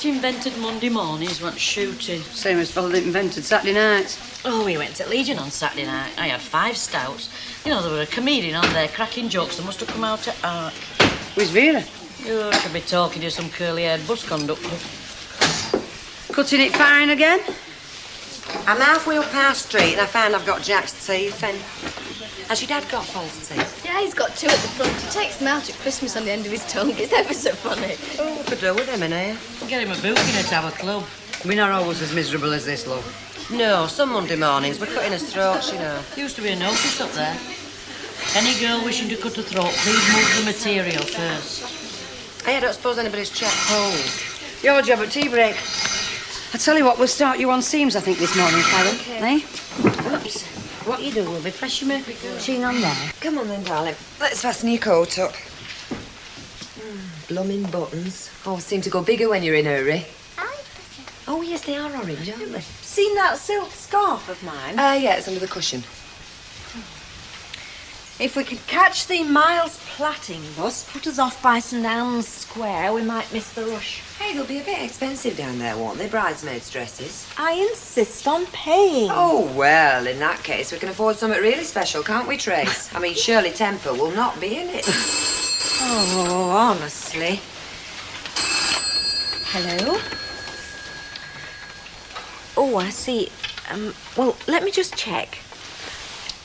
Felt invented Monday mornings, went shooting. Same as fella that invented Saturday nights. Oh, we went to Legion on Saturday night. I had 5 stouts. You know, there were a comedian on there cracking jokes that must have come out at art. Where's Vera? Oh, I could be talking to some curly-haired bus conductor. Cutting it fine again? I'm halfway up our street and I find I've got Jack's teeth and... Has your dad got false teeth? Yeah, he's got 2 at the front. He takes them out at Christmas on the end of his tongue. It's ever so funny. Oh, what could do with him in here? Get him a booking at our club. We're not always as miserable as this, love. No, some Monday mornings we're cutting his throats, you know. Used to be a notice up there. Any girl wishing to cut a throat, please move the material first. Hey, I don't suppose anybody's checked holes. Your job at tea break. I tell you what, we'll start you on seams, I think, this morning, Karen. Okay. Eh? Oops. What you do will be fresh your machine on there. Come on then, darling. Let's fasten your coat up. Blooming buttons. Always seem to go bigger when you're in a hurry. Oh, yes, they are orange, aren't they? Seen that silk scarf of mine? Yeah, it's under the cushion. If we could catch the Miles Platting bus, put us off by St Anne's Square, we might miss the rush. Hey, they'll be a bit expensive down there, won't they, bridesmaids' dresses? I insist on paying. Oh, well, in that case, we can afford something really special, can't we, Trace? I mean, Shirley Temple will not be in it. Oh, honestly. Hello? Oh, I see. Well, let me just check.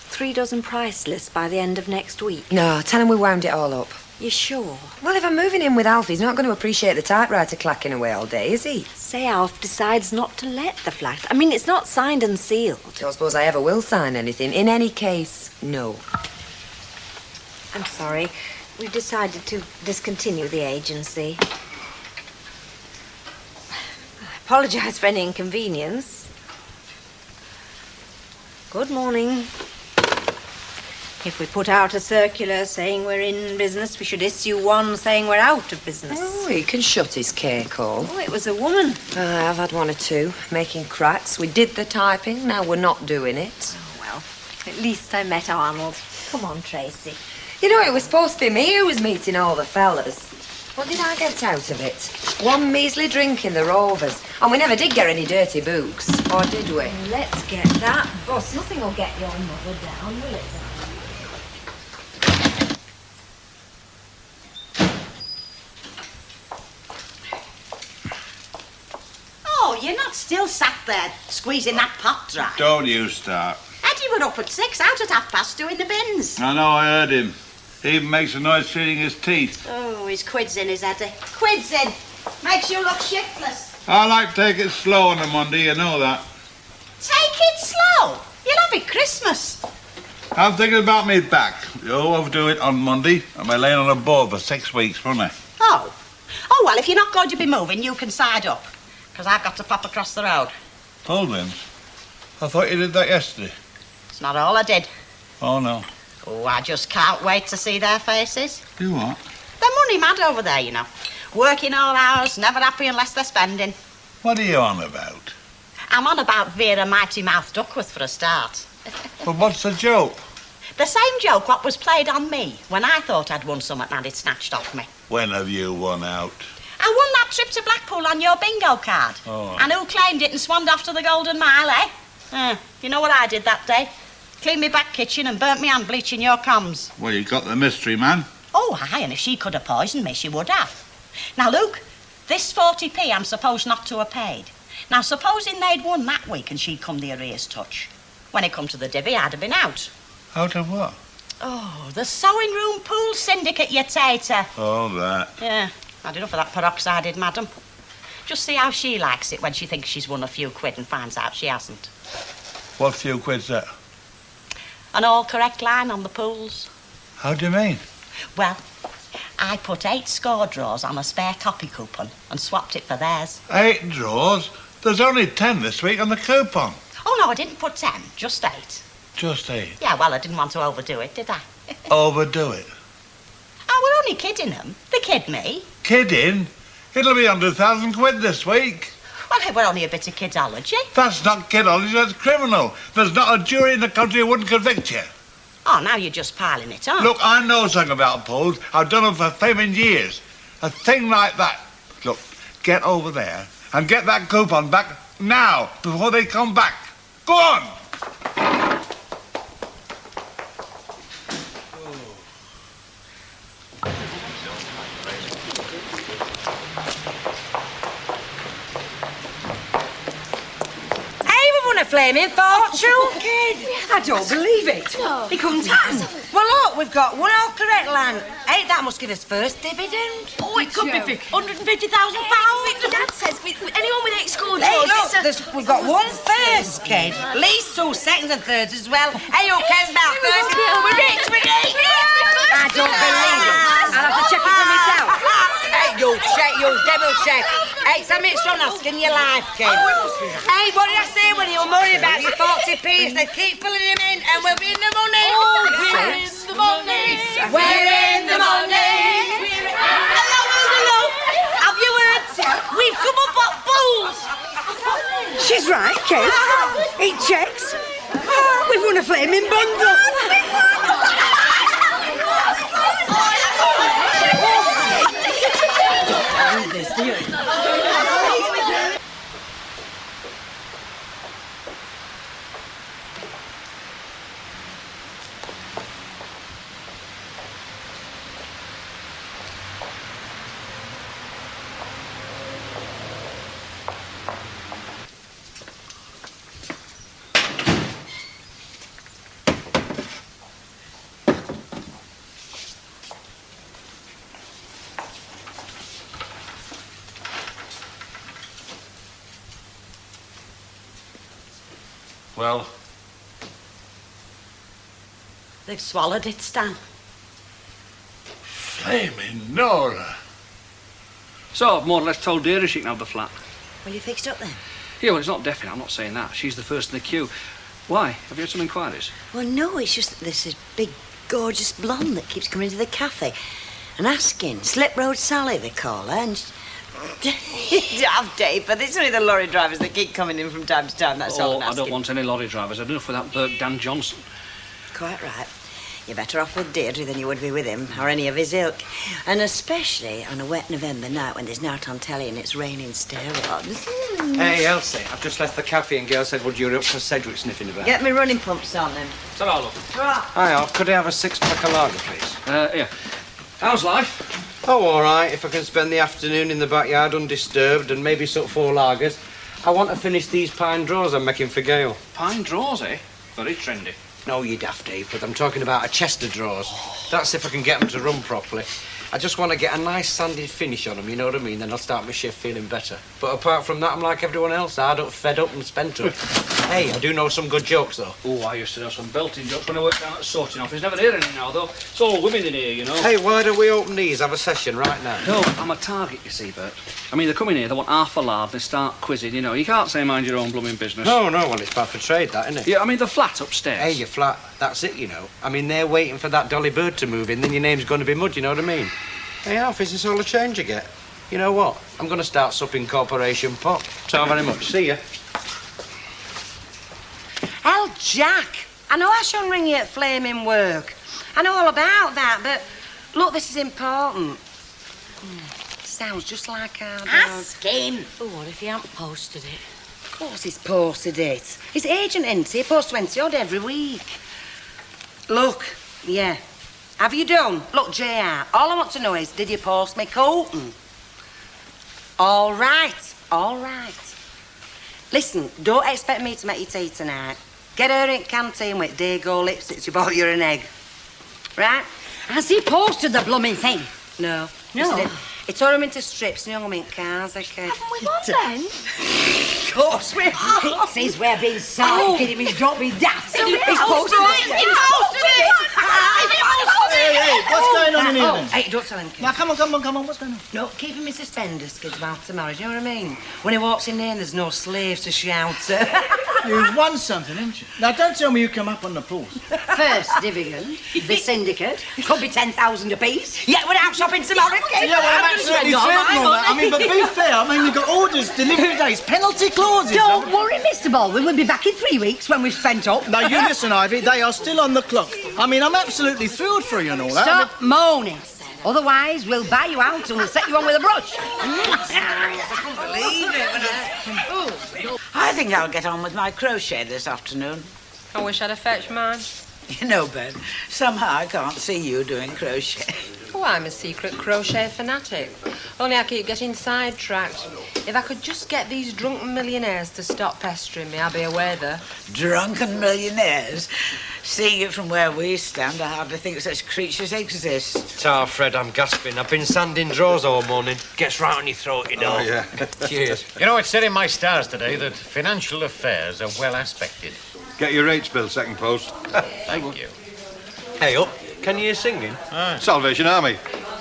3 dozen price lists by the end of next week. No, tell him we wound it all up. You sure? Well, if I'm moving in with Alf, he's not going to appreciate the typewriter clacking away all day, is he? Say Alf decides not to let the flat. I mean, it's not signed and sealed. Don't suppose I ever will sign anything. In any case, no. I'm sorry. We've decided to discontinue the agency. I apologise for any inconvenience. Good morning. If we put out a circular saying we're in business, we should issue one saying we're out of business. Oh, he can shut his cake hole. Oh, it was a woman. I've had 1 or 2, making cracks. We did the typing, now we're not doing it. Oh, well, at least I met Arnold. Come on, Tracy. You know, it was supposed to be me who was meeting all the fellas. What did I get out of it? 1 measly drink in the Rovers. And we never did get any dirty books, or did we? Let's get that bus. Nothing will get your mother down, will it, darling? Oh, you're not still sat there squeezing that pot dry? Don't you start. Eddie were up at 6, out at 2:30 doing the bins. I know, I heard him. He even makes a noise cleaning his teeth. Oh, his quid's in his Eddie. Quid's in. Makes you look shiftless. I like to take it slow on a Monday, you know that. Take it slow. You'll have it Christmas. I'm thinking about me back. You overdo it on Monday, and we're laying on a board for 6 weeks, won't I? Oh. Oh, well, if you're not going to be moving, you can side up. Because I've got to pop across the road. Pullmans? I thought you did that yesterday. It's not all I did. Oh, no. Oh, I just can't wait to see their faces. Do what? They're money mad over there, you know. Working all hours, never happy unless they're spending. What are you on about? I'm on about Vera Mighty Mouth Duckworth for a start. But what's the joke? The same joke what was played on me when I thought I'd won something and it snatched off me. When have you won out? I won that trip to Blackpool on your bingo card. Oh. And who claimed it and swanned off to the Golden Mile, eh? You know what I did that day? Cleaned me back kitchen and burnt me hand bleaching your comms. Well, you got the mystery man. Oh, aye, and if she could have poisoned me, she would have. Now, Luke, this 40p I'm supposed not to have paid. Now, supposing they'd won that week and she'd come the arrears touch. When it come to the divvy, I'd have been out. Out of what? Oh, the sewing room pool syndicate, you tater. Oh, that. Yeah, had enough of that peroxided madam. Just see how she likes it when she thinks she's won a few quid and finds out she hasn't. What few quid's that? An all correct line on the pools. How do you mean? Well, I put 8 score draws on a spare copy coupon and swapped it for theirs. 8 draws? There's only 10 this week on the coupon. Oh, no, I didn't put 10, just 8. Just 8. Yeah, well, I didn't want to overdo it, did I? Overdo it. Oh, we're only kidding them. They kid me. Kidding? It'll be under 1,000 quid this week. Well, hey, we're only a bit of kidology. That's not kidology, that's criminal. There's not a jury in the country who wouldn't convict you. Oh, now you're just piling it on. Look, I know something about pools. I've done them for 15 years. A thing like that. Look, get over there and get that coupon back now, before they come back. Go on! A flaming fortune, kid. I don't believe it. No. He couldn't happen. Well, look, we've got one all correct land. Hey, that must give us first dividend. Oh, it could be £150,000. Dad says anyone with 8 score Hey, draws. look, we've got one first, kid. At least 2 seconds and thirds as well. Hey, who cares about first? We're rich. I don't believe it. I'll have to check it for myself. Hey, you devil check. Hey, it's a mixture on asking your life, kid. Hey, what did I say when you were moaning about your 40p's? They keep filling him in and we'll be in the money. We're in the money. We're in the money. Hello. Have you heard? We've come up at bulls. She's right, Kate. It checks. We've won a flaming bundle. Well, They've swallowed it, Stan. flaming Nora. So I've more or less told Deirdre she can have the flat. Well, you fixed up then? Yeah, well, it's not definite, I'm not saying that. She's the first in the queue. Why? Have you had some inquiries? Well, no, it's just that there's this big, gorgeous blonde that keeps coming into the cafe and asking. Slip Road Sally, they call her, and... Daft, Dave, but it's only the lorry drivers that keep coming in from time to time, that's all I'm I asking. don't want any lorry drivers. I've enough with that Burke Dan Johnson. Quite right. You're better off with Deirdre than you would be with him, or any of his ilk. And especially on a wet November night when there's nought on telly and it's raining stair-rods. Hey, Elsie, I've just left the cafe and girl said, would you hurry up for Cedric sniffing about? Get me running pumps on then. Ta-ra, love. Hi, Alf, could I have a 6-pack of lager, please? Yeah. How's life? Oh, all right, if I can spend the afternoon in the backyard undisturbed and maybe sort of 4 lagers. I want to finish these pine drawers I'm making for Gail. Pine drawers, eh? Very trendy. No, you daft ape, but I'm talking about a chest of drawers. That's if I can get them to run properly. I just want to get a nice sanded finish on them, you know what I mean? Then I'll start my shift feeling better. But apart from that, I'm like everyone else, hard up, fed up and spent up. Hey, I do know some good jokes, though. Oh, I used to know some belting jokes when I worked down at the sorting office. Never hear any now, though. It's all women in here, you know. Hey, why don't we open these, have a session right now? No, I'm a target, you see, Bert. I mean, they come in here, they want half a lard, they start quizzing, you know. You can't say mind your own blooming business. No, well, it's bad for trade, that, isn't it? Yeah, I mean, the flat upstairs. Hey, your flat, that's it, you know. I mean, they're waiting for that Dolly Bird to move in, then your name's going to be Mud, you know what I mean? Hey, Alf, is this all a change you get? You know what? I'm going to start supping Corporation pop. So very much. See ya. Hell, Jack, I know I shouldn't ring you at flaming work. I know all about that, but look, this is important. Sounds just like our dog. Ask him. Oh, what if he hadn't posted it? Of course he's posted it. His agent, ain't he? He posts 20 odd every week. Look, yeah. Have you done? Look, JR, all I want to know is, did you post me coating? All right. Listen, don't expect me to make you tea tonight. Get her in canteen with Dago lipsticks you bought you an egg. Right? Has he posted the blooming thing? No. No. He tore them into strips and hung them in cars, okay? Haven't we won then? Of course we're Says we're being sorry, kidding me, don't be daft. He's posted it. Hey, what's going on in here Oh, then? hey, don't tell him, kid. Now, come on, what's going on? No, keep him in suspenders, kids, about tomorrow, do you know what I mean? When he walks in there and there's no slaves to shout. You've won something, haven't you? Now, don't tell me you come up on the pools. First dividend, the syndicate, could be 10,000 apiece. Yeah, we're out shopping tomorrow, kid. Yeah, well, I'm absolutely thrilled and all that. I mean, but be fair, I mean, you've got orders, delivery days, penalty clauses. Don't worry, Mr. Baldwin, we'll be back in 3 weeks when we've spent up. Now, you listen, Ivy, they are still on the clock. I mean, I'm absolutely thrilled for you and all that. Stop moaning. Otherwise, we'll buy you out and we'll set you on with a brush. think I'll get on with my crochet this afternoon. I wish I'd have fetched mine. You know, Ben, somehow I can't see you doing crochet. Oh, I'm a secret crochet fanatic. Only I keep getting sidetracked. If I could just get these drunken millionaires to stop pestering me, I'd be away there. Drunken millionaires? Seeing it from where we stand, I hardly think such creatures exist. Tar, Fred, I'm gasping. I've been sanding drawers all morning. Gets right on your throat, you know. Oh, yeah. Cheers. You know, it said in my stars today that financial affairs are well aspected. Get your rates bill, second post. Thank you. Hey, up. Can you hear singing? Salvation Army.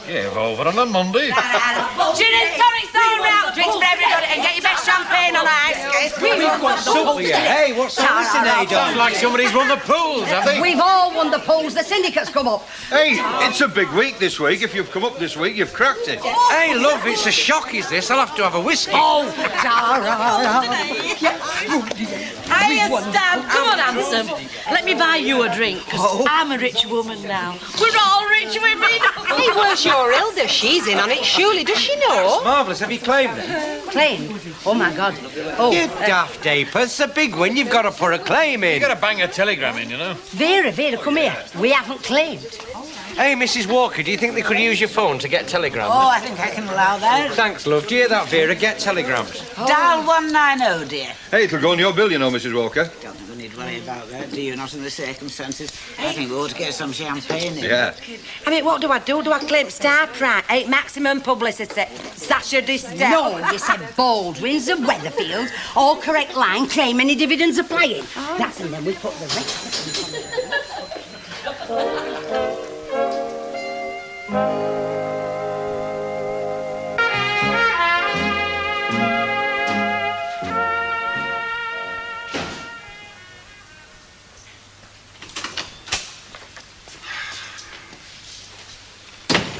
Yeah, over on a Monday. Gin and tonics all round. Drinks for everybody and get your best champagne on ice. Hey, what's that? Sounds like somebody's won the pools, have they? We've all won the polls. The syndicate's come up. Hey, it's a big week this week. If you've come up this week, you've cracked it. Hey, love, it's a shock, is this? I'll have to have a whiskey. Oh, Tara. Hiya, Stan. Come on, handsome. Let me buy you a drink, because I'm a rich woman now. We're all rich women. Hey, where's your Hilda? She's in on it, surely. Does she know? Marvellous. Have you claimed it? Claimed? Oh, my God. Oh, You daft ape. It's a big win. You've got to put a claim in. You got to bang a telegram in, you know. Vera, come here. We haven't claimed. Hey, Mrs. Walker, do you think they could use your phone to get telegrams? Oh, I think I can allow that. Thanks, love. Do you hear that, Vera? Get telegrams. Dial 190, dear. Hey, it'll go on your bill, you know, Mrs. Walker. Don't think we need to worry about that, do you? Not in the circumstances. I think we ought to get some champagne in. Yeah. I mean, what do I do? Do I claim star prime? Maximum publicity. Sasha Distel. No, you said Baldwin's and Weatherfield. All correct line. Claim any dividends applying. That's and then we put the rest.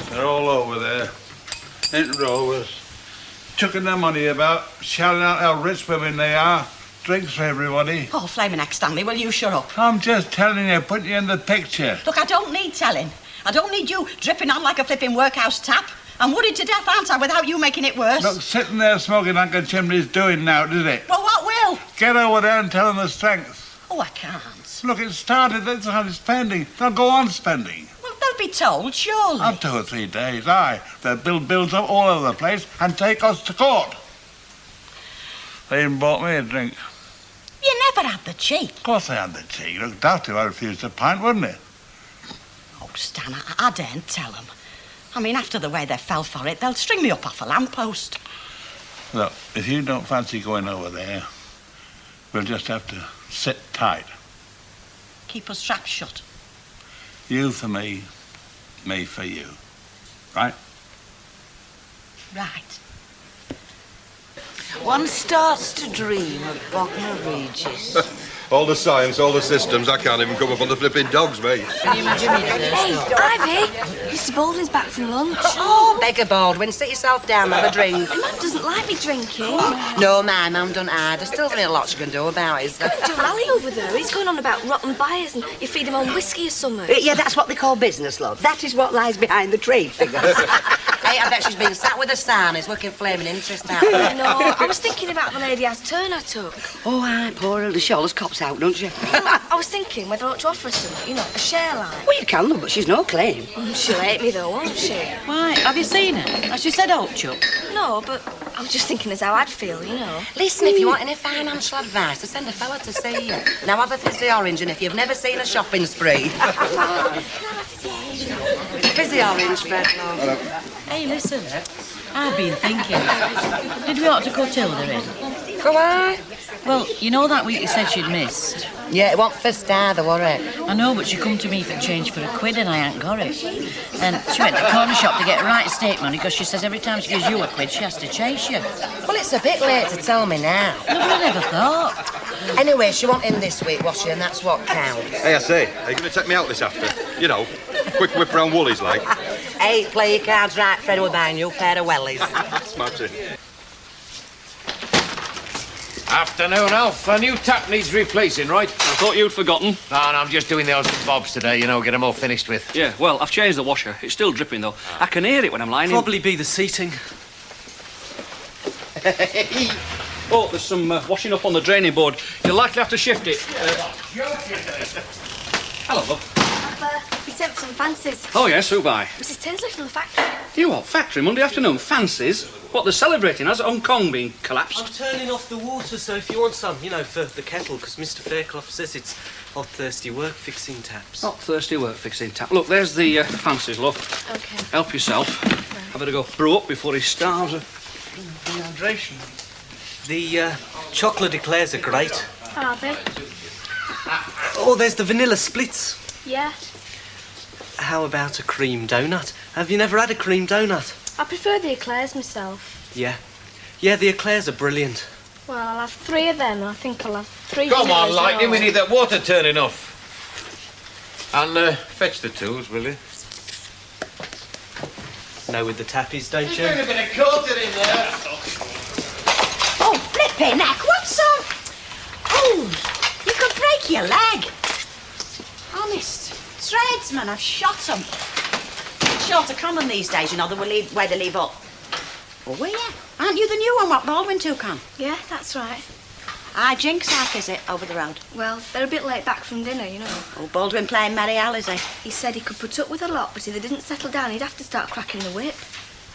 They're all over there. In rovers. Chucking their money about, shouting out how rich women they are. Drinks for everybody. Oh, flaming heck, Stanley, will you shut up? I'm just telling you, putting you in the picture. Look, I don't need telling. I don't need you dripping on like a flipping workhouse tap. I'm worried to death, aren't I, without you making it worse? Look, sitting there smoking like a chimney's doing now, did it? Well, what will? Get over there and tell them the strength. Oh, I can't. Look, it started, that's how it's spending. They'll go on spending. Well, they'll be told, surely. Not 2 or 3 days, aye. They'll build bills up all over the place and take us to court. They even bought me a drink. You never had the cheek. Of course I had the cheek. Look, daft if I refused a pint, wouldn't it? Oh, Stan, I daren't tell them. I mean, after the way they fell for it, they'll string me up off a lamppost. Look, if you don't fancy going over there, we'll just have to sit tight. Keep us strapped shut. You for me for you. Right? Right. One starts to dream of Bognor Regis. All the science, all the systems, I can't even come up on the flipping dogs, mate. Can you imagine me first? Ivy, Mr. Baldwin's back from lunch. Oh, beggar Baldwin, sit yourself down, have a drink. Mum doesn't like me drinking. No, my mum done hard. There's still very lot you can do about it, is there? Rally over there. He's going on about rotten buyers and you feed him on whiskey or something. Yeah, that's what they call business, love. That is what lies behind the trade figures. Hey, I bet she's been sat with her son. He's working flaming interest out there. No, I was thinking about the lady As turn I took. Oh, aye, poor Hilda Shaw's cops out, don't you? No, I was thinking whether I ought to offer her something, you know, a share line. Well, you can, love, but she's no claim. She'll hate me though, won't she? Why? Have you seen her? Has she said Oakchuck? No, but I was just thinking as how I'd feel, you know. Listen, if you want any financial advice, to send a fella to see you. Now have a fizzy orange, and if you've never seen a shopping spree... Fizzy orange, Fred, love. Hey, listen. I've been thinking. Did we ought to cut Hilda in? For why? Well, you know that week you said she'd missed? Yeah, it wasn't first either, was it? I know, but she come to me for change for £1 and I ain't got it. And she went to the corner shop to get right steak money because she says every time she gives you £1, she has to chase you. Well, it's a bit late to tell me now. No, but I never thought. Anyway, she wasn't in this week, was she? And that's what counts. Hey, I say, are you going to take me out this after? You know, quick whip round Woolies, like. Hey, play your cards right, Fred. We're buying you a pair of wellies. Smarty. Afternoon, Alf. A new tap needs replacing, right? I thought you'd forgotten. No, I'm just doing the odds and bobs today, you know, get them all finished with. Yeah, well, I've changed the washer. It's still dripping, though. I can hear it when I'm lying in. Probably be the seating. Oh, there's some washing up on the draining board. You'll likely have to shift it. Hello, love. We sent for some fancies. Oh, yes, who by? Mrs. Tinsley from the factory. You what, factory, Monday afternoon? Fancies? What, they're celebrating? Has Hong Kong been collapsed? I'm turning off the water, so if you want some, you know, for the kettle, because Mr. Fairclough says it's hot, thirsty work fixing taps. Not thirsty work fixing tap. Look, there's the fancies, love. OK. Help yourself. I better go brew up before he starves of dehydration. The chocolate eclairs are great. Are they? Oh, there's the vanilla splits. Yeah. How about a cream donut? Have you never had a cream donut? I prefer the eclairs myself. Yeah. Yeah, the eclairs are brilliant. Well, I'll have 3 of them. I think I'll have 3 Come on, vanillas Lightning, we now. need that water turning off. And fetch the tools, will you? Know with the tappies, don't you? There's a bit of quarter in there. Oh, flipping heck, what's up? Oh, you could break your leg. Honest. Tradesmen, I've shot them. It's short of common these days, you know, where they leave up. Oh, well, yeah. Aren't you the new one what Baldwin took on? Yeah, that's right. Aye, Jinx, like, is it, over the road? Well, they're a bit late back from dinner, you know. Oh, Baldwin playing Mary Al, is he? He said he could put up with a lot, but if they didn't settle down, he'd have to start cracking the whip.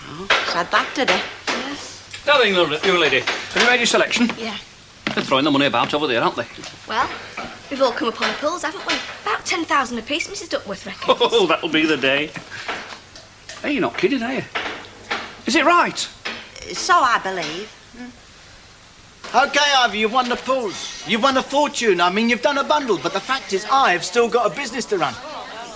Oh, said that, did he? Yes. Darling, you lady, have you made your selection? Yeah. They're throwing the money about over there, aren't they? Well, we've all come upon the pools, haven't we? About 10,000 apiece, Mrs. Duckworth reckons. Oh, that'll be the day. Hey, you're not kidding, are you? Is it right? So I believe. OK, Ivy, you've won the pools. You've won a fortune. I mean, you've done a bundle, but the fact is I've still got a business to run.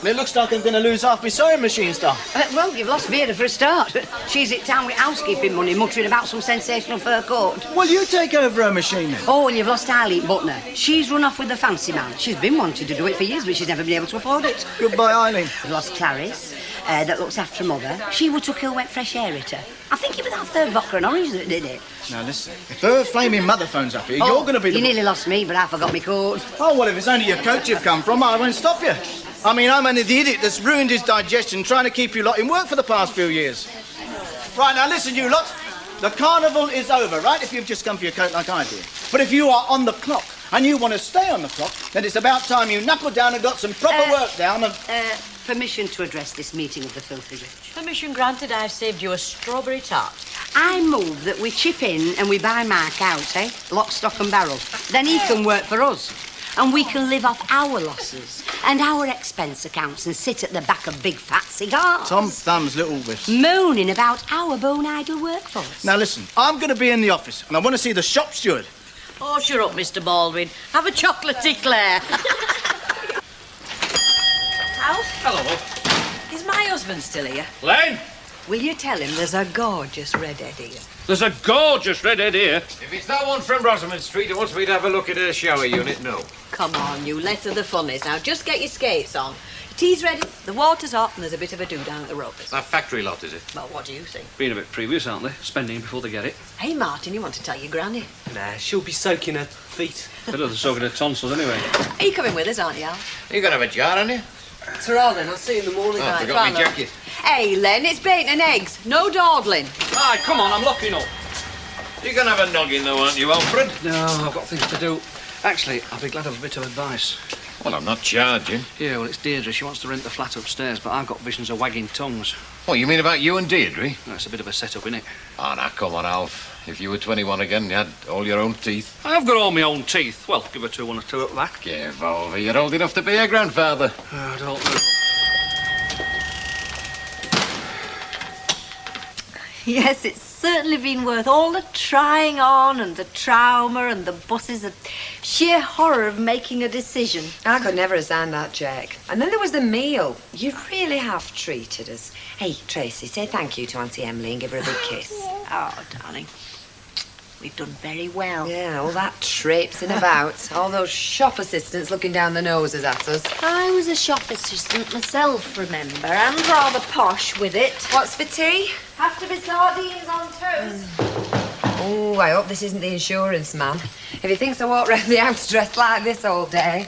And it looks like I'm going to lose half my sewing machine staff. Well, you've lost Vera for a start. She's at town with housekeeping money, muttering about some sensational fur coat. Well, you take over her machine then. Oh, and you've lost Eileen Butner. She's run off with the fancy man. She's been wanting to do it for years, but she's never been able to afford it. Goodbye, Eileen. You've lost Clarice, that looks after her mother. She would took her wet fresh air at her. I think it was our third vodka and orange that did it. Now, listen, if her flaming mother phones up here, you're going to be the... You nearly lost me, but I forgot my coat. Oh, well, if it's only your coat you've come from, I won't stop you. I mean, I'm only the idiot that's ruined his digestion trying to keep you lot in work for the past few years. Right, now listen, you lot. The carnival is over, right, if you've just come for your coat like I did. But if you are on the clock and you want to stay on the clock, then it's about time you knuckled down and got some proper work down and... Permission to address this meeting of the filthy rich. Permission granted, I've saved you a strawberry tart. I move that we chip in and we buy Mark out, eh? Lock, stock and barrel. Then he can work for us. And we can live off our losses and our expense accounts and sit at the back of big fat cigars. Tom Thumb's little whiffs. Mooning about our bone idle workforce. Now listen, I'm going to be in the office and I want to see the shop steward. Oh, cheer up, Mr. Baldwin. Have a chocolate eclair. Alf? Hello. Is my husband still here? Lane, Will you tell him there's a gorgeous redhead here? there's a gorgeous redhead here. If it's that one from Rosamond Street who wants me to have a look at her shower unit, no. Come on, you less of the funnies. Now, just get your skates on. The tea's ready, the water's hot, and there's a bit of a do down at the ropes. That factory lot, is it? Well, what do you think? Being a bit previous, aren't they? Spending before they get it. Hey, Martin, you want to tell your granny? Nah, she'll be soaking her feet. Better than soaking her tonsils anyway. Are you coming with us, aren't you, Al? You got to have a jar, haven't you? To all then, I'll see you in the morning. Oh, night. forgot my Right, jacket. love. Hey, Len, it's bacon and eggs. No dawdling. Aye, come on, I'm locking up. You're going to have a noggin, though, aren't you, Alfred? No, I've got things to do. Actually, I'll be glad of a bit of advice. Well, I'm not charging. Yeah, well, it's Deirdre. She wants to rent the flat upstairs, but I've got visions of wagging tongues. What, you mean about you and Deirdre? That's a bit of a setup, innit? Oh, now, come on, Alf. If you were 21 again, you had all your own teeth. I've got all my own teeth. Well, give her one or two at that. Give over. You're old enough to be a grandfather. I don't know. Yes, it's certainly been worth all the trying on and the trauma and the buses, the sheer horror of making a decision. I could never have signed that cheque. And then there was the meal. You really have treated us. Hey, Tracy, say thank you to Auntie Emily and give her a big kiss. Oh, darling. We've done very well. Yeah, all that traipsing about. All those shop assistants looking down their noses at us. I was a shop assistant myself, remember, and rather posh with it. What's for tea? Have to be sardines on toast. Oh, I hope this isn't the insurance man. If he thinks I walk round the house dressed like this all day.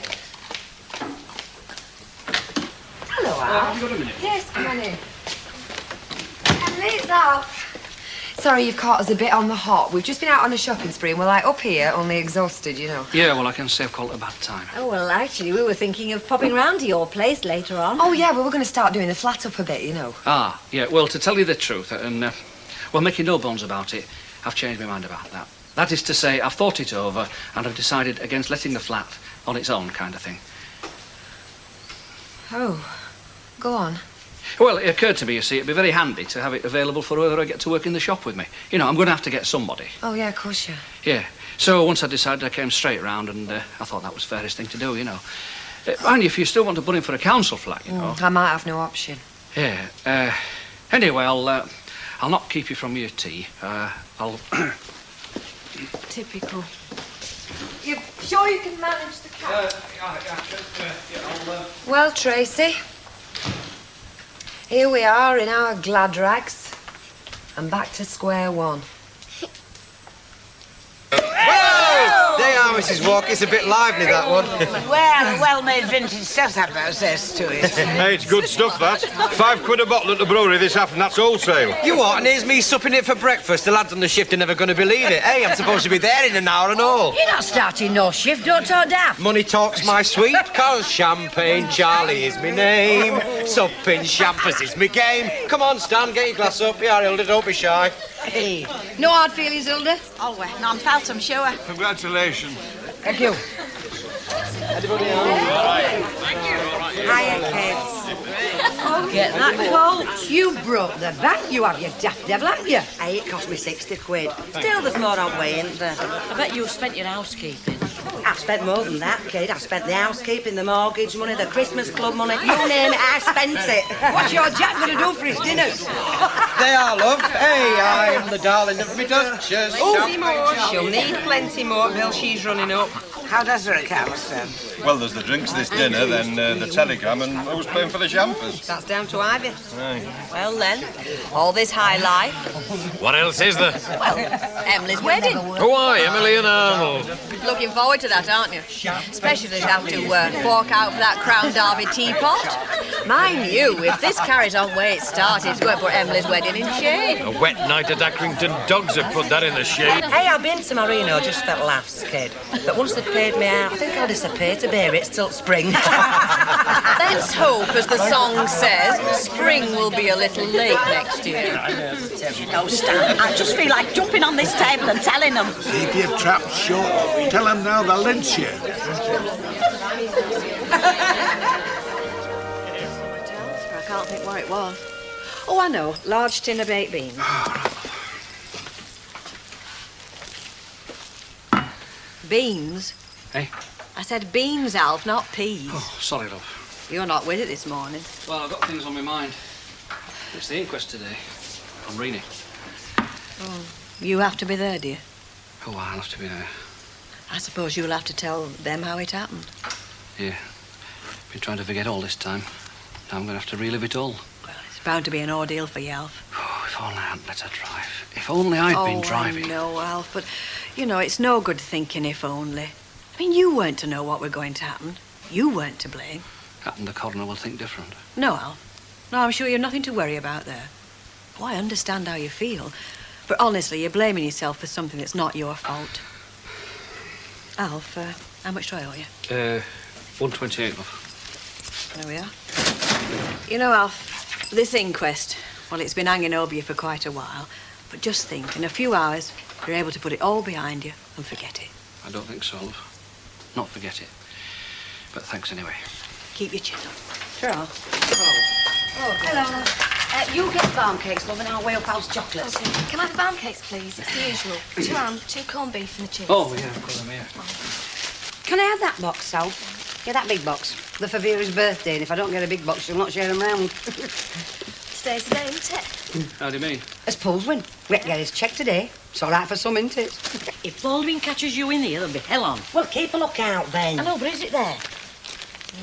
Hello, Al. Have you got a minute? Yes, come on in. Emily, it's off. So sorry you've caught us a bit on the hop. We've just been out on a shopping spree and we're like up here, only exhausted, you know. Yeah, well, I can say I've called it a bad time. Oh, well, actually, we were thinking of popping round to your place later on. Oh, yeah, well, we're going to start doing the flat up a bit, you know. Ah, yeah, well, to tell you the truth, and, well, making no bones about it, I've changed my mind about that. That is to say, I've thought it over and I've decided against letting the flat on its own kind of thing. Oh, go on. Well, it occurred to me, you see, it'd be very handy to have it available for whoever I get to work in the shop with me. You know, I'm going to have to get somebody. Oh, yeah, of course, yeah. Yeah. So once I decided, I came straight round and I thought that was the fairest thing to do, you know. Mind you, if you still want to put in for a council flat, you know. I might have no option. Yeah. Anyway, I'll not keep you from your tea. I'll... Typical. You sure you can manage the cat? Well, Tracy, here we are in our glad rags. I'm back to square one. There you are, Mrs. Walker. It's a bit lively, that one. Well, well-made vintage does have those airs to it. Hey, it's good stuff, that. £5 a bottle at the brewery this afternoon, that's wholesale. You what? And here's me supping it for breakfast. The lads on the shift are never going to believe it. Hey, I'm supposed to be there in an hour and all. You're not starting no shift, don't talk daft. Money talks, my sweet, 'cause Champagne Charlie is my name. Supping champers is my game. Come on, Stan, get your glass up. Yeah, Hilda, don't be shy. Hey, no hard feelings, Hilda? Always. None felt, I'm sure. Congratulations. Thank you. Anybody Hiya, kids. Get that coat. You broke the back, you have, you daft devil, haven't you? Hey, it cost me 60 quid. Still, there's more on way, isn't there? I bet you've spent your housekeeping. I've spent more than that, kid. I've spent the housekeeping, the mortgage money, the Christmas club money. You name it, I spent it. What's your Jack going to do for his dinner? They are, love. Hey, I'm the darling of me Duchess. She'll need plenty more till she's running up. How does her account, Sam? Well, there's the drinks, this dinner, then the telegram, and who's playing for the champers? That's down to Ivy. Aye. Well, then, all this high life. What else is there? Well, Emily's wedding. Oh, aye, Emily and Arnold. Looking forward to that, aren't you? Especially to have to fork out for that Crown Derby teapot. Mind you, if this carries on where it started, it's going to put Emily's wedding in shade. A wet night at Accrington Dogs have put that in the shade. Hey, I've been to Marino just for laughs, kid. But once they've paid me out, I think I'll disappear to bear it till spring. Let's hope, as the song says, spring will be a little late next year. No, Stan, I just feel like jumping on this table and telling them. Keep your trap short. Tell them now they'll lynch you. I can't think what it was. Oh, I know. Large tin of baked beans. Beans? Hey? I said beans, Alf, not peas. Oh, sorry, love. You're not with it this morning. Well, I've got things on my mind. It's the inquest today on Rennie. Oh, you have to be there, dear. Oh, I'll have to be there. I suppose you'll have to tell them how it happened. Yeah. Been trying to forget all this time. Now I'm going to have to relive it all. Well, it's bound to be an ordeal for you, Alf. Oh, if only I hadn't let her drive. If only I'd been driving. I know, Alf, but, you know, it's no good thinking if only. I mean, you weren't to know what were going to happen. You weren't to blame. Captain the coroner will think different. No, Alf. No, I'm sure you've nothing to worry about there. Oh, I understand how you feel. But honestly, you're blaming yourself for something that's not your fault. Alf, how much do I owe you? 128, love. There we are. You know, Alf, this inquest, well, it's been hanging over you for quite a while. But just think, in a few hours, you're able to put it all behind you and forget it. I don't think so, love. Not forget it. But thanks anyway. Keep your chin up. Sure. Oh, hello. You get barm cakes, love, and I'll weigh up Al's chocolates. Okay. Can I have the barm cakes, please? It's the usual. 2 ham, 2 corned beef and a cheese. Oh, yeah, I've got them here. Can I have that box, Sal? Yeah, that big box. They're for Vera's birthday, and if I don't get a big box, she'll not share them round. Today's the day, isn't it? How do you mean? As Paul's win. We can get his cheque today. It's all right for some, isn't it? If Baldwin catches you in here, there'll be hell on. Well, keep a lookout then. I know, but is it there?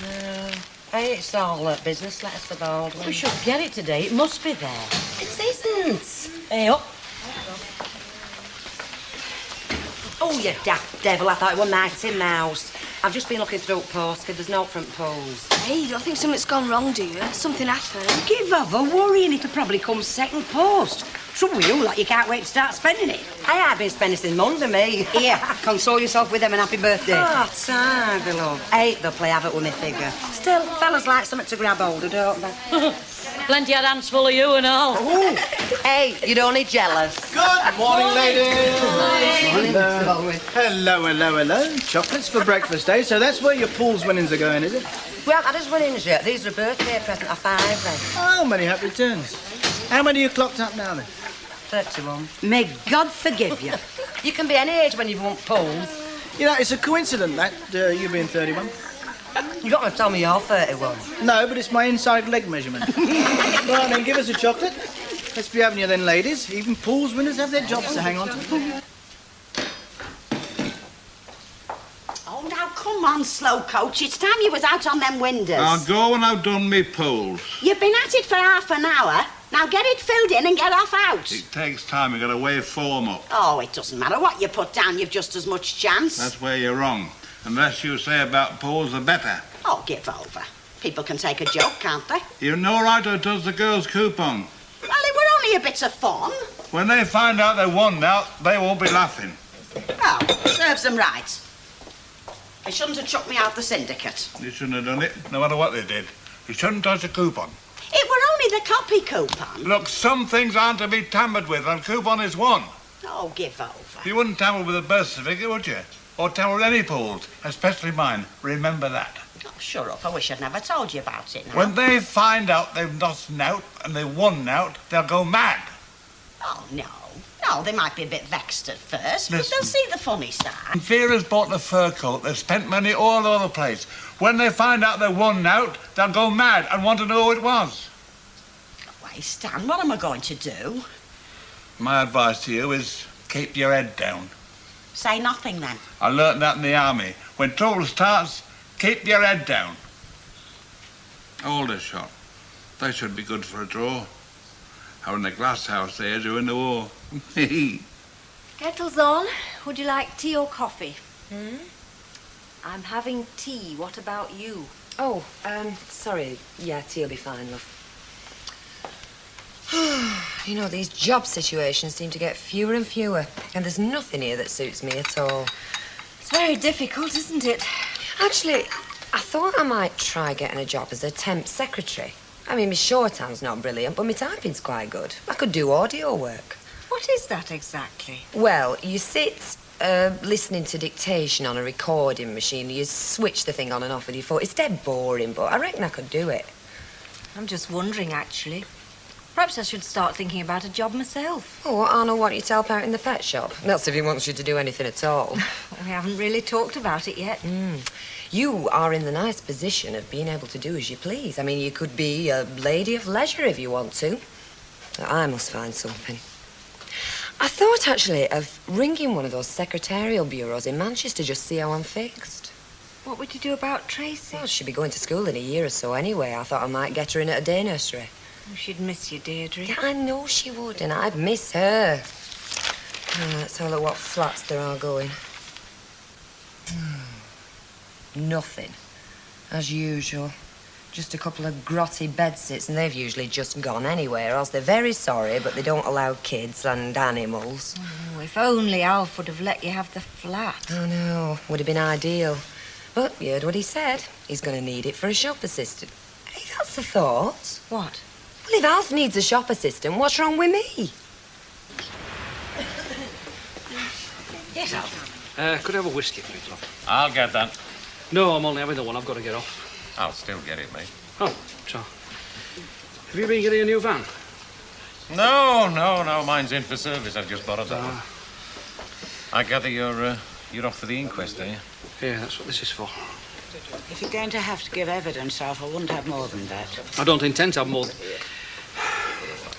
No. Hey, it's all business letters for Baldwin. We should get it today. It must be there. It isn't. Hey, up. Oh, you daft devil. I thought it was Mighty Mouse. I've just been looking through post, there's no front pose. Hey, you don't think something's gone wrong, do you? Something happened? Give over worrying. It'll probably come second post. Trouble with you, like you can't wait to start spending it. I've been spending since Monday, me. Here, console yourself with them and happy birthday. Oh, time, beloved. Hey, they'll play havoc with my figure. Still, fellas like something to grab hold of, don't they? Plenty had hands full of you and all. Ooh. Hey, you're only jealous. Good morning, ladies. Hello. Chocolates for breakfast, eh? So that's where your pool's winnings are going, is it? Well, I just went in yet. These are a birthday present of 5 then. Oh, many happy returns. How many are you clocked up now, then? 31. May God forgive you. You can be any age when you've won pools. You know, it's a coincidence, that, you being 31. You got to tell me you're 31. No, but it's my inside leg measurement. Right, then, give us a chocolate. Let's be having you then, ladies. Even pool's winners have their jobs to hang on to. Oh, now, come on, slow coach. It's time you was out on them windows. I'll go when I've done me pools. You've been at it for half an hour. Now get it filled in and get off out. It takes time. You've got to weigh form up. Oh, it doesn't matter what you put down. You've just as much chance. That's where you're wrong. The less you say about pools, the better. Oh, give over. People can take a joke, can't they? You know right who does the girls' coupon. Well, it were only a bit of fun. When they find out they won now, they won't be laughing. Oh, serves them right. They shouldn't have chucked me out the syndicate. You shouldn't have done it, no matter what they did. You shouldn't touch a coupon. It were only the copy coupon. Look, some things aren't to be tampered with, and coupon is one. Oh, give over. You wouldn't tamper with a birth certificate, would you? Or tamper with any pools, especially mine. Remember that. Oh, shut up. I wish I'd never told you about it now. When they find out they've lost out and they've won out, they'll go mad. Oh, no. No, they might be a bit vexed at first, but Listen. they'll see the funny side. And Vera's bought the fur coat. They've spent money all over the place. When they find out they've won out, they'll go mad and want to know who it was. Why, Stan, what am I going to do? My advice to you is keep your head down. Say nothing, then. I learnt that in the army. When trouble starts, keep your head down. Aldershot. They should be good for a draw. Out in the glass house there during the war. Kettle's on. Would you like tea or coffee? I'm having tea. What about you? Oh, sorry. Yeah, tea'll be fine, love. You know, these job situations seem to get fewer and fewer, and there's nothing here that suits me at all. It's very difficult, isn't it? Actually, I thought I might try getting a job as a temp secretary. I mean, my shorthand's not brilliant, but my typing's quite good. I could do audio work. What is that exactly? Well, you sit listening to dictation on a recording machine. You switch the thing on and off with your phone. It's dead boring, but I reckon I could do it. I'm just wondering, actually. Perhaps I should start thinking about a job myself. Oh, Arnold want you to help out in the pet shop? That's if he wants you to do anything at all. We haven't really talked about it yet. You are in the nice position of being able to do as you please. I mean, you could be a lady of leisure if you want to. But I must find something. I thought, actually, of ringing one of those secretarial bureaus in Manchester just to see how I'm fixed. What would you do about Tracy? Well, she'll be going to school in a year or so anyway. I thought I might get her in at a day nursery. Oh, she'd miss you, Deirdre. Yeah, I know she would, and I'd miss her. Let's have a look what flats there are going. Nothing. As usual. Just a couple of grotty bedsits, and they've usually just gone anyway, or else they're very sorry, but they don't allow kids and animals. Oh, if only Alf would have let you have the flat. I know. Would have been ideal. But you heard what he said. He's going to need it for a shop assistant. Hey, that's a thought. What? Well, if Alf needs a shop assistant, what's wrong with me? Yes, Alf. Could I have a whiskey, please, love? I'll get that. No, I'm only having the one. I've got to get off. I'll still get it, mate. Oh, so. Have you been getting a new van? No. Mine's in for service. I've just borrowed that one. I gather you're off for the inquest, are you? Yeah, that's what this is for. If you're going to have to give evidence, Alf, I wouldn't have more than that. I don't intend to have more.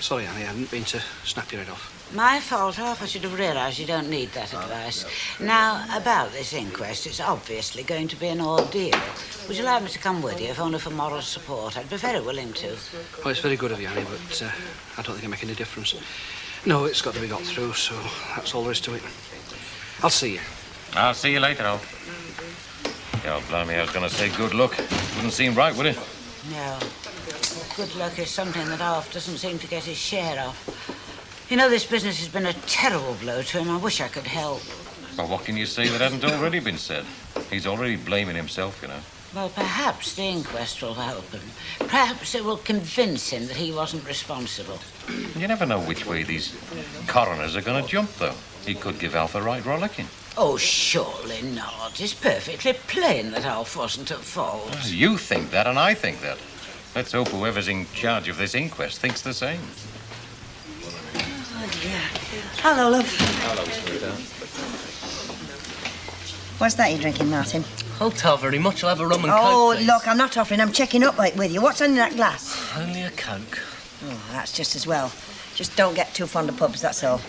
Sorry, Annie, I hadn't been to snap your head off. My fault, Alf. I should have realised you don't need that advice. Now, about this inquest, it's obviously going to be an ordeal. Would you like me to come with you, if only for moral support? I'd be very willing to. Well, it's very good of you, Annie, but I don't think it'll make any difference. No, it's got to be got through, so that's all there is to it. I'll see you. I'll see you later, Alf. God, blimey, I was going to say good luck. Wouldn't seem right, would it? No. Good luck is something that Alf doesn't seem to get his share of. You know, this business has been a terrible blow to him. I wish I could help. Well, what can you say that hasn't already been said? He's already blaming himself, you know. Well, perhaps the inquest will help him. Perhaps it will convince him that he wasn't responsible. You never know which way these coroners are going to jump, though. He could give Alf a right rollicking. Oh, surely not. It's perfectly plain that Alf wasn't at fault. Well, you think that, and I think that. Let's hope whoever's in charge of this inquest thinks the same. Oh, dear. Hello, love. Hello, sweetheart. What's that you're drinking, Martin? Oh, not very much. I'll have a rum and Oh, coke, please. look, I'm not offering. I'm checking up like with you. What's in that glass? Only a coke. Oh, that's just as well. Just don't get too fond of pubs, that's all.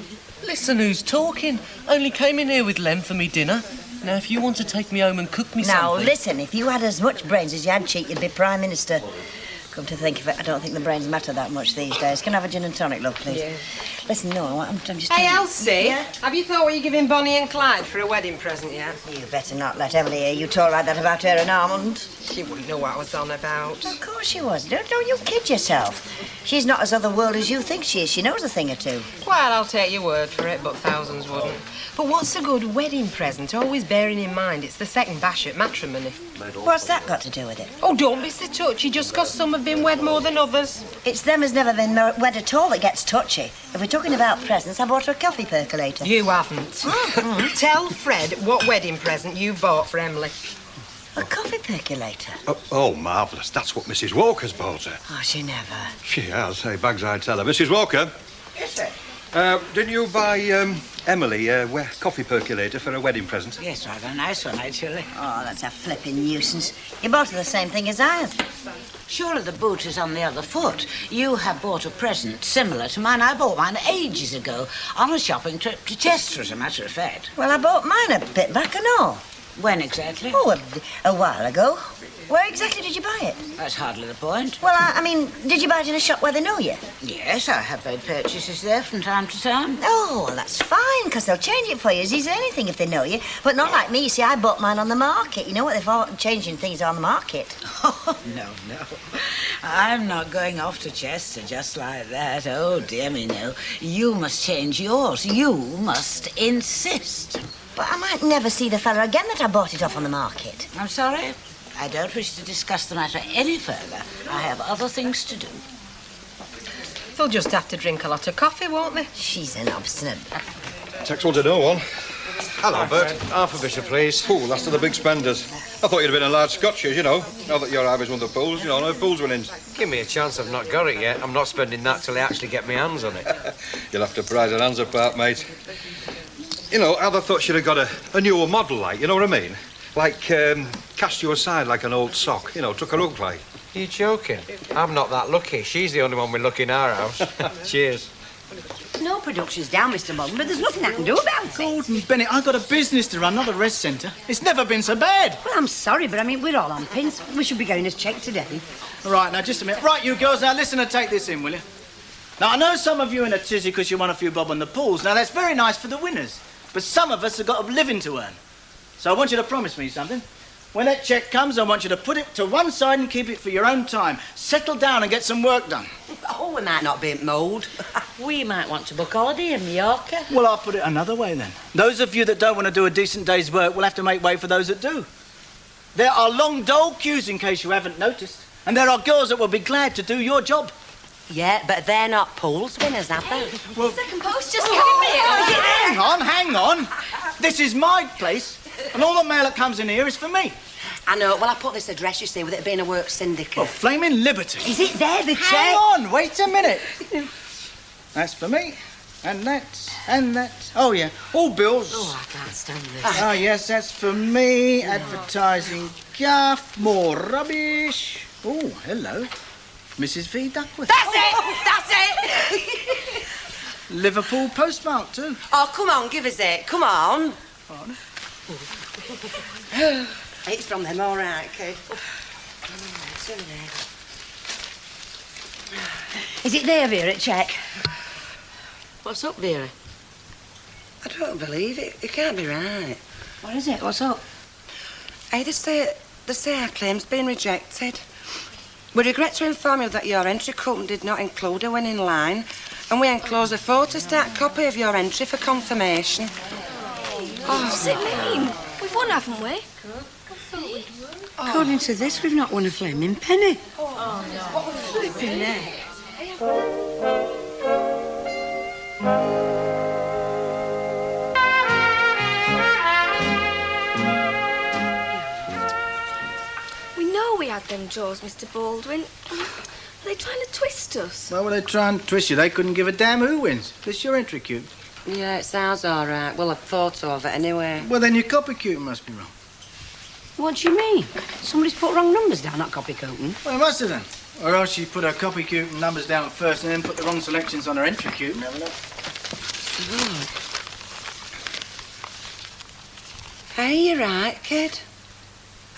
Listen, who's talking? Only came in here with Lem for me dinner. Now, if you want to take me home and cook me Now, something... listen, if you had as much brains as you had cheek, you'd be Prime Minister. Come to think of it, I don't think the brains matter that much these days. Can I have a gin and tonic, love, please? Yeah. Listen, no, I'm just... Hey, telling you- Elsie, Yeah? have you thought what you're giving Bonnie and Clyde for a wedding present yet? You better not let Emily hear you talk like that about her and Armand. She wouldn't know what I was on about. Of course she was. Don't you kid yourself. She's not as otherworld as you think she is. She knows a thing or two. Well, I'll take your word for it, but thousands wouldn't. But what's a good wedding present? Always bearing in mind it's the second bash at matrimony. What's that got to do with it? Oh, don't be so touchy, just 'cause some have been wed more than others. It's them who's never been wed at all that gets touchy. If we're talking about presents, I bought her a coffee percolator. You haven't. Tell Fred what wedding present you bought for Emily. A coffee percolator? Oh, marvellous. That's what Mrs. Walker's bought her. Oh, she never. She has. Hey, bags I tell her. Mrs. Walker, Yes, sir. didn't you buy Emily a coffee percolator for a wedding present? Yes, rather a nice one, actually. Oh, that's a flipping nuisance. You bought her the same thing as I have. Surely the boot is on the other foot. You have bought a present similar to mine. I bought mine ages ago on a shopping trip to Chester, as a matter of fact. Well, I bought mine a bit back and all. When exactly? Oh, a while ago. Where exactly did you buy it? That's hardly the point. Well, I mean, did you buy it in a shop where they know you? Yes, I have made purchases there from time to time. Oh, well, that's fine, because they'll change it for you as easy as anything if they know you. But not like me. You see, I bought mine on the market. You know what they've all changing things on the market. Oh, no. I'm not going off to Chester just like that. Oh, dear me, no. You must change yours. You must insist. But I might never see the fella again that I bought it off on the market. I'm sorry. I don't wish to discuss the matter any further. I have other things to do. They'll just have to drink a lot of coffee, won't they? She's an obstinate... Takes one to know one. Hello, Bert. Half a bishop, please. Oh, last of the big spenders. I thought you'd have been a large Scotches, you know. Now that your Ivy's won the pools, you know, no pools winnings. Give me a chance, I've not got it yet. I'm not spending that till I actually get my hands on it. You'll have to prize her hands apart, mate. You know, I'd have thought she'd have got a newer model, like, you know what I mean? Like, cast you aside like an old sock, you know, took her hook, like. You're joking? I'm not that lucky. She's the only one with luck in our house. Cheers. No production's down, Mr. Mullen, but there's nothing I can do about it. Gordon Bennett, I've got a business to run, not a rest centre. It's never been so bad. Well, I'm sorry, but I mean, we're all on pins. We should be going as check today. Right, now, just a minute. Right, you girls, now listen and take this in, will you? Now, I know some of you are in a tizzy because you won a few bob on the pools. Now, that's very nice for the winners. But some of us have got a living to earn. So I want you to promise me something. When that cheque comes, I want you to put it to one side and keep it for your own time. Settle down and get some work done. Oh, we might not be at mould. We might want to book holiday in Mallorca. Well, I'll put it another way then. Those of you that don't want to do a decent day's work will have to make way for those that do. There are long dole queues, in case you haven't noticed. And there are girls that will be glad to do your job. Yeah, but they're not pools winners, have they? Well, Second post just came in. hang on. This is my place, and all the mail that comes in here is for me. I know. Well, I put this address, you see, with it being a work syndicate. Oh, flaming liberty. Is it there, the cheque? Hang on, wait a minute. That's for me, and that. Oh, yeah, all bills. Oh, I can't stand this. Ah, yes, that's for me. Advertising guff, more rubbish. Oh, hello. Mrs. V. Duckworth. That's it! Liverpool postmark, too. Oh, come on, give us it. Come on. It's from them, all right, kid. Is it there, Vera, check? What's up, Vera? I don't believe it. It can't be right. What is it? What's up? Hey, they say our claim's been rejected. We regret to inform you that your entry code did not include a winning line, And we enclose a photostat copy of your entry for confirmation. What's it mean? We've won, haven't we? According to this, we've not won a flaming penny. Flipping heck. We know we had them jaws, Mr. Baldwin. Are they trying to twist us? Why would they try and twist you? They couldn't give a damn who wins. This your entry cube. Yeah, it sounds all right. Well, a photo of it anyway. Well, then your copy cube must be wrong. What do you mean? Somebody's put wrong numbers down, not copy coating. Well, it must have done. Or else she put her copy cube and numbers down first and then put the wrong selections on her entry cube. Never know. Hey, you're right, kid.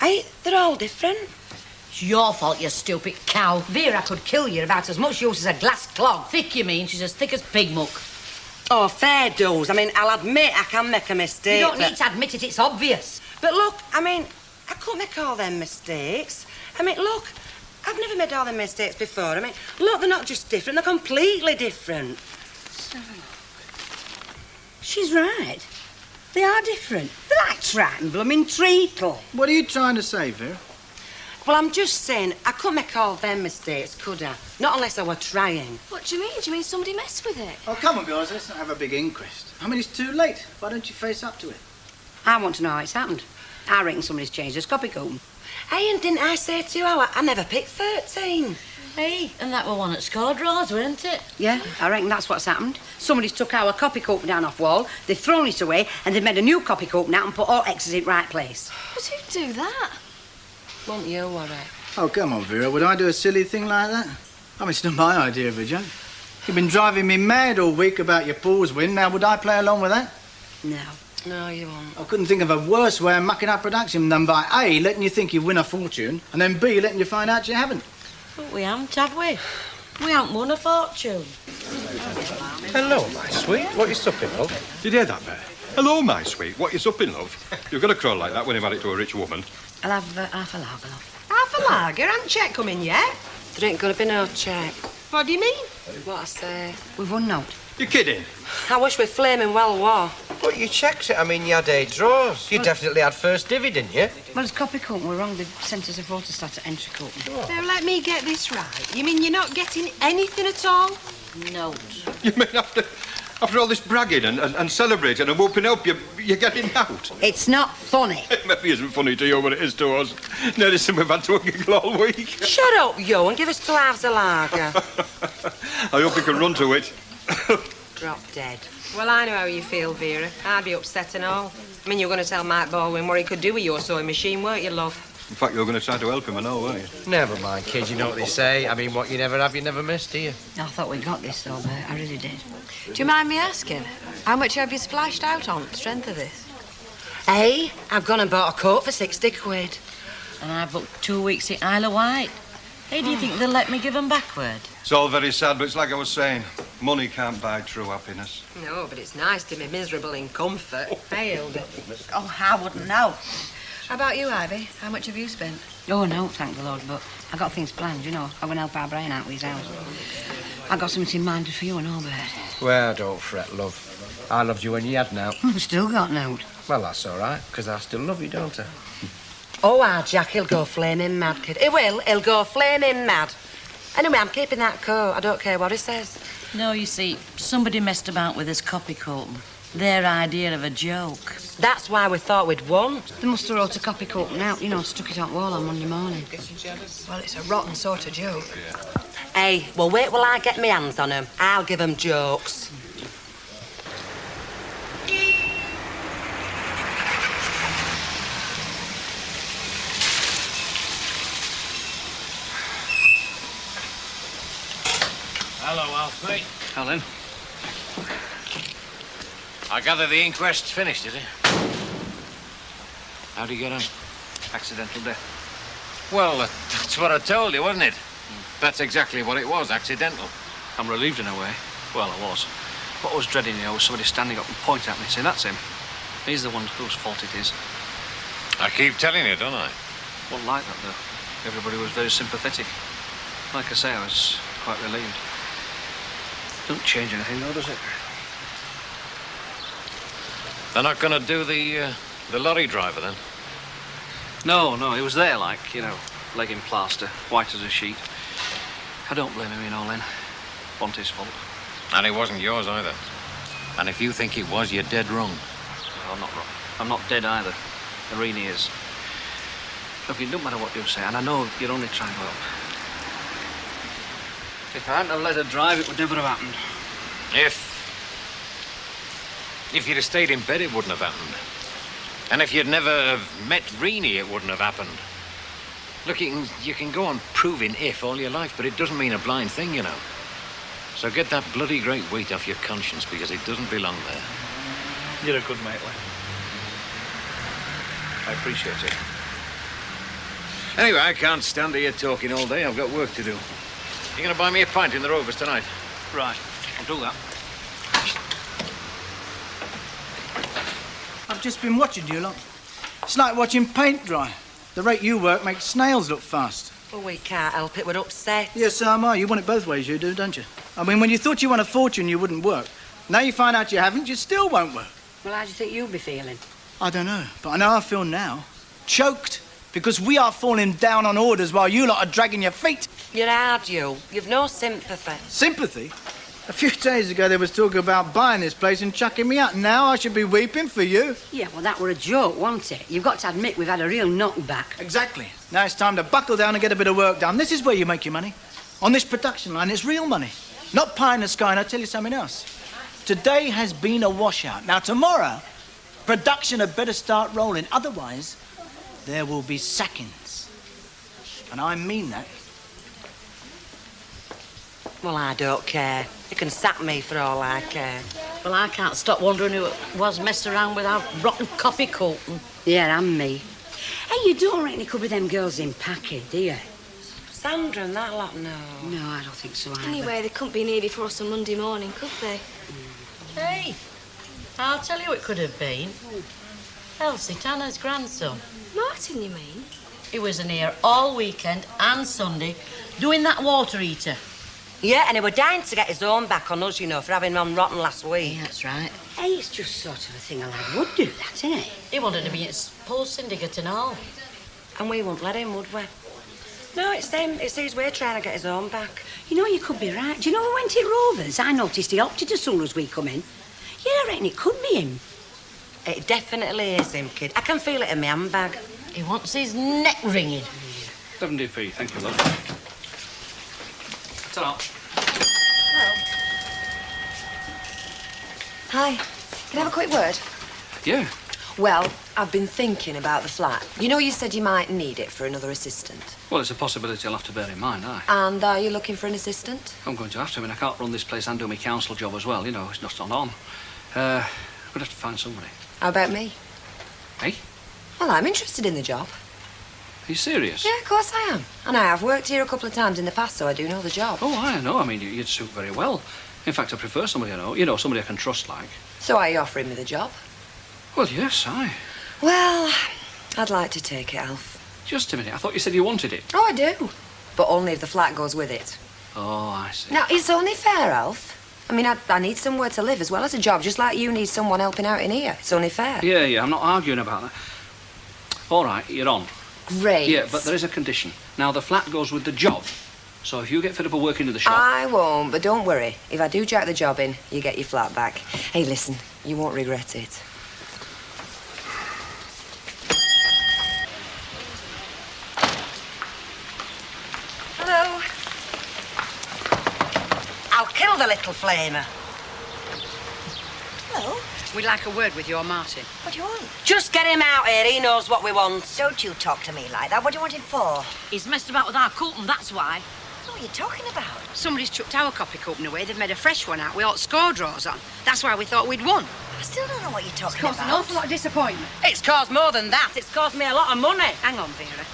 Hey, they're all different. It's your fault, you stupid cow. Vera could kill you about as much use as a glass clog. Thick, you mean? She's as thick as pig muck. Oh, fair dues. I mean, I'll admit I can make a mistake. You don't need to admit it, it's obvious. But look, I mean, I couldn't make all them mistakes. I mean, look, I've never made all them mistakes before. I mean, look, they're not just different, they're completely different. She's right. They are different. They're like trout and blooming treacle. What are you trying to say, Vera? Well, I'm just saying, I couldn't make all them mistakes, could I? Not unless I were trying. What do you mean? Do you mean somebody messed with it? Oh, come on, girls, let's not have a big inquest. I mean, it's too late. Why don't you face up to it? I want to know how it's happened. I reckon somebody's changed his copy code. Hey, and didn't I say to you, I never picked 13? Hey, and that were one at score draws, weren't it? Yeah, I reckon that's what's happened. Somebody's took our copy coat down off wall, they've thrown it away, and they've made a new copy coat now and put all X's in right place. But who'd do that? Won't you, worry? Oh, come on, Vera. Would I do a silly thing like that? I mean, it's not my idea of a joke. You've been driving me mad all week about your Paul's win. Now, would I play along with that? No. No, you won't. I couldn't think of a worse way of mucking up production than by A, letting you think you win a fortune, and then B, letting you find out you haven't. But we haven't, have we? We haven't won a fortune. Hello, my sweet. What you supping, love? Did you hear that, Bear? Hello, my sweet. What you supping, love? You've got to crawl like that when you've had it to a rich woman. I'll have half a lager, love. Half a lager? Ain't check coming yet? There ain't gonna be no check. What do you mean? What I say? We've won out. You're kidding? I wish we're flaming well war. But you checked it. I mean, you had 8 draws. You definitely had first divvy, didn't you? Well, it's copy coat. We're wrong. They've sent us a photostat at entry coat. Now, let me get this right. You mean you're not getting anything at all? No. You mean after all this bragging and celebrating and whooping up, you're getting out? It's not funny. It maybe isn't funny to you, but it is to us. Noticing we've had to giggle all week. Shut up, yo, and give us 2 halves of lager. I hope you can run to it. Drop dead. Well, I know how you feel, Vera. I'd be upset and all. I mean, you were going to tell Mike Baldwin what he could do with your sewing machine, weren't you, love? In fact, you were going to try to help him, I know, weren't you? Never mind, kid. You know what they say. I mean, what you never have, you never miss, do you? I thought we got this, though, Bert. I really did. Do you mind me asking? How much have you splashed out on the strength of this? Hey, I've gone and bought a coat for 60 quid. And I booked 2 weeks at Isle of Wight. Hey, do you think they'll let me give them backward? It's all very sad, but it's like I was saying. Money can't buy true happiness. No, but it's nice to be miserable in comfort. Hey, Hilda. Oh, I wouldn't know. How about you, Ivy? How much have you spent? Oh, no, thank the Lord, but I got things planned, you know. I'm going to help our Brian out with his house. I got something in mind for you and all, Bert. Well, don't fret, love. I loved you when you had now. I've still got note. Well, that's all right, because I still love you, don't I? Oh, our Jack, he'll go flaming mad, kid. He will. He'll go flaming mad. Anyway, I'm keeping that coat. I don't care what he says. No, you see, somebody messed about with his copy coat. Their idea of a joke. That's why we thought we'd won. They must have wrote a copy coat out, you know, stuck it on the wall on Monday morning. Well, it's a rotten sort of joke. Hey, well, wait till I get my hands on him. I'll give him jokes. Hello, Alfie. Helen. I gather the inquest's finished, is it? How'd you get on? Accidental death. Well, that's what I told you, wasn't it? That's exactly what it was, accidental. I'm relieved in a way. Well, I was. What I was dreading, you know, was somebody standing up and pointing at me, saying, that's him. He's the one whose fault it is. I keep telling you, don't I? Wasn't like that, though. Everybody was very sympathetic. Like I say, I was quite relieved. Don't change anything, though, does it? They're not going to do the lorry driver, then? No, he was there, like, you know, leg in plaster, white as a sheet. I don't blame him, you know, Len. Wasn't his fault. And it wasn't yours either. And if you think it was, you're dead wrong. No, I'm not wrong. I'm not dead either. Irene is. Look, it don't matter what you say, and I know you're only trying to help. If I hadn't have let her drive, it would never have happened. If you'd have stayed in bed, it wouldn't have happened. And if you'd never have met Reenie, it wouldn't have happened. Look, you can go on proving if all your life, but it doesn't mean a blind thing, you know. So get that bloody great weight off your conscience, because it doesn't belong there. You're a good mate, Len. I appreciate it. Anyway, I can't stand here talking all day. I've got work to do. You going to buy me a pint in the Rovers tonight? Right, I'll do that. I've just been watching you lot. It's like watching paint dry. The rate you work makes snails look fast. Well, we can't help it. We're upset. Yes, so am I. You want it both ways, you do, don't you? I mean, when you thought you won a fortune, you wouldn't work. Now you find out you haven't, you still won't work. Well, how do you think you'll be feeling? I don't know, but I know how I feel now. Choked. Because we are falling down on orders while you lot are dragging your feet. You're hard, you. You've no sympathy. Sympathy? A few days ago, there was talk about buying this place and chucking me out. Now I should be weeping for you. Yeah, well, that were a joke, wasn't it? You've got to admit we've had a real knockback. Exactly. Now it's time to buckle down and get a bit of work done. This is where you make your money. On this production line, it's real money. Not pie in the sky, and I'll tell you something else. Today has been a washout. Now, tomorrow, production had better start rolling. Otherwise, there will be sackings. And I mean that. Well, I don't care. You can sack me for all I care. Well, I can't stop wondering who it was messed around with our rotten coffee curtain. Yeah, and me. Hey, you don't reckon it could be them girls in packing, do you? Sandra and that lot, no. No, I don't think so either. Anyway, they couldn't be near before us on Monday morning, could they? Hey, I'll tell you who it could have been. Elsie, Tanner's grandson. Martin, you mean? He was in here all weekend and Sunday doing that water heater. Yeah, and he were dying to get his own back on us, you know, for having on rotten last week. Yeah, that's right. Hey, it's just sort of a thing a lad would do, that, isn't it? He wanted to be at Paul Syndicate and all. And we wouldn't let him, would we? No, it's them. It's his way trying to get his own back. You know, you could be right. Do you know we went to Rovers? I noticed he opted as soon as we come in. Yeah, I reckon it could be him. It definitely is him, kid. I can feel it in my handbag. He wants his neck ringing. 70p, thank you, love. Ta-ra. Hi. Can I have a quick word? Yeah. Well, I've been thinking about the flat. You know, you said you might need it for another assistant. Well, it's a possibility I'll have to bear in mind, aye. And are you looking for an assistant? I'm going to have to. I mean, I can't run this place and do my council job as well, you know. It's just not on. We'll have to find somebody. How about me? Hey? Well, I'm interested in the job. Are you serious? Yeah, of course I am. And I've worked here a couple of times in the past, so I do know the job. Oh, I know. I mean, you'd suit very well. In fact, I prefer somebody I know. You know, somebody I can trust, like. So are you offering me the job? Well, yes, aye. Well, I'd like to take it, Alf. Just a minute. I thought you said you wanted it. Oh, I do. But only if the flat goes with it. Oh, I see. Now, it's only fair, Alf. I mean, I need somewhere to live as well as a job, just like you need someone helping out in here. It's only fair. Yeah, I'm not arguing about that. All right, you're on. Great. Yeah, but there is a condition. Now, the flat goes with the job. So if you get fed up of working in the shop... I won't, but don't worry. If I do jack the job in, you get your flat back. Hey, listen, you won't regret it. Hello. I'll kill the little flamer. Hello. We'd like a word with your Martin. What do you want? Just get him out here. He knows what we want. Don't you talk to me like that. What do you want him for? He's messed about with our curtain, that's why. What are you talking about? Somebody's chucked our copy curtain away. They've made a fresh one out with all the score draws on. That's why we thought we'd won. I still don't know what you're talking Caused about. an awful lot of disappointment. It's caused more than that. It's caused me a lot of money. Hang on, Vera.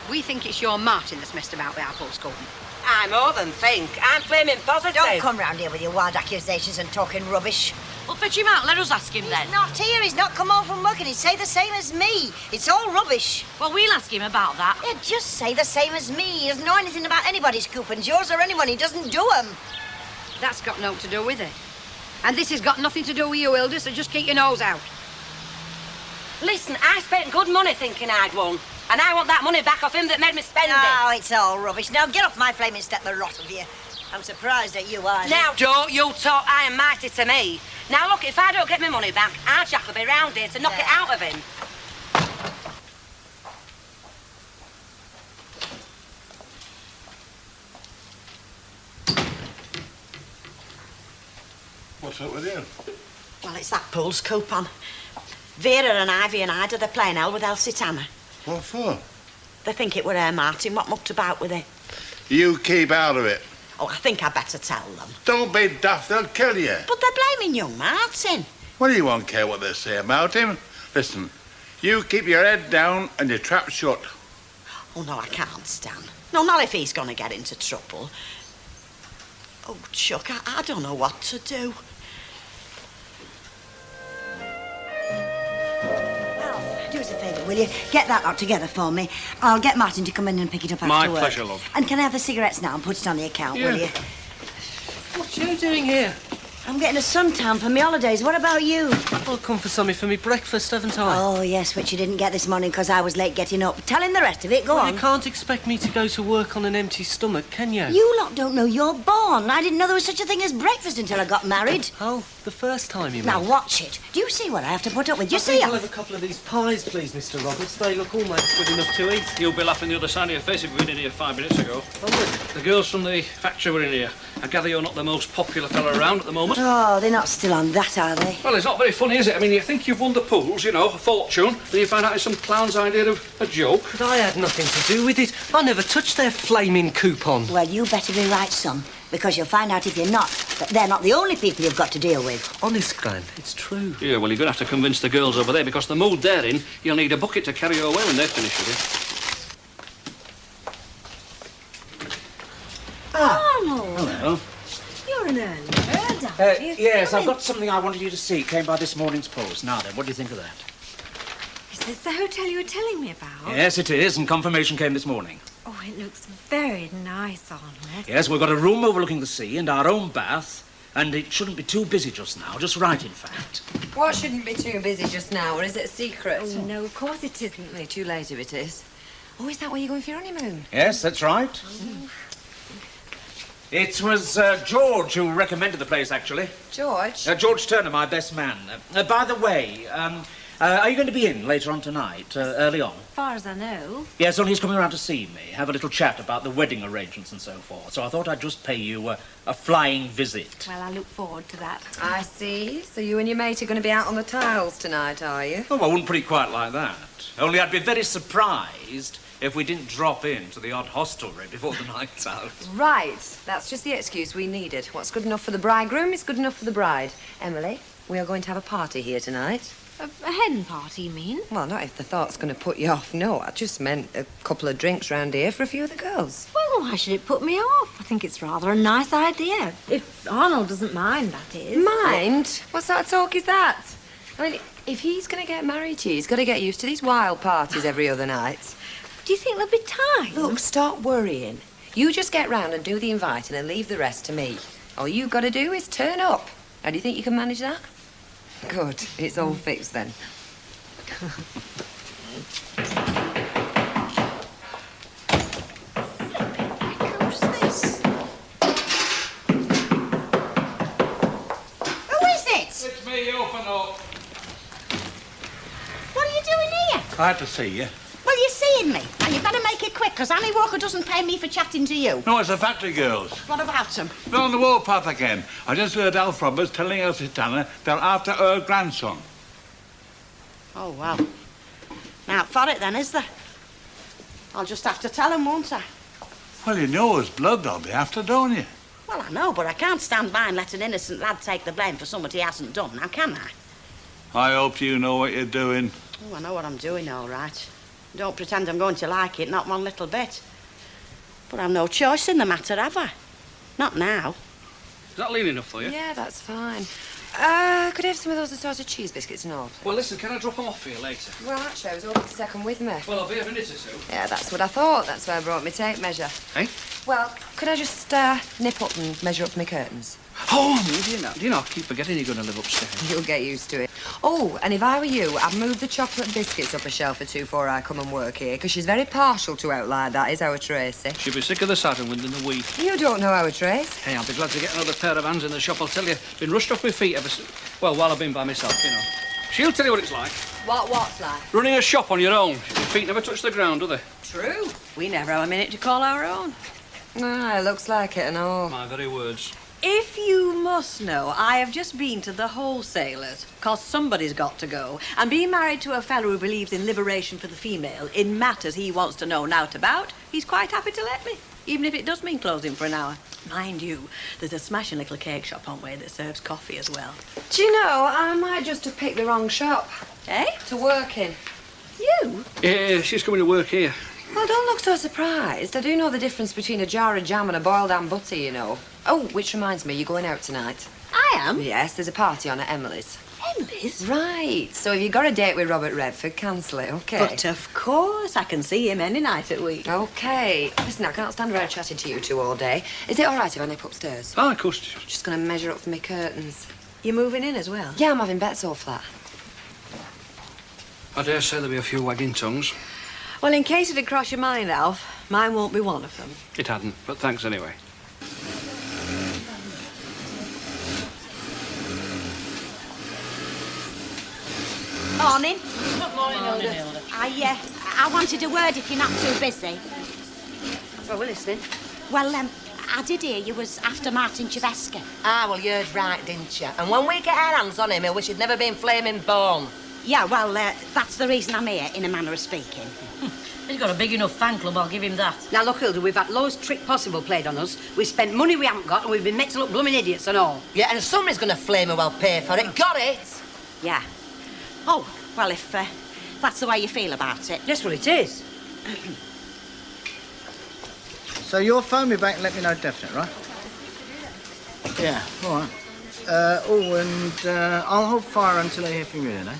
We think it's your Martin that's messed about with our Paul's curtain. I more than think. I'm claiming positive. Don't come round here with your wild accusations and talking rubbish. Well, fetch him out. Let us ask him then. He's not here. He's not come home from work, and he'd say the same as me. It's all rubbish. Well, we'll ask him about that. Yeah, just say the same as me. He doesn't know anything about anybody's coupons, yours or anyone. He doesn't do them. That's got naught to do with it. And this has got nothing to do with you, Hilda, so just keep your nose out. Listen, I spent good money thinking I'd won. And I want that money back off him that made me spend it. Oh, it's all rubbish. Now get off my flaming step, the rot of you. I'm surprised at you, aren't you? Now, don't you talk high and mighty to me. Now, look, if I don't get my money back, our Jack will be round here to knock it out of him. What's up with you? Well, it's that pool's coupon. Vera and Ivy and Ida, they're playing hell with Elsie Tanner. What for? They think it were her Martin what mucked about with it. You keep out of it. Oh, I think I'd better tell them. Don't be daft, they'll kill you. But they're blaming young Martin. Well, you won't care what they say about him. Listen, you keep your head down and your trap shut. Oh, no, I can't, Stan. No, not if he's going to get into trouble. Oh, Chuck, I don't know what to do. Do us a favour, will you? Get that lot together for me. I'll get Martin to come in and pick it up My after work. pleasure, love. And can I have the cigarettes now and put it on the account, will you? What you doing here? I'm getting a suntan for my holidays. What about you? I'll come for something for me breakfast, haven't I? Oh, yes, which you didn't get this morning because I was late getting up. Tell him the rest of it. Go Well, on. you can't expect me to go to work on an empty stomach, can you? You lot don't know you're born. I didn't know there was such a thing as breakfast until I got married. Oh, the first time you Now, mean? watch it. Do you see what I have to put up with? Do you I see think it? I'll have a couple of these pies, please, Mr. Roberts. They look almost good enough to eat. You'll be laughing the other side of your face if you'd been in here 5 minutes ago. The girls from the factory were in here. I gather you're not the most popular fella around at the moment. Oh, they're not still on that, are they? Well, it's not very funny, is it? I mean, you think you've won the pools, you know, a fortune, then you find out it's some clown's idea of a joke. But I had nothing to do with it. I never touched their flaming coupon. Well, you better be right, son, because you'll find out if you're not that they're not the only people you've got to deal with. Honest, Glenn, it's true. Yeah, well, you're going to have to convince the girls over there, because the mood they're in, you'll need a bucket to carry away when they're finished with you. Arnold! Hello. You're an early bird, aren't you? Yes, I've got something I wanted you to see. Came by this morning's post. Now then, what do you think of that? Is this the hotel you were telling me about? Yes, it is, and confirmation came this morning. Oh, it looks very nice, Arnold. Yes, we've got a room overlooking the sea and our own bath, and it shouldn't be too busy just now. Just right, in fact. What shouldn't be too busy just now, or is it a secret? Oh, no, of course it isn't. Really too late if it is. Oh, is that where you're going for your honeymoon? Yes, that's right. It was George who recommended the place, actually. George? George Turner, my best man. By the way, are you going to be in later on tonight, early on? As far as I know. Yes, only he's coming around to see me, have a little chat about the wedding arrangements and so forth. So I thought I'd just pay you a flying visit. Well, I look forward to that. I see. So you and your mate are going to be out on the tiles tonight, are you? Oh, I wouldn't put it quite like that. Only I'd be very surprised if we didn't drop in to the odd hostelry before the night's out. Right. That's just the excuse we needed. What's good enough for the bridegroom is good enough for the bride. Emily, we are going to have a party here tonight. A hen party, you mean? Well, not if the thought's going to put you off. No, I just meant a couple of drinks round here for a few of the girls. Well, why should it put me off? I think it's rather a nice idea. If Arnold doesn't mind, that is. Mind? What sort of talk is that? I mean, if he's going to get married to you, he's got to get used to these wild parties every other night. Do you think there'll be time? Look, stop worrying. You just get round and do the inviting and leave the rest to me. All you've got to do is turn up. How do you think you can manage that? Good. It's all fixed then. Who's this? Who is it? It's me, open up. What are you doing here? I had to see you. Well, you're seeing me, and you better make it quick, because Annie Walker doesn't pay me for chatting to you. No, it's the factory girls. What about them? They're on the warpath again. I just heard Alf Roberts telling Elsie Tanner they're after her grandson. Oh, well. Now, for it then, is there? I'll just have to tell him, won't I? Well, you know his blood they'll be after, don't you? Well, I know, but I can't stand by and let an innocent lad take the blame for something he hasn't done, now can I? I hope you know what you're doing. Oh, I know what I'm doing, all right. Don't pretend I'm going to like it, not one little bit. But I've no choice in the matter, have I? Not now. Is that lean enough for you? Yeah, that's fine. Could I have some of those assorted cheese biscuits and all? Well, listen, can I drop them off for you later? Well, actually, I was hoping to take them with me. Well, I'll be a minute or two. Yeah, that's what I thought. That's why I brought my tape measure. Hey? Well, could I just nip up and measure up my curtains? Oh, do you know, I keep forgetting you're going to live upstairs. You'll get used to it. Oh, and if I were you, I'd move the chocolate biscuits up a shelf or two before I come and work here, because she's very partial to out like that, is our Tracy. She'll be sick of the sight of wind in the wheat. You don't know our Trace. Hey, I'll be glad to get another pair of hands in the shop, I'll tell you. Been rushed off my feet ever since... Well, while I've been by myself, you know. She'll tell you what it's like. What's like? Running a shop on your own. Your feet never touch the ground, do they? True. We never have a minute to call our own. Ah, it looks like it and all. My very words. If you must know, I have just been to the wholesalers, 'cause somebody's got to go. And being married to a fellow who believes in liberation for the female in matters he wants to know naught about, he's quite happy to let me, even if it does mean closing for an hour. Mind you, there's a smashing little cake shop on way that serves coffee as well. Do you know, I might just have picked the wrong shop. Eh? To work in. You? Yeah, she's coming to work here. Well, don't look so surprised. I do know the difference between a jar of jam and a boiled ham butter, you know. Oh, which reminds me, you're going out tonight. I am? Yes, there's a party on at Emily's. Emily's? Right. So if you've got a date with Robert Redford, cancel it, OK? But of course, I can see him any night at week. OK. Listen, I can't stand around chatting to you two all day. Is it all right if I nip upstairs? Oh, of course. Just going to measure up for my curtains. You're moving in as well? Yeah, I'm having bets all flat. I dare say there'll be a few wagging tongues. Well, in case it had crossed your mind, Alf, mine won't be one of them. It hadn't, but thanks anyway. Morning. Good morning, Hilda. I wanted a word if you're not too busy. Well, we're listening. Well, I did hear you was after Martin Chevesky. Ah, well, you heard right, didn't you? And when we get our hands on him, I wish he'd never been flaming born. Yeah, well, that's the reason I'm here, in a manner of speaking. He's got a big enough fan club, I'll give him that. Now, look, Hilda, we've had lowest trick possible played on us. We've spent money we haven't got, and we've been made to look blooming idiots and all. Yeah, and somebody's going to flame her well pay for it. Got it? Yeah. Oh, well, if that's the way you feel about it. Yes, well, it is. So you'll phone me back and let me know definite, right? Yeah, all right. I'll hold fire until I hear from you then, eh?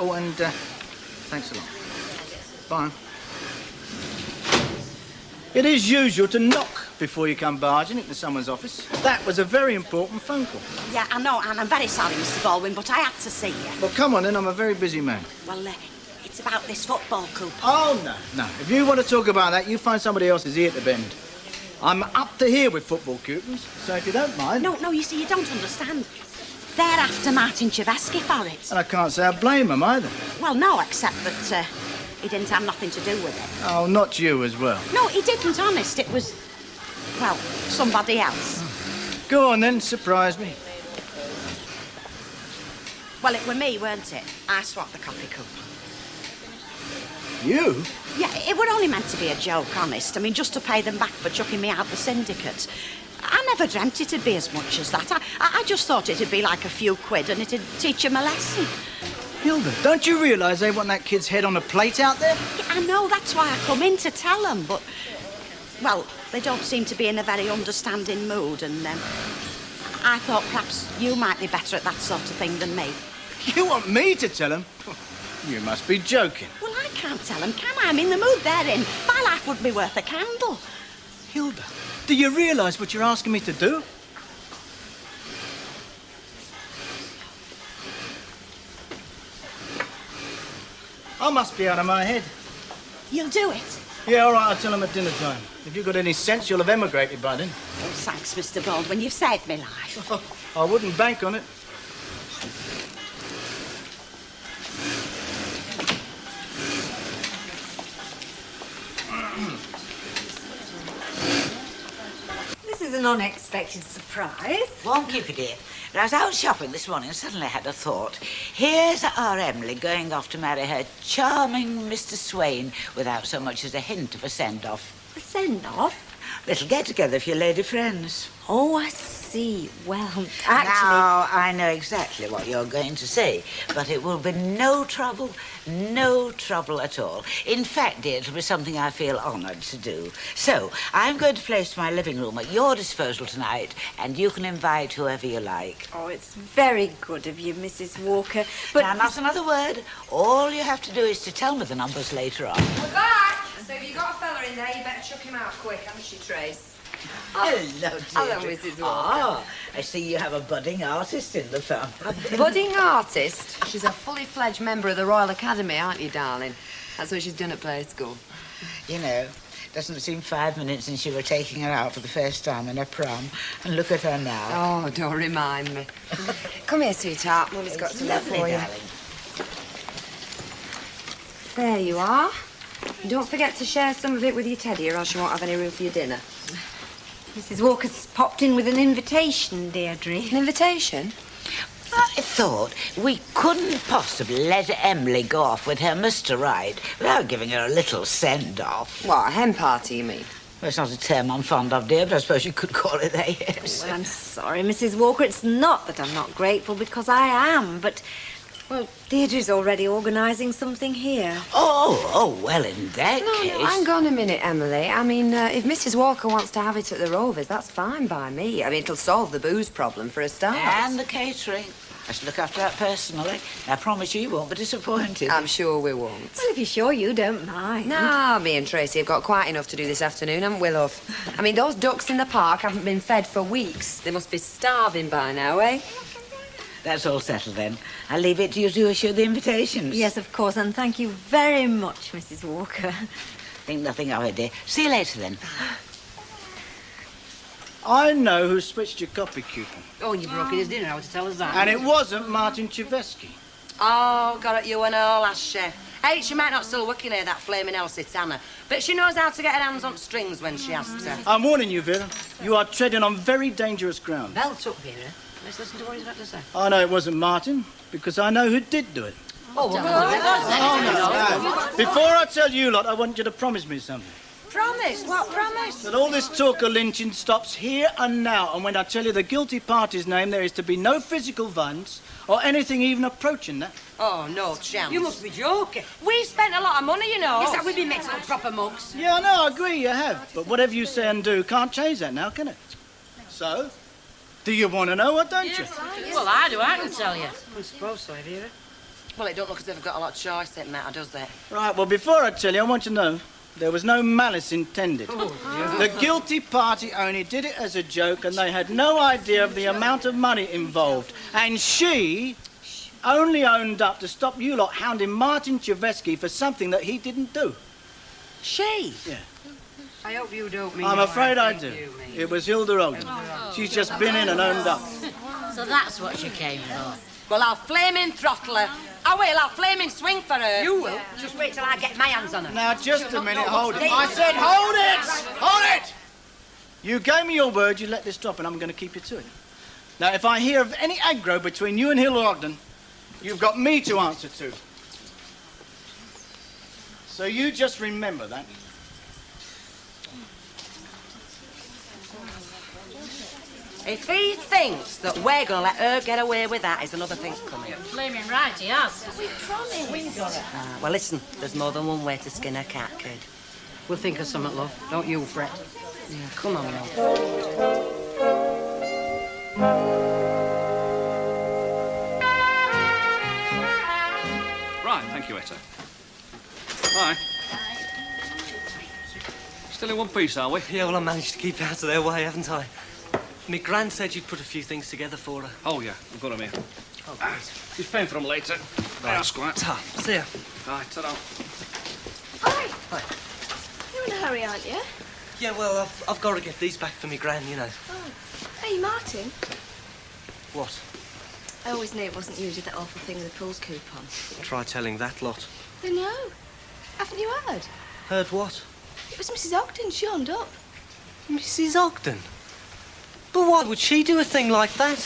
Oh, and thanks a lot. Bye. It is usual to knock before you come barging into someone's office. That was a very important phone call. Yeah, I know, and I'm very sorry, Mr. Baldwin, but I had to see you. Well, come on then, I'm a very busy man. Well, it's about this football coupon. Oh, no. If you want to talk about that, you find somebody else's ear to bend. I'm up to here with football coupons, so if you don't mind... No, you see, you don't understand. They're after Martin Chevesky for it. And I can't say I blame them either. Well, no, except that he didn't have nothing to do with it. Oh, not you as well. No, he didn't, honest. It was, well, somebody else. Go on then, surprise me. Well, it were me, weren't it? I swapped the coffee coupon. You? Yeah, it were only meant to be a joke, honest. I mean, just to pay them back for chucking me out the syndicate. I never dreamt it'd be as much as that. I just thought it'd be like a few quid and it'd teach him a lesson. Hilda, don't you realise they want that kid's head on a plate out there? Yeah, I know, that's why I come in to tell them, but... Well, they don't seem to be in a very understanding mood, and I thought perhaps you might be better at that sort of thing than me. You want me to tell them? You must be joking. Well, I can't tell them, can I? I'm in the mood they're in. My life would be worth a candle. Hilda, do you realise what you're asking me to do? I must be out of my head. You'll do it? Yeah, all right, I'll tell them at dinner time. If you've got any sense, you'll have emigrated by then. Oh, thanks, Mr. Baldwin. You've saved me life. I wouldn't bank on it. This is an unexpected surprise. Won't keep it here. I was out shopping this morning and suddenly had a thought. Here's our Emily going off to marry her charming Mr. Swain without so much as a hint of a send-off. A send-off? Little get-together for your lady friends. Oh, I see. Well, actually... Now, I know exactly what you're going to say, but it will be no trouble at all. In fact, dear, it'll be something I feel honoured to do. So, I'm going to place my living room at your disposal tonight, and you can invite whoever you like. Oh, it's very good of you, Mrs. Walker, but... Now, not another word. All you have to do is to tell me the numbers later on. We're back! So if you've got a fella in there, you better chuck him out quick, haven't you, Trace? Hello, dear. Hello, Mrs. Walker. Ah, I see you have a budding artist in the family. Budding artist? She's a fully fledged member of the Royal Academy, aren't you, darling? That's what she's done at play school. You know, doesn't seem 5 minutes since you were taking her out for the first time in a prom. And look at her now. Oh, don't remind me. Come here, sweetheart. Mummy's got some love for you. Darling. There you are. And don't forget to share some of it with your teddy, or else you won't have any room for your dinner. Mrs. Walker's popped in with an invitation, Deirdre. An invitation? I thought we couldn't possibly let Emily go off with her Mr. Right without giving her a little send-off. What, a hen party, you mean? Well, it's not a term I'm fond of, dear, but I suppose you could call it that, yes. Well, I'm sorry, Mrs. Walker. It's not that I'm not grateful, because I am, but... Well, Deirdre's already organising something here. Oh, well, in that case... No, hang on a minute, Emily. I mean, if Mrs. Walker wants to have it at the Rovers, that's fine by me. I mean, it'll solve the booze problem for a start. And the catering. I should look after that personally. I promise you won't be disappointed. I'm sure we won't. Well, if you're sure you don't mind. No, me and Tracy have got quite enough to do this afternoon, haven't we, love? I mean, those ducks in the park haven't been fed for weeks. They must be starving by now, eh? That's all settled then. I'll leave it to you to issue the invitations. Yes, of course, and thank you very much, Mrs. Walker. Think nothing of it, dear. See you later then. I know who switched your coffee coupon. Oh, you broke his dinner out to tell us that. And it wasn't Martin Chivesky. Oh, got it, you and all, lass chef. Hey, she might not still working here, that flaming Elsie Tanner, but she knows how to get her hands on strings when she has to. I'm warning you, Vera. You are treading on very dangerous ground. Belt up, Vera. Let's listen to what he's got to say. I know it wasn't Martin, because I know who did do it. Oh, well, Before I tell you lot, I want you to promise me something. Promise? What promise? That all this talk of lynching stops here and now, and when I tell you the guilty party's name, there is to be no physical violence or anything even approaching that. Oh, no chance. You must be joking. We spent a lot of money, you know. Yes, that we've been mixing up proper mugs. Yeah, I know, I agree, you have. But whatever you say and do can't change that now, can it? So, do you want to know or don't you? Well, I do. I can tell you. I suppose so, Vera. Well, it don't look as if they've got a lot of choice, that matter, does it? Right, well, before I tell you, I want you to know there was no malice intended. The guilty party only did it as a joke, and they had no idea of the amount of money involved. And she only owned up to stop you lot hounding Martin Chivesky for something that he didn't do. She? Yeah. I hope you don't mean... I'm afraid I do. It was Hilda Ogden. She's just been in and owned up. So that's what she came for. Well, I'll flaming throttle her. I will, I'll flaming swing for her. You will? Just wait till I get my hands on her. Now, just a minute, hold it. I said hold it! Hold it! You gave me your word, you let this drop, and I'm going to keep you to it. Now, if I hear of any aggro between you and Hilda Ogden, you've got me to answer to. So you just remember that. If he thinks that we're going to let her get away with that, is another thing coming. Flaming right, he has. We promised. We got it. Well, listen, there's more than one way to skin a cat, kid. We'll think of something, love. Don't you fret. Yeah, come on, love. Right, thank you, Etta. Bye. Still in one piece, are we? Yeah, well, I managed to keep out of their way, haven't I? My gran said you'd put a few things together for her. Oh, yeah, I've got them here. Oh, great. She's paying for them later. Right, Squire. Ta. See ya. Right, ta-da. Hi. Hi. You're in a hurry, aren't you? Yeah, well, I've got to get these back for my gran, you know. Oh. Hey, Martin. What? I always knew it wasn't you who did that awful thing with the pools coupon. Try telling that lot. Then no. Haven't you heard? Heard what? It was Mrs. Ogden. She owned up. Mrs. Ogden? But why would she do a thing like that?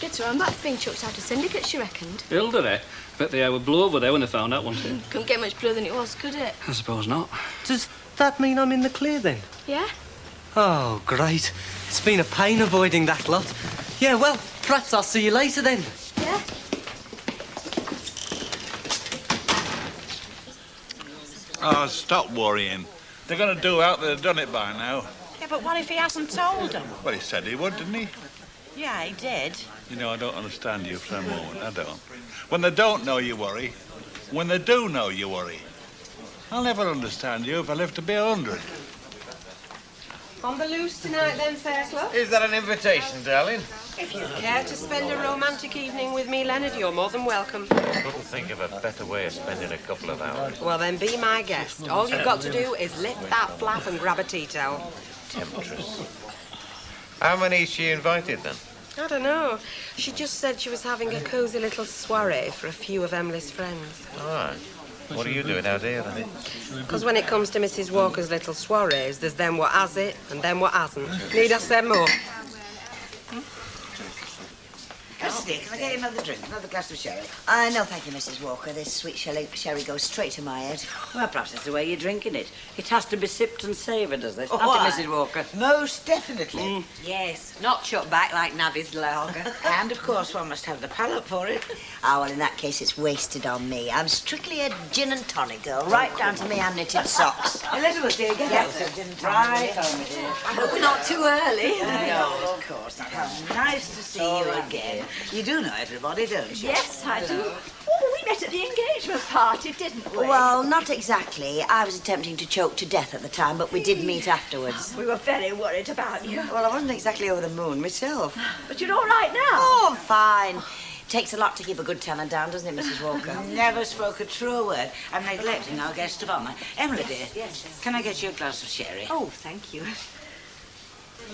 Gets her own back being chucked out of syndicate, she reckoned. Hilda, eh? Bet the air would blow over there when they found out, wouldn't it? Couldn't get much bluer than it was, could it? I suppose not. Does that mean I'm in the clear then? Yeah? Oh, great. It's been a pain avoiding that lot. Yeah, well, perhaps I'll see you later then. Yeah? Oh, stop worrying. They're going to do out they've done it by now. Yeah, but what if he hasn't told them? Well, he said he would, didn't he? Yeah, he did. You know, I don't understand you for a moment. I don't. When they don't know, you worry. When they do know, you worry. I'll never understand you if I live to be 100. On the loose tonight then, Fairclough? Is that an invitation, darling? If you care to spend a romantic evening with me, Leonard, you're more than welcome. Couldn't think of a better way of spending a couple of hours. Well, then be my guest. All you've got to do is lift that flap and grab a tea towel. Temptress. How many is she invited, then? I don't know. She just said she was having a cosy little soiree for a few of Emily's friends. All right. What are you doing out here, then? Because when it comes to Mrs. Walker's little soirees, there's them what has it and them what hasn't. Need I say more? Cassidy, can I get you another drink? Another glass of sherry? No, thank you, Mrs. Walker. This sweet sherry goes straight to my head. Well, perhaps it's the way you're drinking it. It has to be sipped and savoured, does this? Oh, Not it, Mrs. Walker? Most definitely. Yes, not shut back like Navvy's lager. And, of course, one must have the palate for it. Well, in that case, it's wasted on me. I'm strictly a gin and tonic girl, right down to me hand-knitted socks. Elizabeth, dear, get Yes, out. a gin and tonic. Right home, dear. I hope we're not too early. No, of course. How nice to see you again. You do know everybody, don't you? Yes, I do. Oh, we met at the engagement party, didn't we? Well, not exactly. I was attempting to choke to death at the time, but we did meet afterwards. We were very worried about you. Well, I wasn't exactly over the moon myself. But you're all right now. Oh, I'm fine. Takes a lot to keep a good tenor down, doesn't it, Mrs. Walker? Never spoke a true word. I'm neglecting our guest of honour. Emily, dear, can I get you a glass of sherry? Oh, thank you.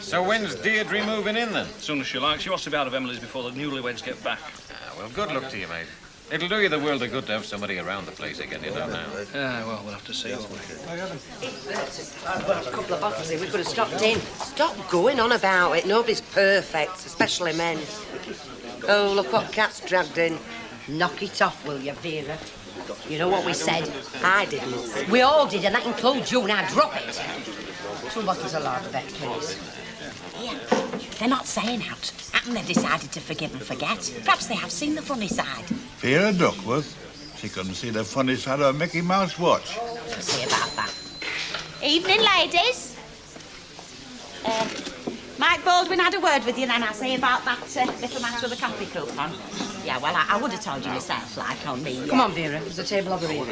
So when's Deirdre moving in, then? As soon as she likes. She wants to be out of Emily's before the newlyweds get back. Well, good luck to you, mate. It'll do you the world of good to have somebody around the place again, you don't know. Well, we'll have to see. I've got a couple of bottles here. We could have stopped in. Stop going on about it. Nobody's perfect, especially men. Oh, look what Cat's dragged in. Knock it off, will you, Vera? You know what we said? I didn't. We all did, and that includes you. Now drop it. 2 bottles of lager, Beck, please. They're not saying out. Happen they decided to forgive and forget. Perhaps they have seen the funny side. Vera Duckworth? She couldn't see the funny side of a Mickey Mouse watch. We'll see about that. Evening, ladies. Mike Baldwin had a word with you then, I say, about that little matter with the coffee coupon. Yeah, well, I would have told you myself, like, on me. Come on, Vera. There's a table over here.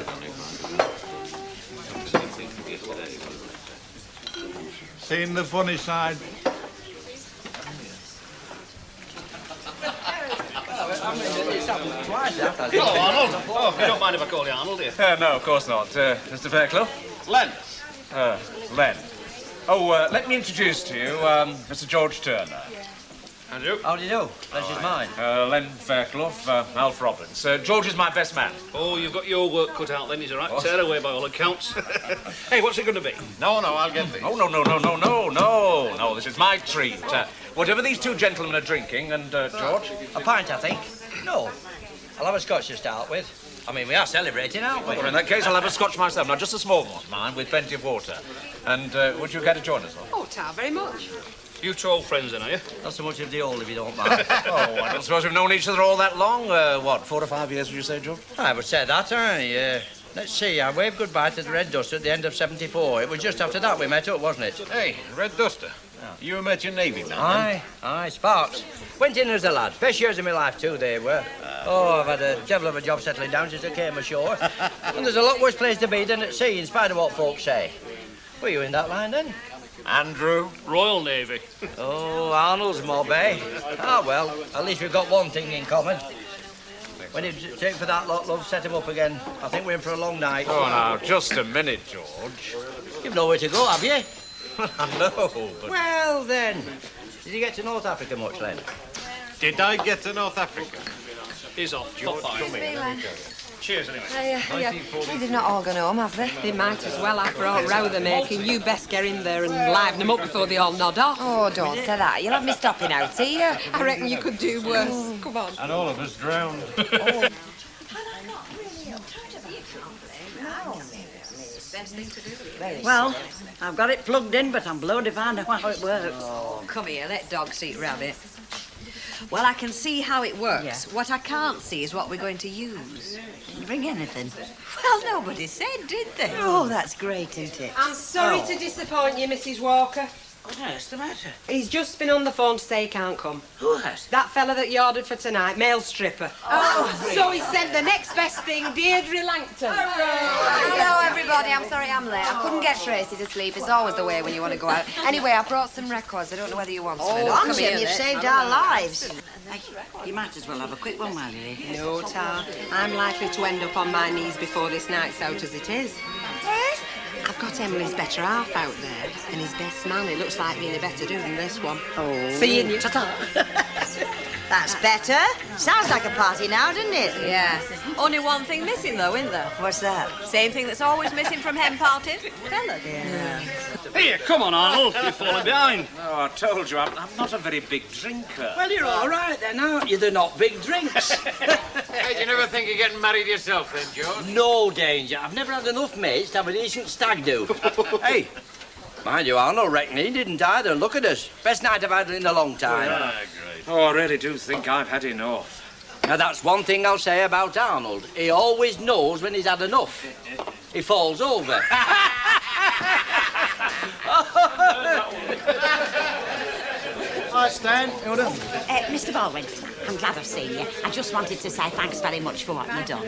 Seen the funny side? Hello, Arnold. Oh, you don't mind if I call you Arnold, do you? No, of course not. Mr. Fairclough? Len. Len. Oh, let me introduce to you Mr. George Turner. Andrew. How do you do? Pleasure's mine. Len Fairclough, Alf Robbins. George is my best man. Oh, you've got your work cut out then. He's a right tear away by all accounts. Hey, what's it going to be? No, I'll get these. Oh, no. This is my treat. Whatever these two gentlemen are drinking, and George? A pint, I think. No. I'll have a scotch to start with. I mean, we are celebrating, aren't we? Well, in that case, I'll have a scotch myself. Now, just a small one, mind, with plenty of water. And would you care to join us, love? Oh, Ta, very much. You two old friends then, are you? Not so much of the old, if you don't mind. Oh, I don't suppose we've known each other all that long. What, 4 or 5 years, would you say, George? I would say that, aye. Let's see, I waved goodbye to the Red Duster at the end of '74. It was just after that we met up, wasn't it? Hey, Red Duster. You met your Navy man, Aye, Sparks. Went in as a lad. Best years of my life, too, they were. I've had a devil of a job settling down since I came ashore. And there's a lot worse place to be than at sea, in spite of what folks say. Were you in that line, then? Andrew. Royal Navy. Oh, Arnold's mob, eh? Ah, well, at least we've got one thing in common. When it take for that lot, love, set him up again. I think we're in for a long night. Oh, now, just a minute, George. You've nowhere to go, have you? I know, but... Well, then. Did you get to North Africa much, then? Did I get to North Africa? He's off. George, Stop by. come in. Cheers, anyway. They've not all gone home, have they? They might as well, after all row they're making. You best get in there and liven them up before they all nod off. Oh, don't say that. You'll have me stopping out here. I reckon you could do worse. Come on. And all of us drowned. Well, I've got it plugged in, but I'm bloody fine out how it works. Oh, come here, let dogs eat rabbit. Well, I can see how it works. What I can't see is what we're going to use. Didn't bring anything. Well, nobody said, did they? Oh, that's great, isn't it? I'm sorry to disappoint you, Mrs. Walker. What on earth's the matter? He's just been on the phone to say he can't come. Who has? That fella that you ordered for tonight, male stripper. So he sent the next best thing, Deirdre Langton. Hello, everybody. I'm sorry I'm late. I couldn't get Tracy to sleep. It's always the way when you want to go out. Anyway, I brought some records. I don't know whether you want some. I'm sure you've saved our lives. You might as well have a quick one while you're here. No, Tar. I'm likely to end up on my knees before this night's out as it is. I've got Emily's better half out there, and his best man. It looks like being a better do than this one. Oh. Seeing you. That's better. Sounds like a party now, doesn't it? Yeah. Only one thing missing, though, isn't there? What's that? Same thing that's always missing from hen parties. Fellas. Yeah. Here, come on, Arnold. You're falling behind. Oh, I told you, I'm not a very big drinker. Well, you're all right then, aren't you? They're not big drinks. Hey, do you never think of getting married yourself then, George? No danger. I've never had enough mates to have a decent stag do. Hey, mind you, Arnold reckoned he didn't either. Look at us. Best night I've had in a long time. Yeah, great. Oh, I really do think I've had enough. Now, that's one thing I'll say about Arnold. He always knows when he's had enough. He falls over. Hi, Stan. Hilda. Mr. Baldwin, I'm glad I've seen you. I just wanted to say thanks very much for what you've done.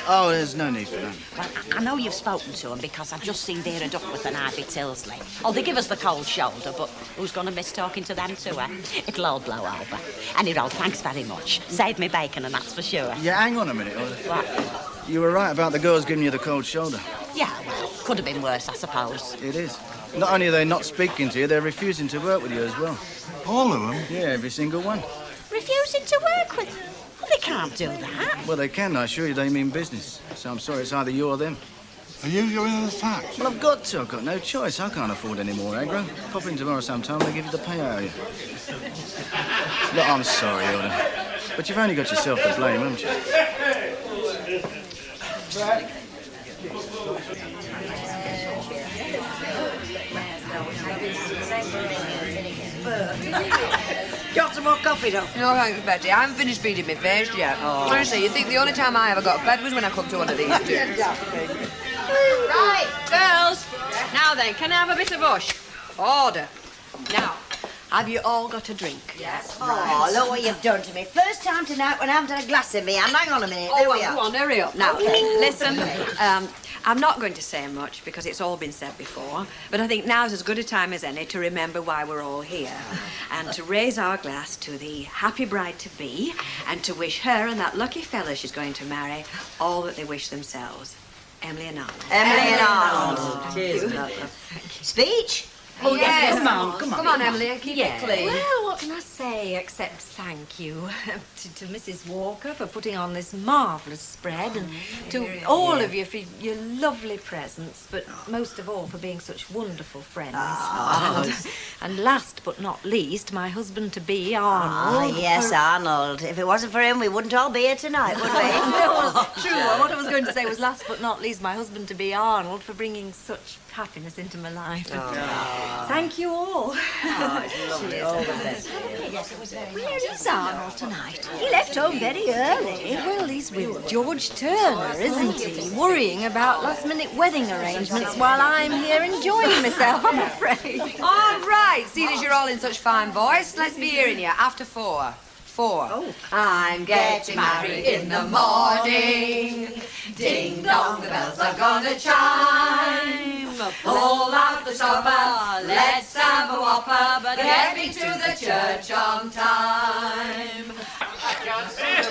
Oh, there's no need for that. Well, I know you've spoken to them because I've just seen Vera Duckworth and Ivy Tilsley. Oh, they give us the cold shoulder, but who's going to miss talking to them too, eh? It'll all blow over. Anyhow, thanks very much. Saved me bacon, and that's for sure. Yeah, hang on a minute, Hilda. What? You were right about the girls giving you the cold shoulder. Yeah, well, could have been worse, I suppose. It is. Not only are they not speaking to you, they're refusing to work with you as well. All of them? Yeah, every single one. Refusing to work with... Well, they can't do that. Well, they can, I assure you. They mean business. So I'm sorry, it's either you or them. Are you going to the tax? Well, I've got to. I've got no choice. I can't afford any more aggro. Pop in tomorrow sometime, they give you the payout, you. Look, I'm sorry, Hilda. But you've only got yourself to blame, haven't you? Got some more coffee, though? No, thanks, Betty. I haven't finished feeding my face yet. Oh. Honestly, you'd think the only time I ever got fed was when I come to one of these two. Right, girls. Now then, can I have a bit of ush? Order. Now, have you all got a drink? Yes. Oh, look what you've done to me. First time tonight when I haven't had a glass in me hand. Hang on a minute. There we are. Go on, hurry up. Now, listen, I'm not going to say much because it's all been said before, but I think now's as good a time as any to remember why we're all here and to raise our glass to the happy bride-to-be and to wish her and that lucky fella she's going to marry all that they wish themselves. Emily and Arnold. Emily and Arnold. Cheers. Speech? Oh, yes. Come on. Come on, Emily, and keep it clean. Well, what can I say except thank you to Mrs. Walker for putting on this marvellous spread and to all of you for your lovely presents, but most of all for being such wonderful friends. And last but not least, my husband-to-be, Arnold. Oh, yes, Arnold. If it wasn't for him, we wouldn't all be here tonight, would we? No, true. What I was going to say was last but not least, my husband-to-be, Arnold, for bringing such happiness into my life. Thank you all. Oh, it's lovely. All the best. Where is Arnold tonight? He left home very early. Well, he's with George Turner, isn't he? Worrying about last-minute wedding arrangements while I'm here enjoying myself, I'm afraid. All right, seeing as you're all in such fine voice, let's be hearing you. After 4. 4. Oh. I'm getting married in the morning. Ding dong, the bells are gonna chime. Pull out the stopper, let's have a whopper, but get me to the church on time. I can't see it.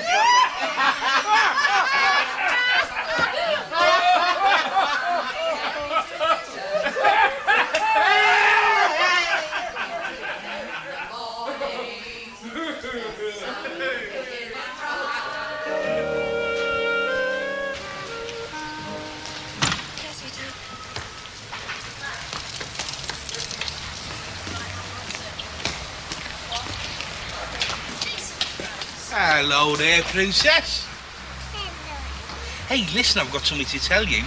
Hello there, Princess. Hey, listen, I've got something to tell you.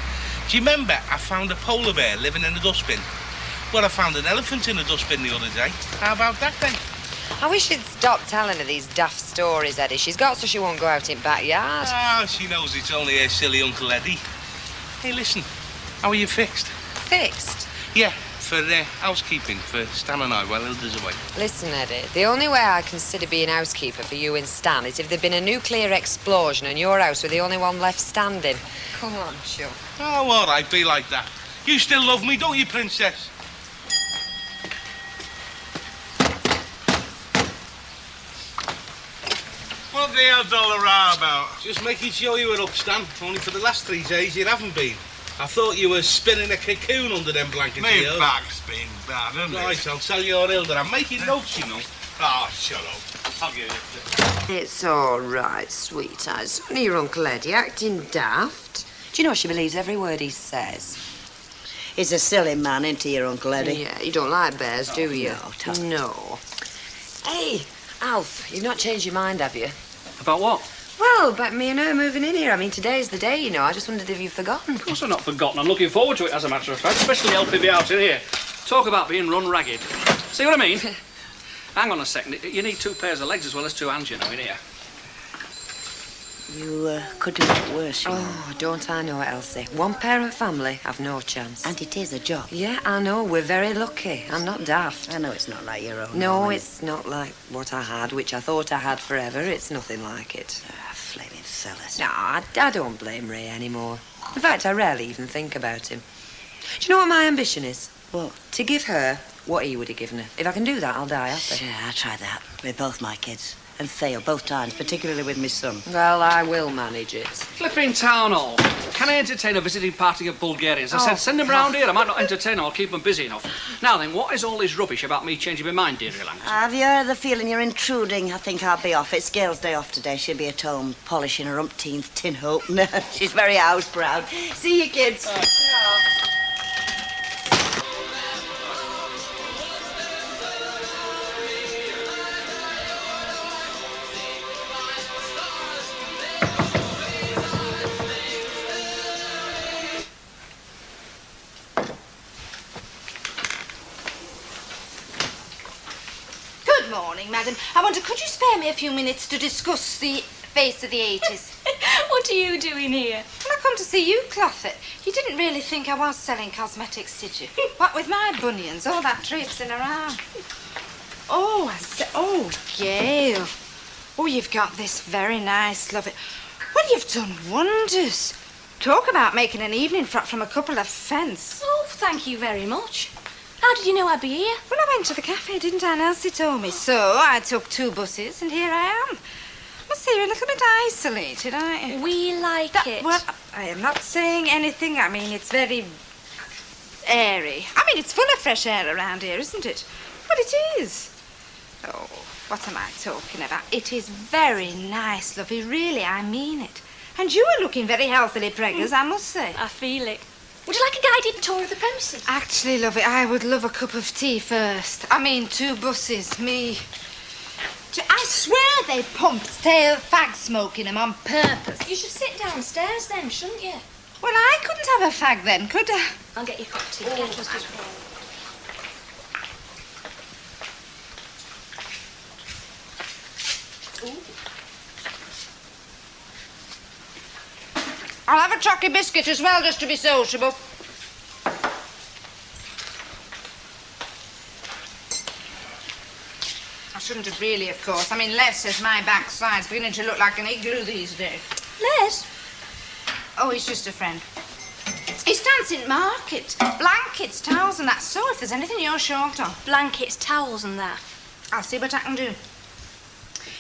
Do you remember I found a polar bear living in a dustbin? Well, I found an elephant in a dustbin the other day. How about that, then? I wish she'd stop telling her these daft stories, Eddie. She's got so she won't go out in backyard. Ah, she knows it's only her silly Uncle Eddie. Hey, listen, how are you fixed? Fixed? Yeah, for housekeeping for Stan and I while Hilda's away. Listen, Eddie, the only way I consider being housekeeper for you and Stan is if there'd been a nuclear explosion and your house were the only one left standing. Come on, sure. Oh, all right, be like that. You still love me, don't you, Princess? What the hell's all the row about? Just making sure you were up, Stan. Only for the last 3 days you haven't been. I thought you were spinning a cocoon under them blankets. My back's been bad, hasn't it? Right, I'll tell your Hilda. I'm making notes, you know. Oh, shut up. I'll give it. It's all right, sweetheart. It's only your Uncle Eddie acting daft. Do you know she believes every word he says? He's a silly man, isn't he, your Uncle Eddie? Yeah, you don't like bears, do you? No. Hey, Alf, you've not changed your mind, have you? About what? Well, about me and her moving in here. I mean, today's the day, you know. I just wondered if you've forgotten. Of course I've not forgotten. I'm looking forward to it, as a matter of fact, especially helping me out in here. Talk about being run ragged. See what I mean? Hang on a second. You need 2 pairs of legs as well as 2 hands, you know, in here. You could do it worse, you know. Oh, don't I know it, Elsie? One-parent family, I've no chance. And it is a job. Yeah, I know. We're very lucky. I'm not daft. I know it's not like your own. No, it's not like what I had, which I thought I had forever. It's nothing like it. Flaming fellas. No, I don't blame Ray anymore. In fact, I rarely even think about him. Do you know what my ambition is? What? To give her what he would have given her. If I can do that, I'll die happy. Yeah, I'll try that with both my kids. And fail both times, particularly with my son. Well, I will manage it. Flipping town hall. Can I entertain a visiting party of Bulgarians? I said, send them round here. I might not entertain them. I'll keep them busy enough. Now then, what is all this rubbish about me changing my mind, dearie Lang? Have you heard the feeling you're intruding? I think I'll be off. It's Gail's day off today. She'll be at home polishing her umpteenth tin opener. She's very house proud. See you, kids. Good morning, madam. I wonder, could you spare me a few minutes to discuss the face of the 80s? What are you doing here? Well, I come to see you, Clothit. You didn't really think I was selling cosmetics, did you? What with my bunions, all that traipsing around. Oh, Gail. Oh, you've got this very nice, lovely... Well, you've done wonders. Talk about making an evening frock from a couple of fence. Oh, thank you very much. How did you know I'd be here? Well, I went to the cafe, didn't I? And Elsie told me. So I took 2 buses, and here I am. Must say you're a little bit isolated, aren't you? We like it. Well, I am not saying anything. I mean, it's very airy. I mean, it's full of fresh air around here, isn't it? Well, it is. Oh, what am I talking about? It is very nice, lovey. Really, I mean it. And you are looking very healthily preggers, I must say. I feel it. Would you like a guided tour of the premises? Actually, lovey, I would love a cup of tea first. I mean, 2 buses, me. I swear they pumped stale fag smoke in them on purpose. You should sit downstairs then, shouldn't you? Well, I couldn't have a fag then, could I? I'll get you a cup of tea. Kettle's just I'll have a chocolate biscuit as well, just to be sociable. I shouldn't have really, of course. I mean, Les says my backside's beginning to look like an igloo these days. Les? Oh, he's just a friend. He stands in market. Blankets, towels and that. So if there's anything you're short on. Blankets, towels and that. I'll see what I can do.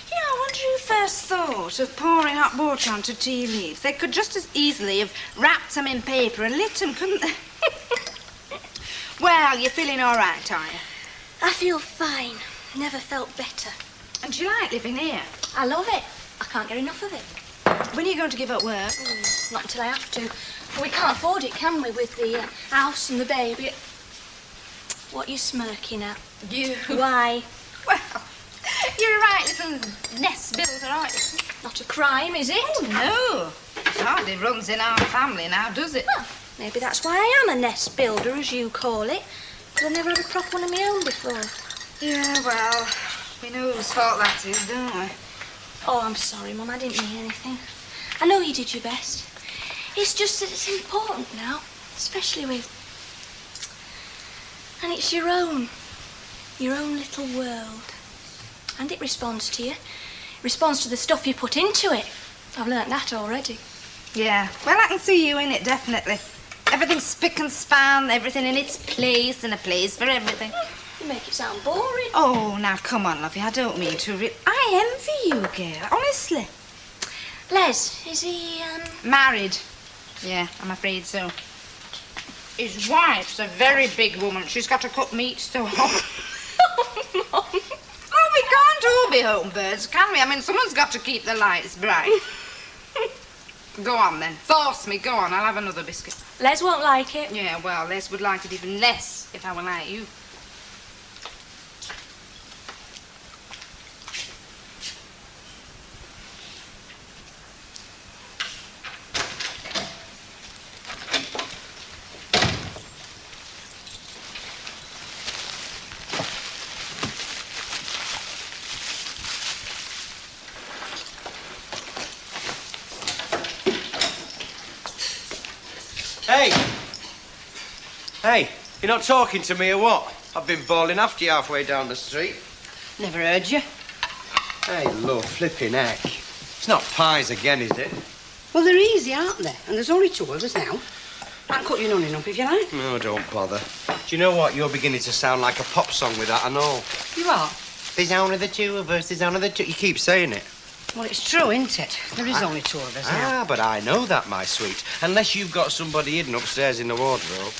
You know, I wonder who first thought of pouring hot water onto tea leaves. They could just as easily have wrapped them in paper and lit them, couldn't they? Well, you're feeling all right, are you? I feel fine. Never felt better. And do you like living here? I love it. I can't get enough of it. When are you going to give up work? Not until I have to. We can't afford it, can we, with the house and the baby? What are you smirking at? You. Why? Well, you're a right little nest builder, aren't you? Not a crime, is it? Oh, no. It hardly runs in our family now, does it? Well, maybe that's why I am a nest builder, as you call it. But I've never had a proper one of my own before. Yeah, well, we know whose fault that is, don't we? Oh, I'm sorry, Mum. I didn't mean anything. I know you did your best. It's just that it's important now, especially with And it's your own little world. And it responds to you. It responds to the stuff you put into it. I've learnt that already. Yeah, well, I can see you in it, definitely. Everything's spick and span, everything in its place, and a place for everything. You make it sound boring. Oh, now, come on, lovey, I don't mean to. I envy you, girl, honestly. Les, is he, Married. Yeah, I'm afraid so. His wife's a very big woman. She's got to cook meat still. Oh, we can't all be home birds, can we? I mean, someone's got to keep the lights bright. Go on, then. Force me. Go on. I'll have another biscuit. Les won't like it. Yeah, well, Les would like it even less if I were like you. Hey, you're not talking to me or what? I've been bawling after you halfway down the street. Never heard you. Hey, love, flipping heck. It's not pies again, is it? Well, they're easy, aren't they? And there's only 2 of us now. I'll cut your nunning up if you like. No, don't bother. Do you know what? You're beginning to sound like a pop song with that and all. You are? There's only the 2 of us, there's only the 2... You keep saying it. Well, it's true, isn't it? There is only 2 of us now. Ah, but I know that, my sweet. Unless you've got somebody hidden upstairs in the wardrobe.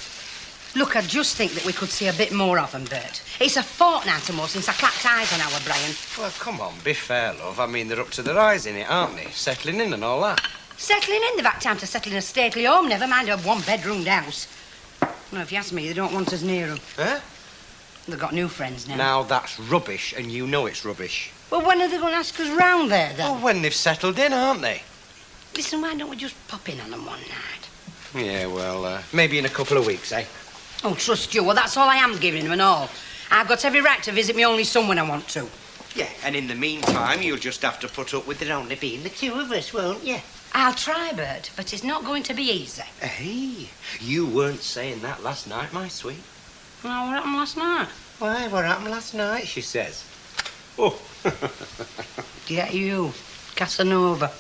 Look, I just think that we could see a bit more of them, Bert. It's a fortnight or more since I clapped eyes on our Brian. Well, come on, be fair, love. I mean, they're up to their eyes in it, aren't they? Settling in and all that. Settling in? They've had time to settle in a stately home, never mind a 1-bedroomed house. No, if you ask me, they don't want us near them. Huh? They've got new friends now. Now, that's rubbish, and you know it's rubbish. Well, when are they going to ask us round there, then? Well, when they've settled in, aren't they? Listen, why don't we just pop in on them one night? Yeah, well, maybe in a couple of weeks, eh? Oh, trust you. Well, that's all I am giving them and all. I've got every right to visit me only son when I want to. Yeah, and in the meantime, you'll just have to put up with there only being the 2 of us, won't you? I'll try, Bert, but it's not going to be easy. Hey, you weren't saying that last night, my sweet. Well, what happened last night? Why, what happened last night, she says. Oh. Get you, Casanova.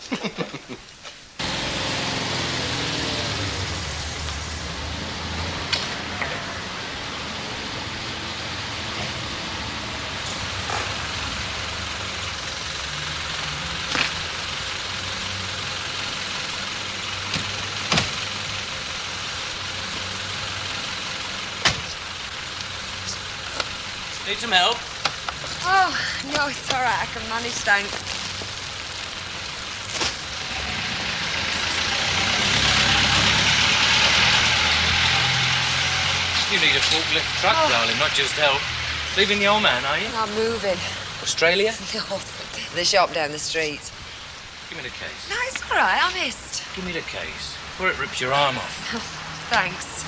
Need some help? Oh, no, it's all right. I can manage, thanks. You need a forklift truck, darling, not just help. Leaving the old man, are you? I'm moving. Australia? No, the shop down the street. Give me the case. No, it's all right. I missed. Give me the case. Before it rips your arm off. Thanks.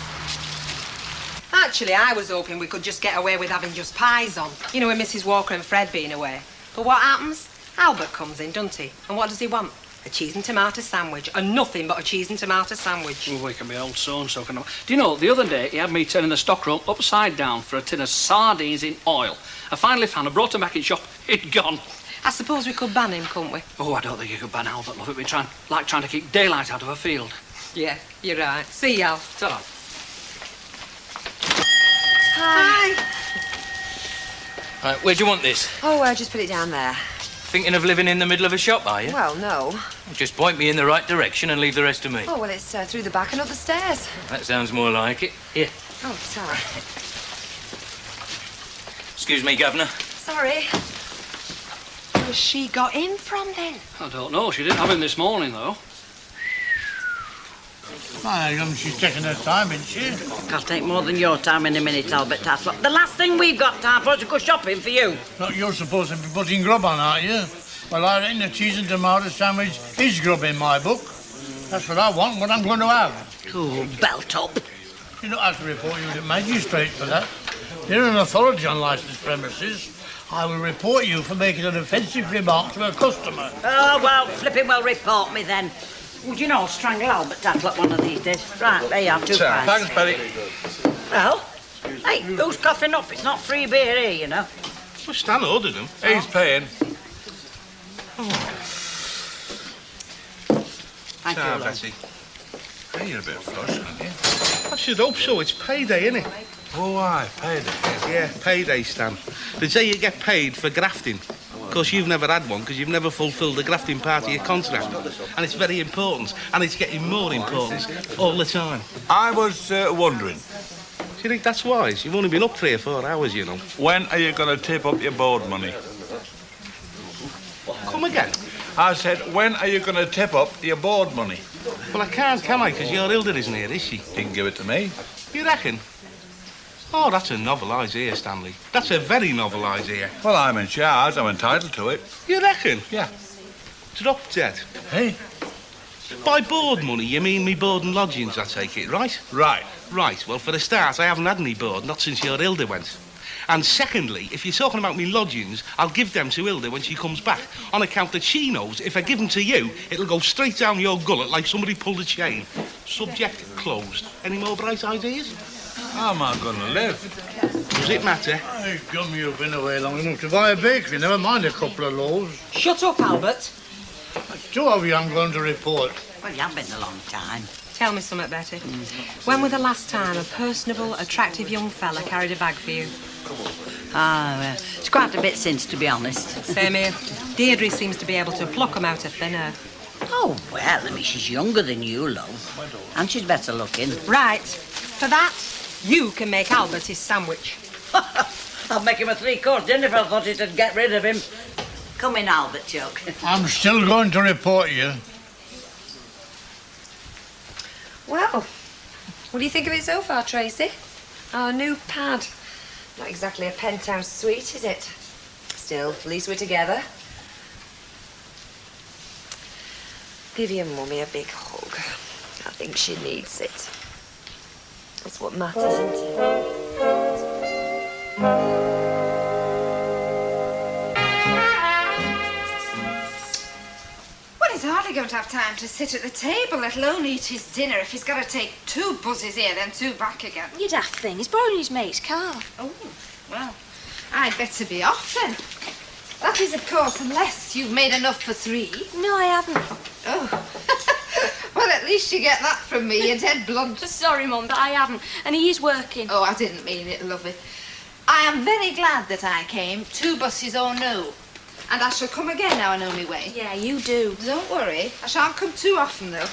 Actually, I was hoping we could just get away with having just pies on. You know, with Mrs. Walker and Fred being away. But what happens? Albert comes in, doesn't he? And what does he want? A cheese and tomato sandwich. And nothing but a cheese and tomato sandwich. Oh, we can be old so-and-so. Can I... Do you know, the other day, he had me turning the stockroom upside down for a tin of sardines in oil. I finally found, I brought him back in shop, he'd gone. I suppose we could ban him, couldn't we? Oh, I don't think you could ban Albert, love. It'd be like trying to keep daylight out of a field. Yeah, you're right. See you, Al. Ta-ra. Hi. Right, where do you want this? Oh, just put it down there. Thinking of living in the middle of a shop, are you? Well, no. Just point me in the right direction and leave the rest to me. Oh, well, it's through the back and up the stairs. That sounds more like it. Here. Oh, sorry. Excuse me, Governor. Sorry. Where's she got in from, then? I don't know. She didn't have him this morning, though. Well, she's taking her time, isn't she? I'll take more than your time in a minute, Albert Taslop. The last thing we've got time for is to go shopping for you. Look, you're supposed to be putting grub on, aren't you? Well, I reckon the cheese and tomato sandwich is grub in my book. That's what I want, what I'm going to have. Oh, belt up. You don't have to report you to the magistrate for that. You're an authority on licensed premises. I will report you for making an offensive remark to a customer. Oh, well, flipping well report me then. Would you know, strangle Albert Taslop one of these days. Right, there you are, 2 pints. Thanks, Betty. Well, Hey, who's coughing up? It's not free beer here, you know. Well, Stan ordered them. He's paying. Thank you, Ciao, love. Betty. Hey, you're a bit flushed, aren't you? I should hope so. It's payday, innit? Oh, aye, payday. Yeah, payday, Stan. They say you get paid for grafting. Of course, you've never had one because you've never fulfilled the grafting part of your contract. And it's very important, and it's getting more important all the time. I was wondering, Do you think that's wise? You've only been up 3 or 4 hours, you know. when are you going to tip up your board money? Come again? I said, when are you going to tip up your board money? Well, I can't, can I? Because your Hilda isn't here, is she? You can give it to me. You reckon? Oh, that's a novel idea, Stanley. That's a very novel idea. Well, I'm in charge. I'm entitled to it. You reckon? Yeah. Drop dead. Hey? By board money, you mean me board and lodgings, I take it, right? Right. Right, well, for a start, I haven't had any board, not since your Hilda went. And secondly, if you're talking about me lodgings, I'll give them to Hilda when she comes back, on account that she knows if I give them to you, it'll go straight down your gullet like somebody pulled a chain. Subject closed. Any more bright ideas? How am I going to live? Does it matter? Hey, Gum, you've been away long enough to buy a bakery, never mind a couple of loaves. Shut up, Albert. That's 2 of you I'm going to report. Well, you have been a long time. Tell me something, Betty. When was the last time a personable, attractive young fella carried a bag for you? It's quite a bit since, to be honest. Same here. Deirdre seems to be able to pluck 'em out of thin air. Oh, well, I mean, she's younger than you, love. And she's better looking. Right. For that, you can make Albert his sandwich. I'd make him a 3-course dinner if I thought it'd get rid of him. Come in, Albert, Chuck. I'm still going to report you. Well, what do you think of it so far, Tracy? Our new pad. Not exactly a penthouse suite, is it? Still, at least we're together. Give your mummy a big hug. I think she needs it. That's what matters, isn't it? Well, he's hardly going to have time to sit at the table, let alone eat his dinner, if he's got to take 2 buses here, then 2 back again. You daft thing. He's borrowing his mate's car. Oh, well, I'd better be off then. That is, of course, unless you've made enough for 3. No, I haven't. Oh. Well, at least you get that from me, you're dead blunt. Sorry, Mum, but I haven't. And he is working. Oh, I didn't mean it, lovey. I am very glad that I came, 2 buses or no. And I shall come again now and only way. Yeah, you do. Don't worry, I shan't come too often, though.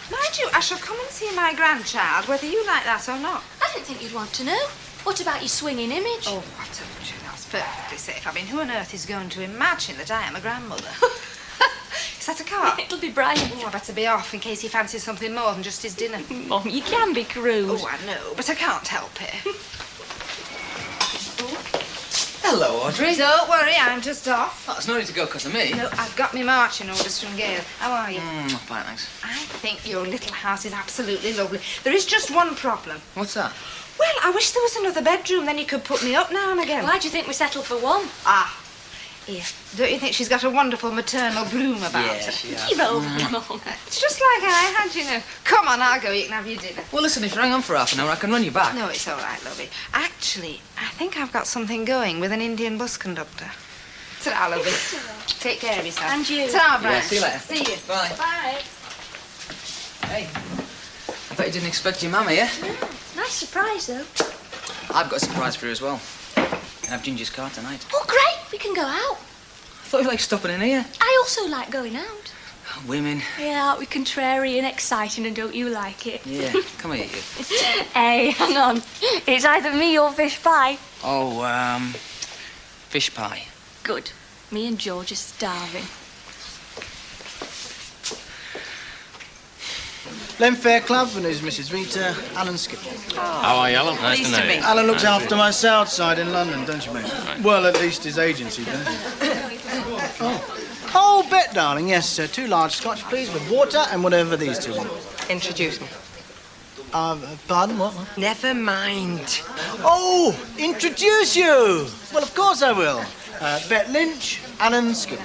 Mind you, I shall come and see my grandchild, whether you like that or not. I didn't think you'd want to know. What about your swinging image? Oh, I told you, that's perfectly safe. I mean, who on earth is going to imagine that I am a grandmother? Is that a car? It'll be Brian. Oh, I better be off in case he fancies something more than just his dinner. Mum, you can be crude. Oh, I know, but I can't help it. Hello, Audrey. Don't worry, I'm just off. Oh, there's no need to go because of me. No, I've got me marching orders from Gail. How are you? Fine, thanks. I think your little house is absolutely lovely. There is just one problem. What's that? Well, I wish there was another bedroom, then you could put me up now and again. Why do you think we settled for one? Ah, here. Don't you think she's got a wonderful maternal bloom about her? Yeah, she has. Give over, Mum. It's just like I had, you know. Come on, I'll go. You can have your dinner. Well, listen, if you hang on for half an hour, I can run you back. No, it's all right, lovey. Actually, I think I've got something going with an Indian bus conductor. Ta-ra, lovey. Take care of yourself. And you. Ta-ra, Brian. Yeah, see you later. See you. Bye. Bye. Hey, I bet you didn't expect your mama, yeah? Nice surprise, though. I've got a surprise for you as well. Can have Ginger's car tonight. Oh, great. We can go out. I thought you liked stopping in here. I also like going out. Women. Yeah, aren't we contrarian, exciting, and don't you like it? Yeah, come here, you. Hey, hang on. It's either me or fish pie. Oh, fish pie. Good. Me and George are starving. Len Fairclough and his Mrs. Rita, Alan Skipper. How are you, Alan? Nice to know you. Alan looks after my south side in London, don't you, mate? Well, at least his agency does. Oh, Bet, darling, yes, 2 large scotch, please, with water and whatever these 2 want. Introduce me. Pardon, what? Never mind. Oh, introduce you! Well, of course I will. Bet Lynch, Alan Skipper.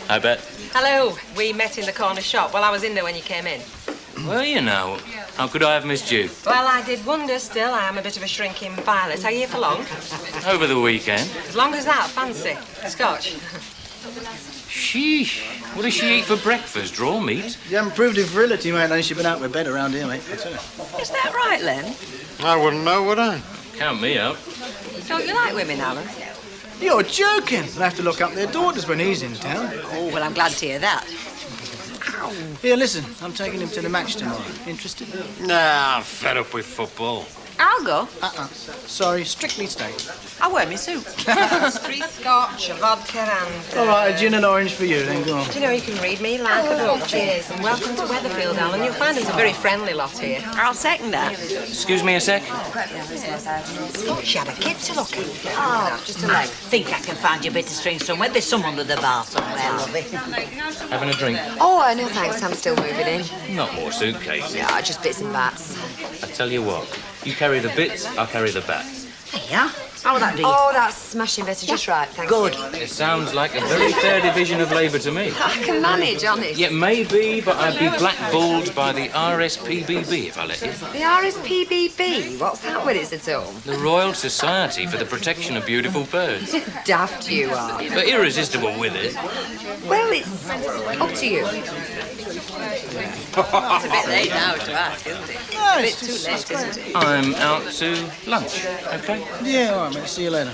I bet. Hello. We met in the corner shop. Well, I was in there when you came in. Well, you know, how could I have missed you? Well, I did wonder still. I am a bit of a shrinking violet. Are you here for long? Over the weekend. As long as that, fancy. Scotch. Sheesh. What does she eat for breakfast? Raw meat? You haven't proved your virility, mate, unless you've been out with bed around here, mate. I tell you. Is that right, Len? I wouldn't know, would I? Count me out. Don't you like women, Alan? You're joking. They'll have to look up their daughters when he's in town. Oh, well, I'm glad to hear that. Here, listen. I'm taking him to the match tomorrow. Interested? Nah, I'm fed up with football. I'll go. Sorry, strictly steak. I'll wear my suit. 3 scotch, a vodka and... All right, a gin and orange for you, then go on. Do you know you can read me like a book? Cheers, and welcome to Weatherfield, Alan. You'll find us a very friendly lot here. I'll second that. Excuse me a sec. Scotch had a kid to look at. Oh, just a leg. Think I can find you a bit of string somewhere. There's some under the bar somewhere, lovey. Having a drink? Oh, no thanks. I'm still moving in. Not more suitcases. Yeah, just bits and bats. I tell you what, you carry the bits, I'll carry the bats. Yeah? How would that do? Oh, that's smashing better. Just right, thank you. It sounds like a very fair division of labour to me. I can manage, honest. Yeah, maybe, but I'd be blackballed by the RSPBB if I let you. The RSPBB? What's that with it at all? The Royal Society for the Protection of Beautiful Birds. Daft you are. But irresistible with it. Well, it's up to you. It's a bit late now to ask, isn't it? No, a bit too late, isn't it? I'm out to lunch, OK? Yeah, all right, mate. See you later.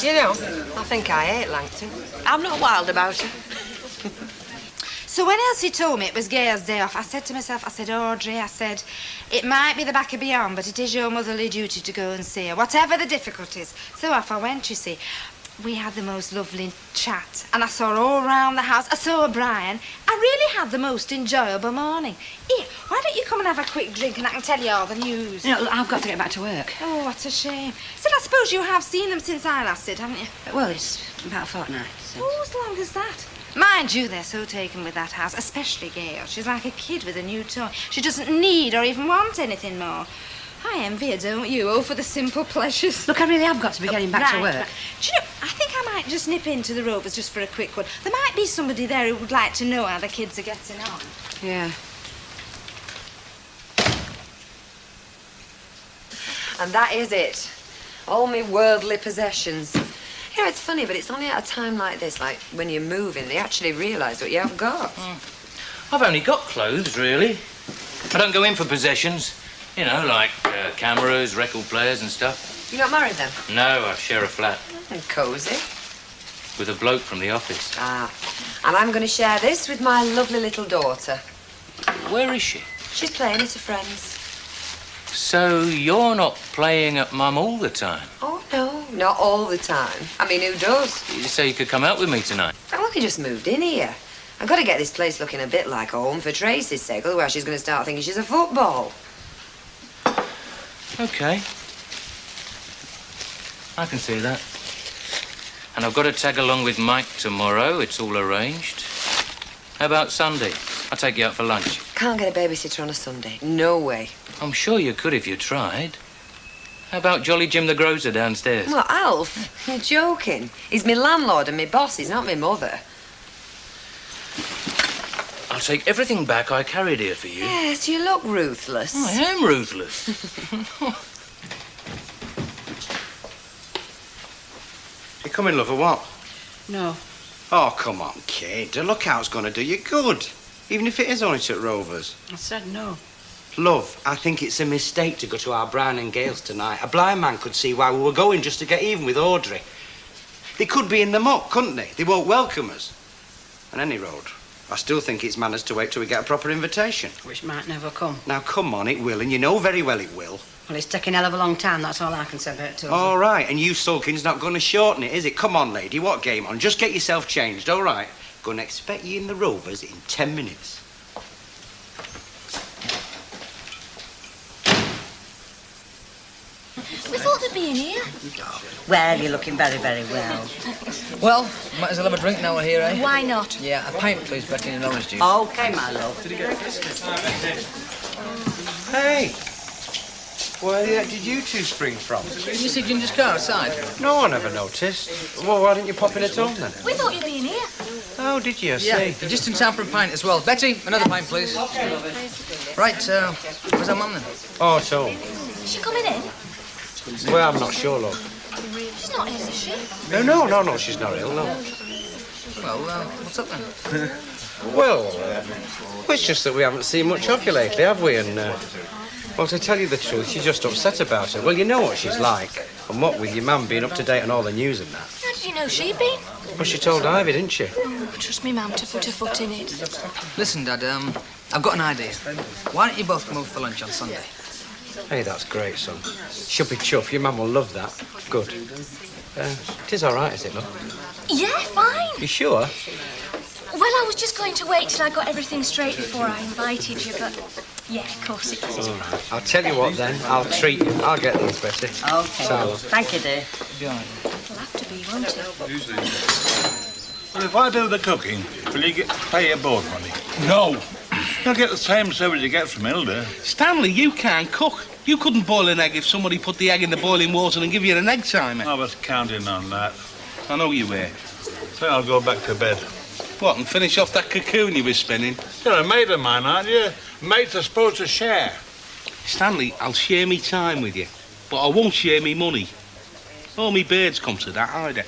You know, I think I hate Langton. I'm not wild about it. So when Elsie told me it was Gail's day off, I said to myself, I said, Audrey, I said, it might be the back of beyond, but it is your motherly duty to go and see her, whatever the difficulties. So off I went, you see. We had the most lovely chat, and I saw her all round the house. I saw Brian. I really had the most enjoyable morning. Here, why don't you come and have a quick drink and I can tell you all the news? You know, I've got to get back to work. Oh, what a shame. Still, I suppose you have seen them since I last did, haven't you? Well, it's about a fortnight. So. Oh, as long as that. Mind you, they're so taken with that house, especially Gail. She's like a kid with a new toy. She doesn't need or even want anything more. I envy her, don't you? Oh, for the simple pleasures. Look, I really have got to be getting back to work. Right. Do you know, I think I might just nip into the Rovers just for a quick one. There might be somebody there who would like to know how the kids are getting on. Yeah. And that is it. All my worldly possessions. You know, it's funny, but it's only at a time like this, like when you're moving, they actually realise what you have got. I've only got clothes, really. I don't go in for possessions. You know, like cameras, record players and stuff. You not married then? No, I share a flat. Cosy. With a bloke from the office. Ah. And I'm going to share this with my lovely little daughter. Where is she? She's playing at a friend's. So you're not playing at Mum all the time? Oh, no, not all the time. I mean, who does? You say you could come out with me tonight? I've only just moved in here. I've got to get this place looking a bit like home for Tracy's sake, otherwise she's going to start thinking she's a football. OK. I can see that. And I've got to tag along with Mike tomorrow. It's all arranged. How about Sunday? I'll take you out for lunch. Can't get a babysitter on a Sunday. No way. I'm sure you could if you tried. How about Jolly Jim the grocer downstairs? Well, Alf, you're joking. He's my landlord and my boss. He's not my mother. I'll take everything back I carried here for you. Yes, you look ruthless. I am ruthless. You come in, love, or what? No. Oh, come on, kid. A lookout's going to do you good. Even if it is only at Rovers. I said no. Love, I think it's a mistake to go to our Brian and Gales tonight. A blind man could see why we were going just to get even with Audrey. They could be in the muck, couldn't they? They won't welcome us. On any road, I still think it's manners to wait till we get a proper invitation. Which might never come. Now, come on, it will, and you know very well it will. Well, it's taking a hell of a long time, that's all I can say about it. All right, and you sulking's not going to shorten it, is it? Come on, lady, what game on? Just get yourself changed, all right? Gonna expect you in the Rovers in 10 minutes. We thought they'd be in here. Well, you're looking very, very well. Well, might as well have a drink now we're here, eh? Why not? Yeah, a pint, please, Betty, and an orange juice. OK, my love. Hey! Where the heck did you two spring from? Didn't you see Ginger's car outside? No, I never noticed. Well, why didn't you pop in at home, then? We thought you'd be in here. Oh, did you? I Yeah, see. you're just in time for a pint as well. Betty, another pint, please. Right, where's our mum then? Oh, so. Is she coming in? Well, I'm not sure, love. She's not ill, is she? No, she's not ill, no. Well, what's up then? Well, it's just that we haven't seen much of you lately, have we? And, well, to tell you the truth, she's just upset about it. Well, you know what she's like. And what with your mum being up to date on all the news and that. How did you know she'd been? Well, she told Ivy, didn't she? Oh, trust me, Mum, to put her foot in it. Listen, Dad, I've got an idea. Why don't you both come over for lunch on Sunday? Hey, that's great, son. She'll be chuffed. Your mum will love that. Good. It is all right, is it, love? Yeah, fine. You sure? Well, I was just going to wait till I got everything straight before I invited you, but yeah, of course it is. All right. I'll tell you what, then. I'll treat you. I'll get these, Betty. OK. So, Thank you, dear. It'll have to be, won't it? Well, if I do the cooking, will you pay your board money? No. You'll get the same service you get from Hilda. Stanley, you can't cook. You couldn't boil an egg if somebody put the egg in the boiling water and give you an egg timer. I was counting on that. I know you were. So I'll go back to bed. What, and finish off that cocoon you were spinning? You're a mate of mine, aren't you? Mates are supposed to share. Stanley, I'll share me time with you, but I won't share me money. All me birds come to that, either.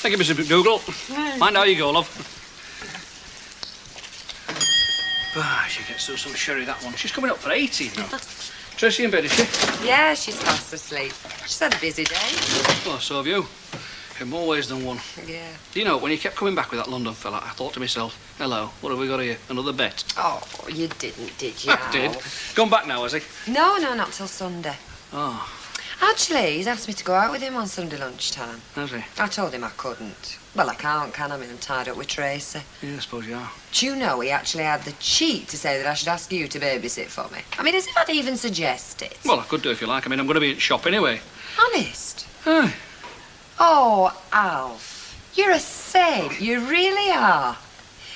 Thank you, Mr. McDougall. Mind how you go, love. She gets through some sherry, that one. She's coming up for 80 now. Tracy in bed, is she? Yeah, she's fast asleep. She's had a busy day. Well, so have you. In more ways than one. Yeah. Do you know, when you kept coming back with that London fella, I thought to myself, hello, what have we got here? Another bet? Oh, you didn't, did you? I did. Gone back now, has he? No, not till Sunday. Oh. Actually, he's asked me to go out with him on Sunday lunchtime. Has he? I told him I couldn't. Well, I can't, can I? I mean, I'm tied up with Tracy. Yeah, I suppose you are. Do you know, he actually had the cheek to say that I should ask you to babysit for me. I mean, as if I'd even suggest it. Well, I could do if you like. I mean, I'm going to be at shop anyway. Honest? Aye. Oh, Alf, you're a saint. You really are.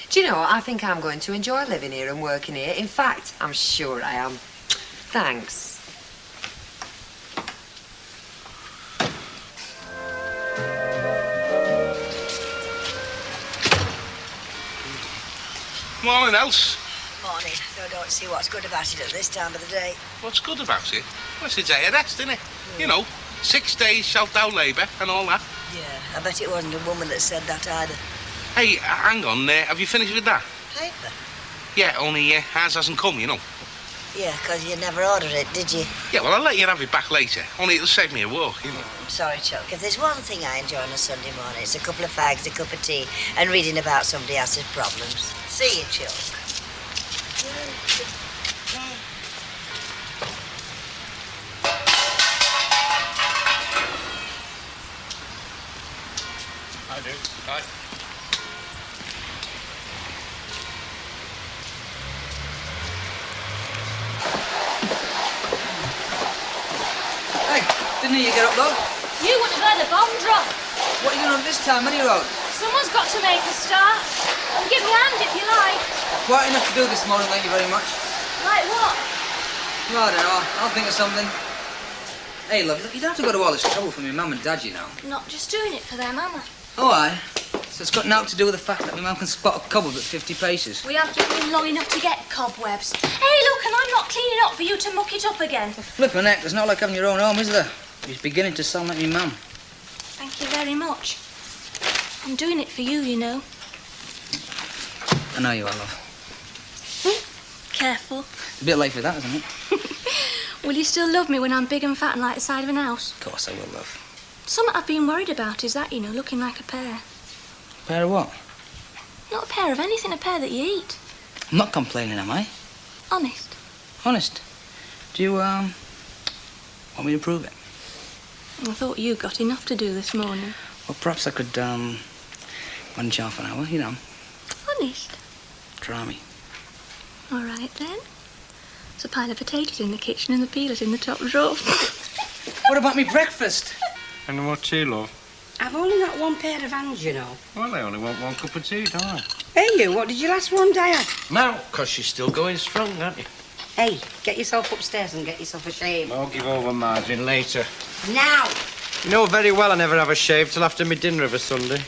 Do you know, I think I'm going to enjoy living here and working here. In fact, I'm sure I am. Thanks. Morning, Else. Morning. I don't see what's good about it at this time of the day. What's good about it? Well, it's a day of rest, isn't it? You know, 6 days shalt-thou labour and all that. Yeah, I bet it wasn't a woman that said that either. Hey, hang on, have you finished with that? Paper? Yeah, only ours hasn't come, you know. Yeah, 'cause you never ordered it, did you? Yeah, well, I'll let you have it back later. Only it'll save me a walk, you know. I'm sorry, Chuck. If there's one thing I enjoy on a Sunday morning, it's a couple of fags, a cup of tea, and reading about somebody else's problems. See you, Chuck. I do. Right. Hey, didn't hear you get up, though. You wouldn't have heard the bomb drop. What are you doing on this time, any road? Someone's got to make a start. And give me a hand if you like. Quite enough to do this morning, thank you very much. Like what? Well, I don't know. I'll think of something. Hey, love, look, you don't have to go to all this trouble for me mum and dad, you know. Not just doing it for their mama. Oh, aye. So it's got naught to do with the fact that my mum can spot a cobweb at 50 paces. We haven't been long enough to get cobwebs. Hey, look, and I'm not cleaning up for you to muck it up again. Flippin' heck, it's not like having your own home, is there? He's beginning to sound like me mum. Thank you very much. I'm doing it for you, you know. I know you are, love. Careful. It's a bit late for that, isn't it? Will you still love me when I'm big and fat and like the side of an house? Of course I will, love. Something I've been worried about is that, you know, looking like a pear. Pair of what? Not a pear of anything, a pear that you eat. I'm not complaining, am I? Honest. Honest. Do you, want me to prove it? I thought you got enough to do this morning. Well, perhaps I could, manage half an hour, you know. Honest. Try me. All right, then. There's a pile of potatoes in the kitchen and the peelers in the top drawer. What about me breakfast? And more tea, love? I've only got one pair of hands, you know. Well, I only want one cup of tea, don't I? Hey, you, what did you last one day have? No, 'cause she's still going strong, aren't you? Hey, get yourself upstairs and get yourself a shave. I'll give over margin later. Now! You know very well I never have a shave till after my dinner of a Sunday.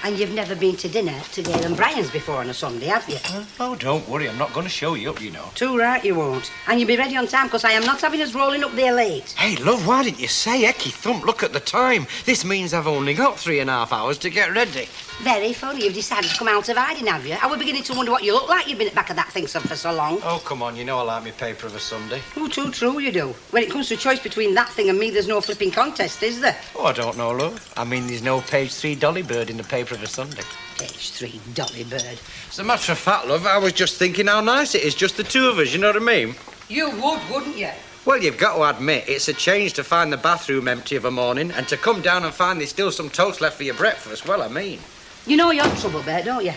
And you've never been to dinner to Gail and Brian's before on a Sunday, have you? Oh, don't worry. I'm not going to show you up, you know. Too right you won't. And you'll be ready on time, because I am not having us rolling up there late. Hey, love, why didn't you say Ecky Thump? Look at the time. This means I've only got 3.5 hours to get ready. Very funny. You've decided to come out of hiding, have you? I was beginning to wonder what you look like. You've been at the back of that thing for so long. Oh, come on. You know I like my paper of a Sunday. Oh, too true you do. When it comes to choice between that thing and me, there's no flipping contest, is there? Oh, I don't know, love. I mean, there's no page 3 Dolly Bird in the paper of a Sunday. Page 3 Dolly Bird. As a matter of fact, love, I was just thinking how nice it is, just the two of us, you know what I mean? You would, wouldn't you? Well, you've got to admit, it's a change to find the bathroom empty of a morning and to come down and find there's still some toast left for your breakfast. Well, I mean. You know you're in trouble, Bert, don't you?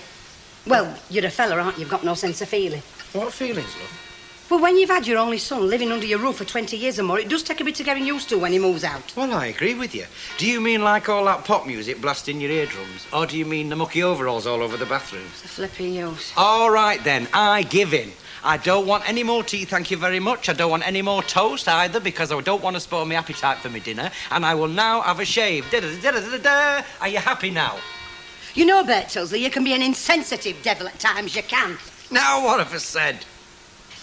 Well, you're a fella, aren't you? You've got no sense of feeling. What feelings, love? Well, when you've had your only son living under your roof for 20 years or more, it does take a bit of getting used to when he moves out. Well, I agree with you. Do you mean like all that pop music blasting your eardrums? Or do you mean the mucky overalls all over the bathrooms? The flipping use. All right, then. I give in. I don't want any more tea, thank you very much. I don't want any more toast either, because I don't want to spoil my appetite for my dinner. And I will now have a shave. Da-da-da-da-da-da. Are you happy now? You know, Bert Tilsley, you can be an insensitive devil at times, you can. Now, what have I said?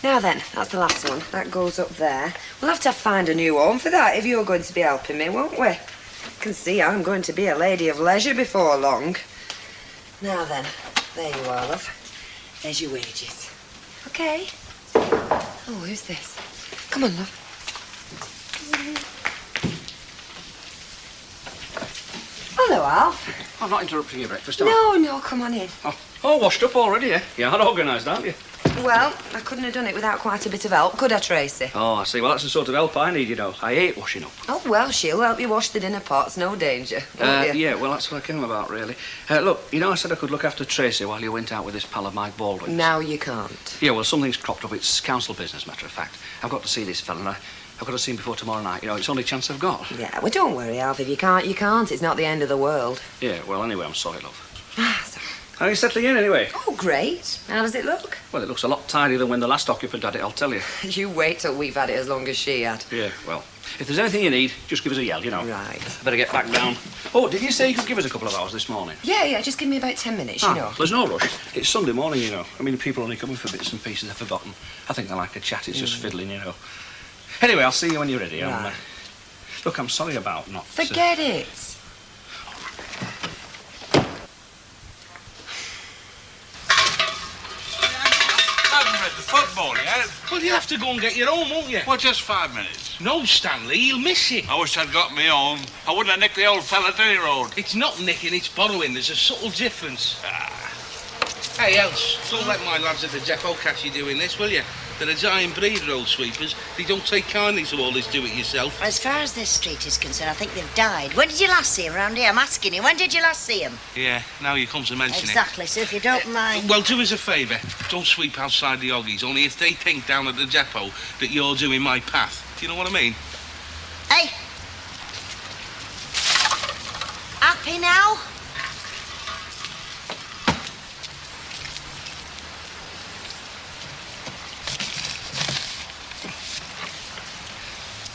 Now then, that's the last one. That goes up there. We'll have to find a new home for that if you're going to be helping me, won't we? You can see I'm going to be a lady of leisure before long. Now then, there you are, love. There's your wages. Okay. Oh, who's this? Come on, love. Hello, Alf. I'm not interrupting your breakfast, am I? No, come on in. Oh, washed up already, eh? You're hard organised, aren't you? Well, I couldn't have done it without quite a bit of help, could I, Tracy? Oh, I see. Well, that's the sort of help I need, you know. I hate washing up. Oh, well, she'll help you wash the dinner pots, no danger. won't you? Yeah, well, that's what I came about, really. Look, you know I said I could look after Tracy while you went out with this pal of Mike Baldwin's? Now you can't. Yeah, well, something's cropped up. It's council business, matter of fact. I've got to see this fella, and I've got to see him before tomorrow night. You know, it's the only chance I've got. Yeah, well, don't worry, Alf. If you can't, you can't. It's not the end of the world. Yeah, well, anyway, I'm sorry, love. How are you settling in, anyway? Oh, great. How does it look? Well, it looks a lot tidier than when the last occupant had it, I'll tell you. You wait till we've had it as long as she had. Yeah, well, if there's anything you need, just give us a yell, you know. Right. I better get back down. Oh, did you say you could give us a couple of hours this morning? Yeah, just give me about 10 minutes, you know. There's no rush. It's Sunday morning, you know. I mean, people only coming for bits and pieces they've forgotten. I think they like a chat, it's just fiddling, you know. Anyway, I'll see you when you're ready. Right. Look, I'm sorry about not... Forget it. Football, yeah? Well, you'll have to go and get your own, won't you? Well, just 5 minutes. No, Stanley, he'll miss it. I wish I'd got my own. I wouldn't have nicked the old fella at any road. It's not nicking, it's borrowing. There's a subtle difference. Hey, Else, don't let my lads at the depot catch you doing this, will you? They're a giant breed, road sweepers. They don't take kindly to all this do-it-yourself. As far as this street is concerned, I think they've died. When did you last see him around here? I'm asking you, when did you last see him? Yeah, now you come to mention Exactly, so if you don't mind... Well, do us a favour. Don't sweep outside the Oggies, only if they think down at the depot that you're doing my path. Do you know what I mean? Hey! Happy now?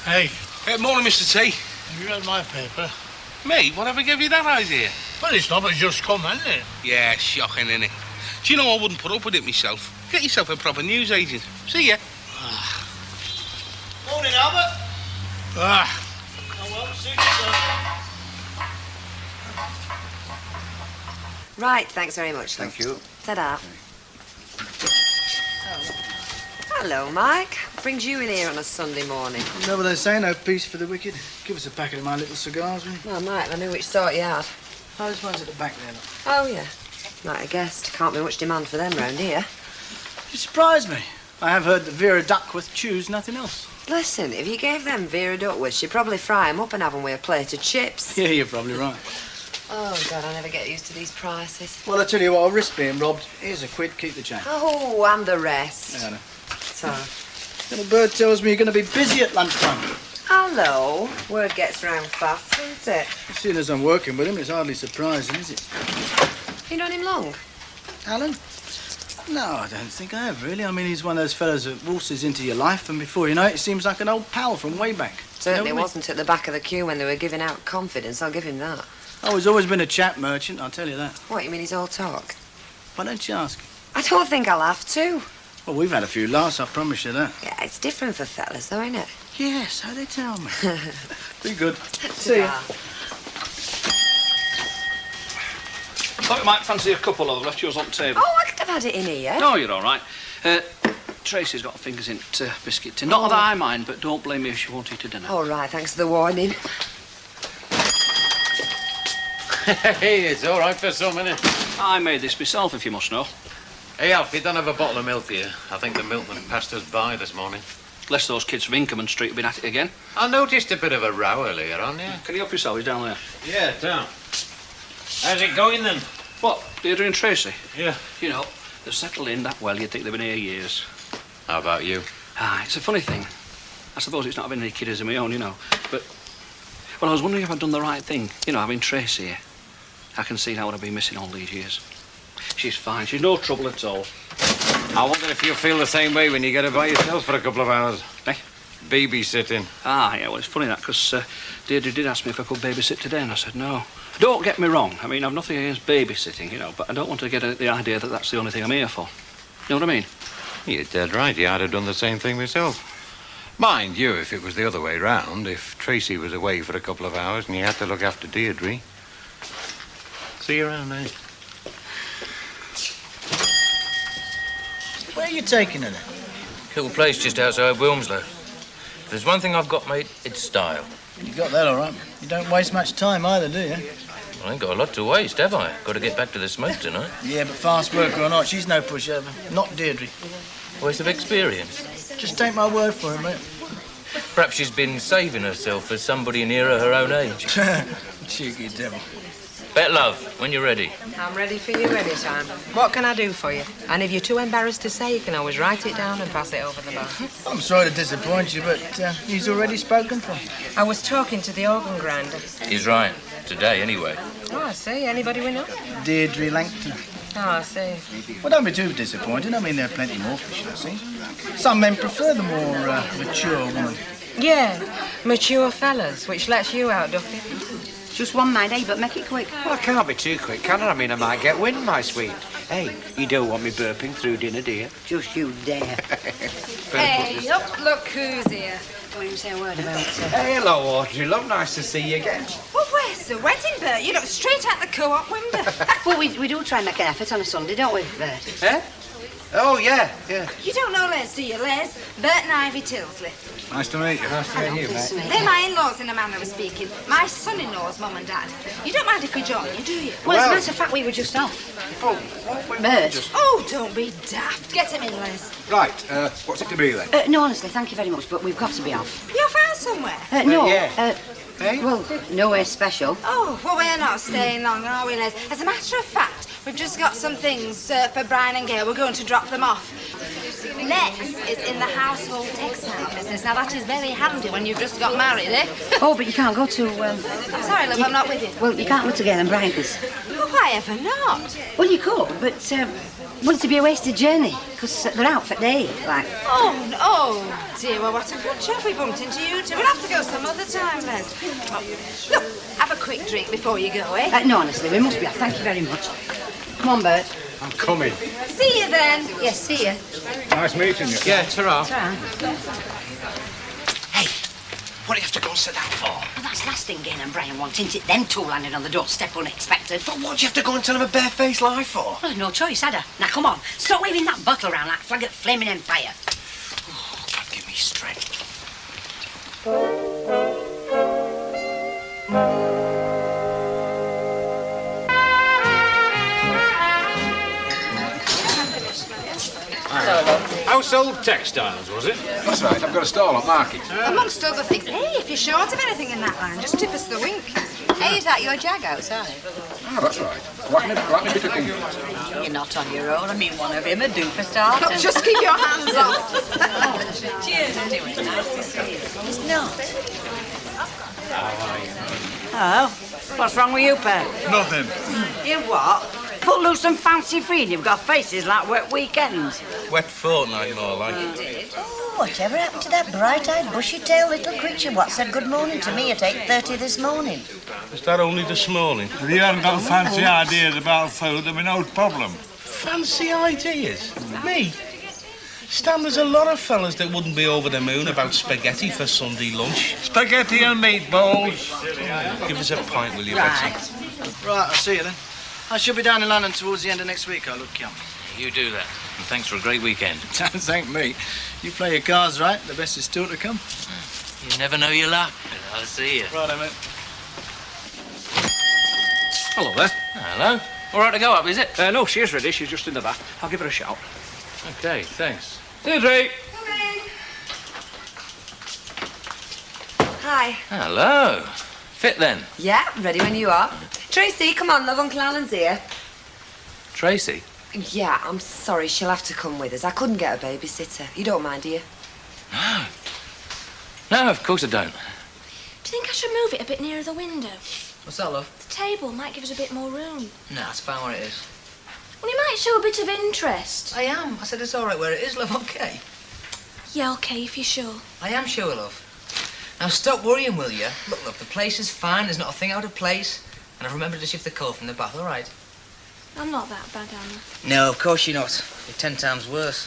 Hey. Morning, Mr. T. Have you read my paper? Me? Whatever gave you that idea? Well, it's not but just come, hasn't it? Yeah, shocking, innit? Do you know I wouldn't put up with it myself? Get yourself a proper news agent. See ya. Morning, Albert. Oh, well, suit yourself. Right, thanks very much. Thank you. Ta-da. Hello, Mike. Brings you in here on a Sunday morning. You know what they say, no peace for the wicked. Give us a packet of my little cigars, will you? Well, Mike, I knew which sort you had. Oh, there's one's at the back there, look. Oh, yeah. Might have guessed. Can't be much demand for them round here. You surprised me. I have heard that Vera Duckworth chews nothing else. Listen, if you gave them Vera Duckworth, she'd probably fry 'em up and have 'em with a plate of chips. Yeah, you're probably right. Oh, God, I never get used to these prices. Well, I tell you what, a wrist being robbed. Here's a quid, keep the change. Oh, and the rest. Yeah, I know. So, Little bird tells me you're going to be busy at lunchtime. hello. Word gets round fast, doesn't it? Seeing as I'm working with him, it's hardly surprising, is it? You known him long? Alan? No, I don't think I have, really. I mean, he's one of those fellows that waltzes into your life, and before you know it, it seems like an old pal from way back. Certainly You know what I mean? wasn't at the back of the queue when they were giving out confidence, I'll give him that. Oh, he's always been a chap merchant, I'll tell you that. What, you mean he's all talk? Why don't you ask? I don't think I'll have to. Well, we've had a few laughs, I promise you that. Yeah, it's different for fellas, though, isn't it? Yeah, so they tell me. Be good. See ya. Thought you might fancy a couple of. Left yours on the table. Oh, I could have had it in here. No, you're all right. Tracy's got her fingers in biscuit tin. Not that I mind, but don't blame me if she won't eat her dinner. All right, thanks for the warning. Hey, it's all right for some, innit? I made this myself, if you must know. Hey, Alfie, don't have a bottle of milk here. I think the milkman passed us by this morning. Less those kids from Inkerman Street have been at it again. I noticed a bit of a row earlier on, yeah? Can you help yourself? He's down there. Yeah, down. How's it going, then? What, Deirdre and Tracy? Yeah. You know, they've settled in that well, you'd think they've been here years. How about you? Ah, it's a funny thing. I suppose it's not having any kiddies of my own, you know, but... Well, I was wondering if I'd done the right thing. You know, having Tracy here. I can see now what I've been missing all these years. She's fine. She's no trouble at all. I wonder if you feel the same way when you get her by yourself for a couple of hours. Eh? Babysitting. Ah, yeah, well, it's funny that, because Deirdre did ask me if I could babysit today, and I said no. Don't get me wrong. I mean, I've nothing against babysitting, you know, but I don't want to get the idea that that's the only thing I'm here for. You know what I mean? You're dead right. Yeah, I'd have done the same thing myself. Mind you, if it was the other way round, if Tracy was away for a couple of hours and you had to look after Deirdre. See you around, eh? Where are you taking her then? Little place just outside Wilmslow. If there's one thing I've got, mate, it's style. You got that all right. You don't waste much time either, do you? I ain't got a lot to waste, have I? Got to get back to the smoke tonight. Yeah, but fast worker or not, she's no pushover. Not Deirdre. Waste of experience. Just take my word for it, mate. Perhaps she's been saving herself for somebody nearer her own age. Cheeky devil. Bet love, when you're ready. I'm ready for you anytime. What can I do for you? And if you're too embarrassed to say, you can always write it down and pass it over the bar. I'm sorry to disappoint you, but he's already spoken for. I was talking to the organ grinder. He's right. Today, anyway. Oh, I see. Anybody we know? Deirdre Langton. Oh, I see. Well, don't be too disappointed. I mean, there are plenty more fish, I see. Some men prefer the more mature woman. Yeah, mature fellas, which lets you out, Duffy. Just one, mind, eh? But make it quick. Well, I can't be too quick, can I? I mean, I might get wind, my sweet. Hey, you don't want me burping through dinner, do you? Just you dare. Hey, look who's here. Don't even say a word about it. Hey, hello, Audrey. Love, nice to see you again. Well, where's the wedding, Bert? You look straight out the co-op window. Well, we do try and make an effort on a Sunday, don't we, Bert? Eh? Oh, yeah. You don't know Les, do you, Les? Bert and Ivy Tilsley. Nice to meet you. Nice to meet you, mate. They're my in-laws in a manner of speaking. My son-in-law's mum and dad. You don't mind if we join you, do you? Well, as a matter of fact, we were just off. Oh, Bert. Oh, don't be daft. Get him in, Les. Right, what's it to be then? No, honestly, thank you very much, but we've got to be off. You're off out somewhere? No. Yeah. Well, nowhere special. Oh, well, we're not staying long, are we, Les? As a matter of fact, we've just got some things for Brian and Gail. We're going to drop them off. Les is in the household textile business. Now, that is very handy when you've just got married, eh? Oh, but you can't go to... I'm sorry, love, I'm not with you. Well, you can't go together and Brian is. Well, why ever not? Well, you could, but wouldn't it be a wasted journey? Because they're out for day, like. Oh, dear, well, what a good job we bumped into you two. We'll have to go some other time, Les. Oh, look, have a quick drink before you go, eh? No, honestly, we must be off. Thank you very much. Come on, Bert. I'm coming. See you then. Yes, see you. Nice meeting you. Yeah, ta-ra. Hey, what do you have to go and sit down for? Well, that's last thing Gail and Brian want, isn't it? Them two landing on the doorstep unexpected. But what do you have to go and tell him a barefaced lie for? Well, no choice, had I? Now, come on. Stop waving that bottle around like flag at flaming empire. Oh, God, give me strength. Household textiles, was it? That's right, I've got a stall at market. Amongst other things. Hey, if you're short of anything in that line, just tip us the wink. Hey, is that your jag outside? Ah, that's right. Quite a bit of thing. You're not on your own. I mean, one of him would do for starters. Just keep your hands off. Cheers, anyway. Nice to see you. It's not. Oh, what's wrong with you, Pet? Nothing. You what? put loose some fancy free and you've got faces like wet weekends. Wet fortnight, more like. Oh, whatever happened to that bright-eyed, bushy-tailed little creature what said good morning to me at 8:30 this morning? Was that only this morning? If you hadn't got fancy ideas about food, there'd be no problem. Fancy ideas? Me? Stan, there's a lot of fellas that wouldn't be over the moon about spaghetti for Sunday lunch. Spaghetti and meatballs. Give us a pint, will you, Right. Betsy? Right, I'll see you then. I shall be down in London towards the end of next week, I look, Kim. You do that. And thanks for a great weekend. Don't thank me. You play your cards right, the best is still to come. You never know your luck. I'll see you. Right, mate. Hello there. Hello. All right to go up, is it? No, she is ready. She's just in the bath. I'll give her a shout. Okay, thanks. Deirdre! Hi. Hello. Fit then? Yeah, ready when you are. Tracy, come on, love, Uncle Alan's here. Tracy? Yeah, I'm sorry, she'll have to come with us. I couldn't get a babysitter. You don't mind, do you? No. No, of course I don't. Do you think I should move it a bit nearer the window? What's that, love? The table might give us a bit more room. Nah, it's fine where it is. Well, you might show a bit of interest. I am. I said it's all right where it is, love, okay? Yeah, okay, if you're sure. I am sure, love. Now, stop worrying, will you? Look, love, the place is fine. There's not a thing out of place. And I've remembered to shift the coal from the bath, all right? I'm not that bad, Anna. No, of course you're not. You're 10 times worse.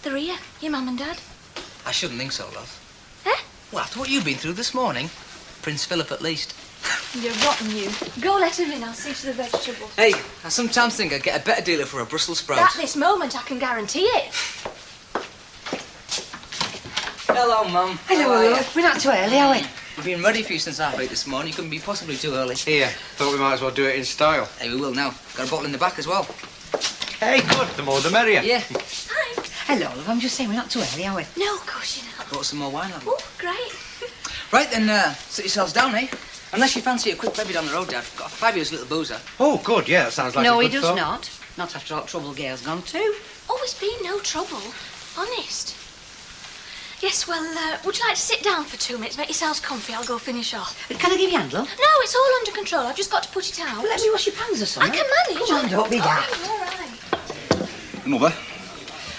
They're here, your mum and dad. I shouldn't think so, love. Eh? Well, after what you've been through this morning, Prince Philip at least. You're rotten, you. Go let him in, I'll see to the vegetables. Hey, I sometimes think I'd get a better dealer for a Brussels sprout. At this moment, I can guarantee it. Hello, Mum. Hello, love. We're not too early, are we? We've been ready for you since 8:30 this morning. You couldn't be possibly too early. Here, thought we might as well do it in style. Hey, we will now. Got a bottle in the back as well. Hey, good. The more the merrier. Yeah. Hi. Hello, love. I'm just saying we're not too early, are we? No, of course you're not. Brought some more wine, have you? Oh, great. Right, then, sit yourselves down, eh? Unless you fancy a quick bevy down the road, Dad. Got a fabulous little boozer. Oh, good. Yeah, that sounds like no, a he good does thought. not. Not after all trouble Gail's gone to. Oh, it's been no trouble. Honest. Yes, well, would you like to sit down for 2 minutes? Make yourselves comfy. I'll go finish off. Can I give you a handle? No, it's all under control. I've just got to put it out. Well, let me wash your pans or something. I can manage. Come on, don't be daft. Oh, all right. Mother,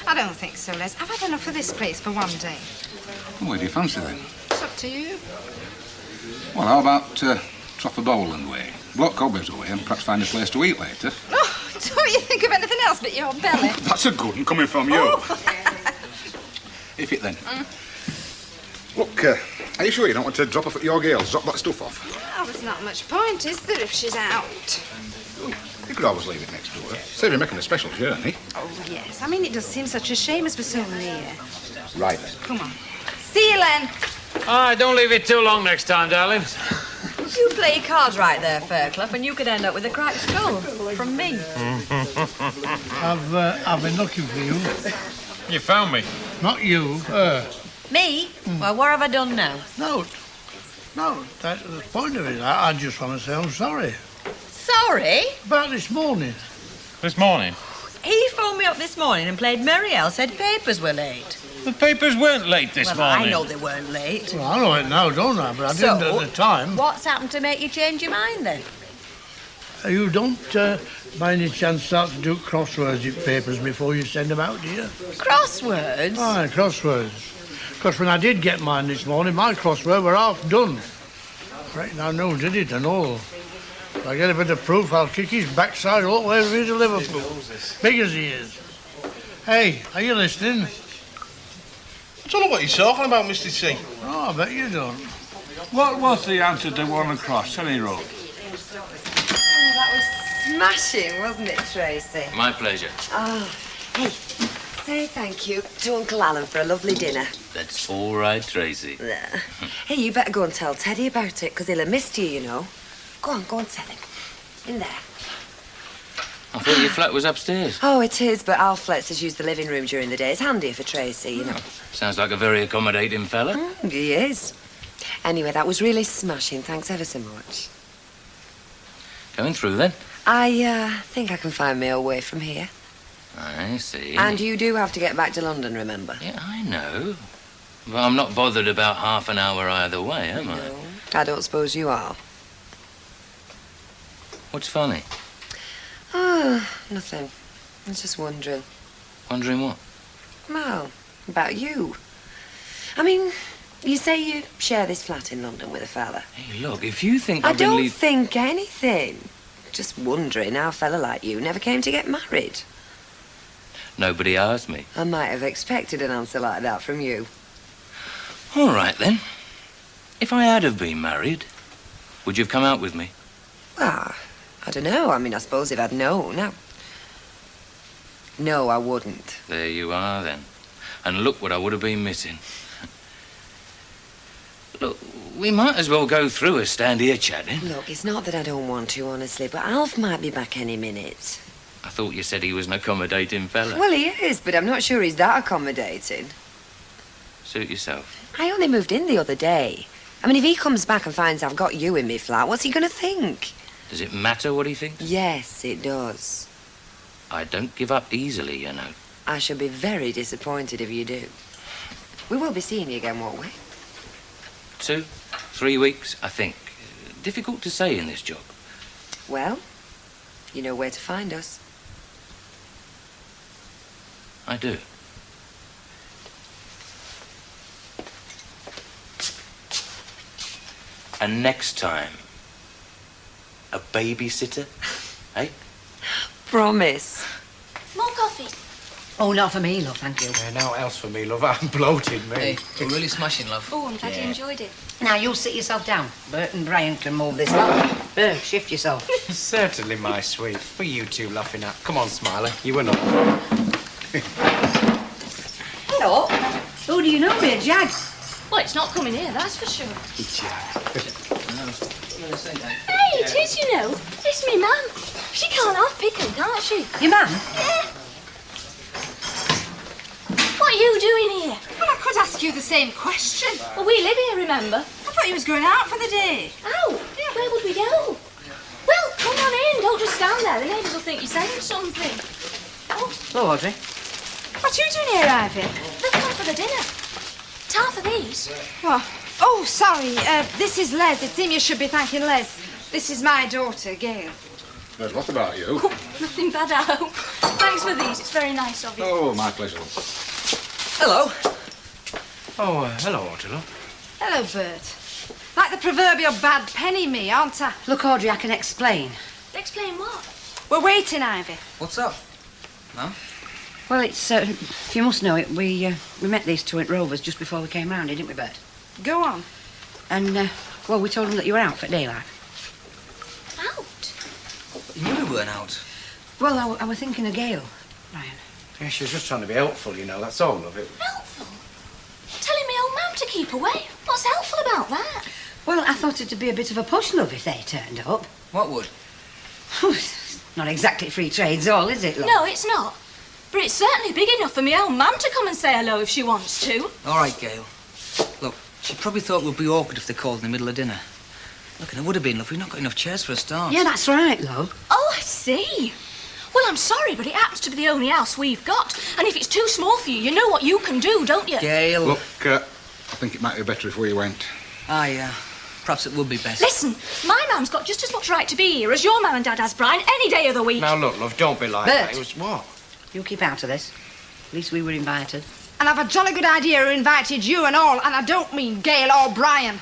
I don't think so, Les. I've had enough of this place for one day. Where do you fancy then? It's up to you. Well, how about Troffer Bowland way? Block cobwebs away and perhaps find a place to eat later. Oh, don't you think of anything else but your belly? That's a good one coming from you. If it then. Look, are you sure you don't want to drop off at your girls? Drop that stuff off. Well, there's not much point, is there, if she's out? You could always leave it next door. Save you making a special journey. Oh, yes. I mean, it does seem such a shame as we're so near. Right then. Come on. See you, Len. Ah, don't leave it too long next time, darling. You play your cards right there, Fairclough, and you could end up with a cracked skull from me. I've been looking for you. You found me. Not you, her. Me? Well, what have I done now? No, that's the point of it. I just want to say I'm sorry. Sorry? About this morning. This morning? He phoned me up this morning and played Merry L, said papers were late. The papers weren't late this morning. I know they weren't late. Well, I know it now, don't I? But I didn't at the time. What's happened to make you change your mind then? You don't, by any chance, start to do crosswords in papers before you send them out, do you? Crosswords? Aye, crosswords. Because when I did get mine this morning, my crossword were half done. I reckon I know did it and all. If I get a bit of proof, I'll kick his backside all the way over to Liverpool. Big as he is. Hey, are you listening? I don't know what you're talking about, Mr. T. Oh, I bet you don't. What was the answer to one across, any road? Oh, that was smashing, wasn't it, Tracy? My pleasure. Oh, hey, say thank you to Uncle Alan for a lovely dinner. That's all right, Tracy. Yeah. Hey, you better go and tell Teddy about it, because he'll have missed you, you know. Go on, go and tell him. In there. I thought your flat was upstairs. Oh, it is, but Alf lets us use the living room during the day. It's handier for Tracy, you know. Sounds like a very accommodating fella. He is. Anyway, that was really smashing. Thanks ever so much. Going through then? I think I can find my own way from here. I see. And you do have to get back to London, remember? Yeah, I know. But I'm not bothered about half an hour either way, am I? No, I don't suppose you are. What's funny? Oh, nothing. I was just wondering. Wondering what? Well, about you. I mean, you say you share this flat in London with a fella. Hey, look, if you think I I've been don't think anything. Just wondering how a fella like you never came to get married. Nobody asked me. I might have expected an answer like that from you. All right, then. If I had have been married, would you have come out with me? Well, I don't know. I mean, I suppose if I'd known. No, I wouldn't. There you are, then. And look what I would have been missing. Look, we might as well go through as stand here chatting. Look, it's not that I don't want to, honestly, but Alf might be back any minute. I thought you said he was an accommodating fella. Well, he is, but I'm not sure he's that accommodating. Suit yourself. I only moved in the other day. I mean, if he comes back and finds I've got you in my flat, what's he going to think? Does it matter what he thinks? Yes, it does. I don't give up easily, you know. I shall be very disappointed if you do. We will be seeing you again, won't we? 2, 3 weeks, I think. Difficult to say in this job. Well, you know where to find us. I do. And next time, a babysitter, eh? Promise. More coffee. Oh, not for me, love, thank you. No else for me, love. I'm bloated, mate. Hey, we're really smashing, love. Oh, I'm glad you enjoyed it. Now, you sit yourself down. Bert and Brian can move this lot. Bert, shift yourself. Certainly, my sweet. What are you two laughing at? Come on, Smiler. You and I. Hello. Who do you know here, Jag? Well, it's not coming here, that's for sure. Hey, it is, you know. It's me mum. She can't have picking, can't she? Your mum? Yeah. What are you doing here? Well, I could ask you the same question. Well, we live here, remember? I thought you was going out for the day. Oh, where would we go? Well, come on in. Don't just stand there. The neighbours will think you're saying something. Oh, Hello, Audrey. What are you doing here, Ivy? they've come for the dinner. It's half of these. What? Oh, sorry. This is Les. It seems you should be thanking Les. This is my daughter, Gail. There's what about you? Nothing bad, I hope. Thanks for these. It's very nice of you. Oh, my pleasure. Hello. Oh, hello, Audrey, love. Hello, Bert. Like the proverbial bad penny me, aren't I? Look, Audrey, I can explain. Explain what? We're waiting, Ivy. What's up? No? Well, it's, if you must know it, we met these two at Rovers just before we came round, didn't we, Bert? Go on. And, well, we told them that you were out for daylight. Out? You knew we weren't out. Well, I was thinking of Gail, Ryan. Yeah, she was just trying to be helpful, you know. That's all of it. Helpful? Telling me old mum to keep away? What's helpful about that? Well, I thought it'd be a bit of a push, love, if they turned up. What would? Not exactly free trades all, is it, love? No, it's not. But it's certainly big enough for me old mum to come and say hello if she wants to. All right, Gail. Look, she probably thought we'd be awkward if they called in the middle of dinner. Look, and it would have been, love. We've not got enough chairs for a start. Yeah, that's right, love. Oh, I see. Well, I'm sorry, but it happens to be the only house we've got. And if it's too small for you, you know what you can do, don't you? Gail. Look, I think it might be better if we went. Yeah. Perhaps it would be best. Listen, my mum's got just as much right to be here as your mum and dad has, Brian, any day of the week. Now, look, love, don't be like Bert. that. It was what? You keep out of this. At least we were invited. And I've a jolly good idea who invited you and all, and I don't mean Gail or Brian.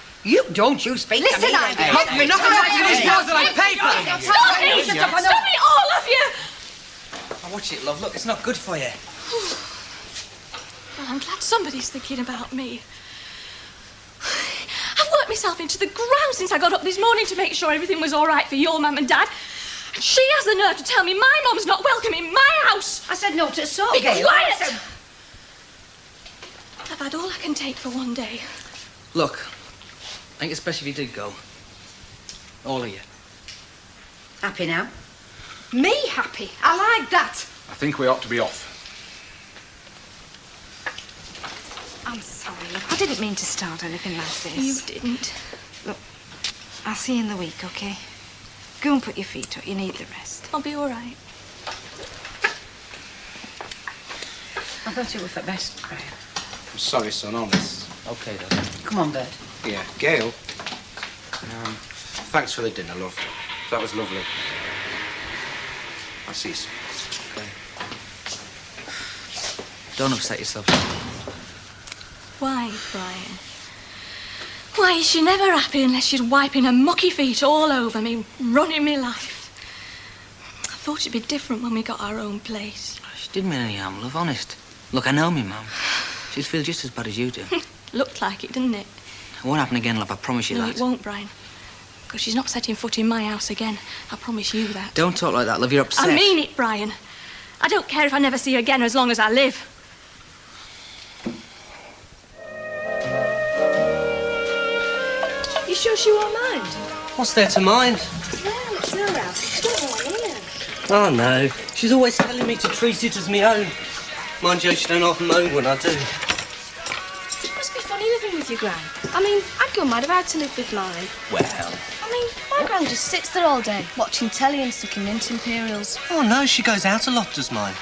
Don't you speak Listen, to me. Ivy. Look, we're not going to these girls are like paper. Stop it! Stop it, all of you! Oh, watch it, love. Look, it's not good for you. Well, I'm glad somebody's thinking about me. I've worked myself into the ground since I got up this morning to make sure everything was all right for your mum and dad. And she has the nerve to tell me my mum's not welcome in my house. I said no to so, Be Gail. quiet! I've had all I can take for one day. Look, I think it's best if you did go. All of you. Happy now? Me happy? I like that. I think we ought to be off. I'm sorry, look. I didn't mean to start anything like this. You didn't. Look, I'll see you in the week, OK? Go and put your feet up. You need the rest. I'll be all right. I thought it was for best, Brian. I'm sorry, son, honest. Okay, then. Come on, Bert. Yeah, Gail. Thanks for the dinner, love. That was lovely. I'll see you soon. Okay. Don't upset yourself. Why, Brian? Why is she never happy unless she's wiping her mucky feet all over me, running me life? I thought it'd be different when we got our own place. She didn't mean any harm, love, honest. Look, I know me, Mum. She'd feel just as bad as you do. Looked like it, didn't it? It won't happen again, love, I promise you No, that. it won't, Brian. Because she's not setting foot in my house again. I promise you that. Don't talk like that, love, you're upset. I mean it, Brian. I don't care if I never see her again as long as I live. You sure she won't mind? What's there to mind? Well, it's her house. It's not all here. Oh, no. She's always telling me to treat it as my own. Mind you, she don't often moan when I do. It must be funny living with your gran. I mean, I'd go mad if I had to live with mine. Well... I mean, my gran just sits there all day, watching telly and sucking mint imperials. Oh, no, she goes out a lot, does mine.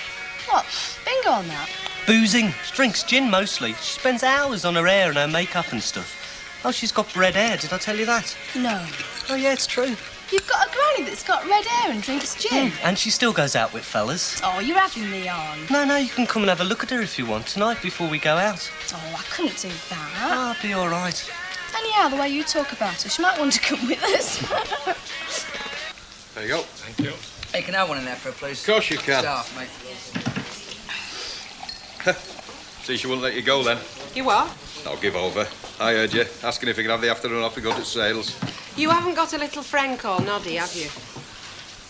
What? Bingo on that? Boozing. She drinks gin, mostly. She spends hours on her hair and her makeup and stuff. Oh, she's got red hair, did I tell you that? No. Oh, yeah, it's true. You've got a granny that's got red hair and drinks gin? And she still goes out with fellas. Oh, you're having me on. No, you can come and have a look at her if you want tonight before we go out. Oh, I couldn't do that. Oh, I'll be all right. Anyhow, the way you talk about her, she might want to come with us. There you go. Thank you. Hey, can I have one in there for a please? Of course you can. Staff, mate. See, she wouldn't let you go then. You what? I'll give over. I heard you, asking if you could have the afternoon off to go to sales. You haven't got a little friend called Noddy, have you?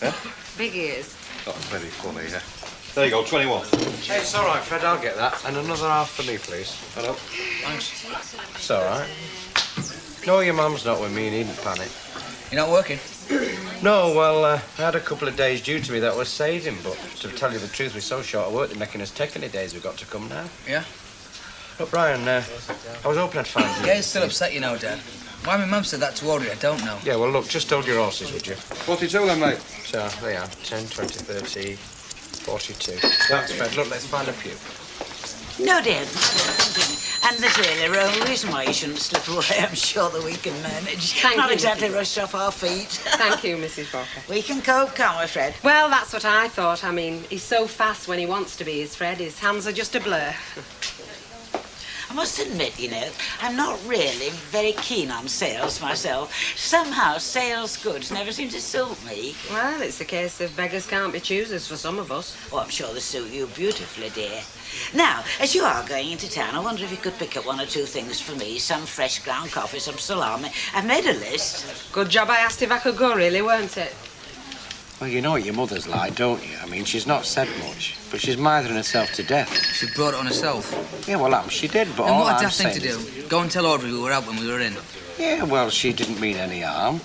Huh? Big ears. That's very funny, yeah. There you go, 21. Hey, it's all right, Fred, I'll get that. And another half for me, please. Hello. Thanks. It's all right. No, your mum's not with me, you needn't panic. You're not working? No, well, I had a couple of days due to me that I was saving, but to tell you the truth, we're so short of work, they're making us take any days we've got to come now. Yeah? Look, Brian, I was hoping I'd find you. Yeah, it's still upset, you know, Dad. Why my mum said that to Audrey, I don't know. Yeah, well, look, just hold your horses, would you? 42 then, mate. So, there you are. 10, 20, 30, 42. That's Fred. Look, let's find a pew. No, dear. And there's really no reason why you shouldn't slip away. I'm sure that we can manage. Thank Not you, exactly Mrs. rushed off our feet. Thank you, Mrs. Walker. We can cope, can't we, Fred? Well, that's what I thought. I mean, he's so fast when he wants to be, is Fred. His hands are just a blur. I must admit, you know, I'm not really very keen on sales myself. Somehow, sales goods never seem to suit me. Well, it's a case of beggars can't be choosers for some of us. Oh, I'm sure they suit you beautifully, dear. Now, as you are going into town, I wonder if you could pick up one or two things for me. Some fresh ground coffee, some salami. I've made a list. Good job I asked if I could go, really, weren't it? Well, you know what your mother's like, don't you? I mean, she's not said much, but she's mithering herself to death. She brought it on herself. Yeah, well, she did, but And all what a I'm daft thing saying to is... do. Go and tell Audrey we were out when we were in. Yeah, well, she didn't mean any harm.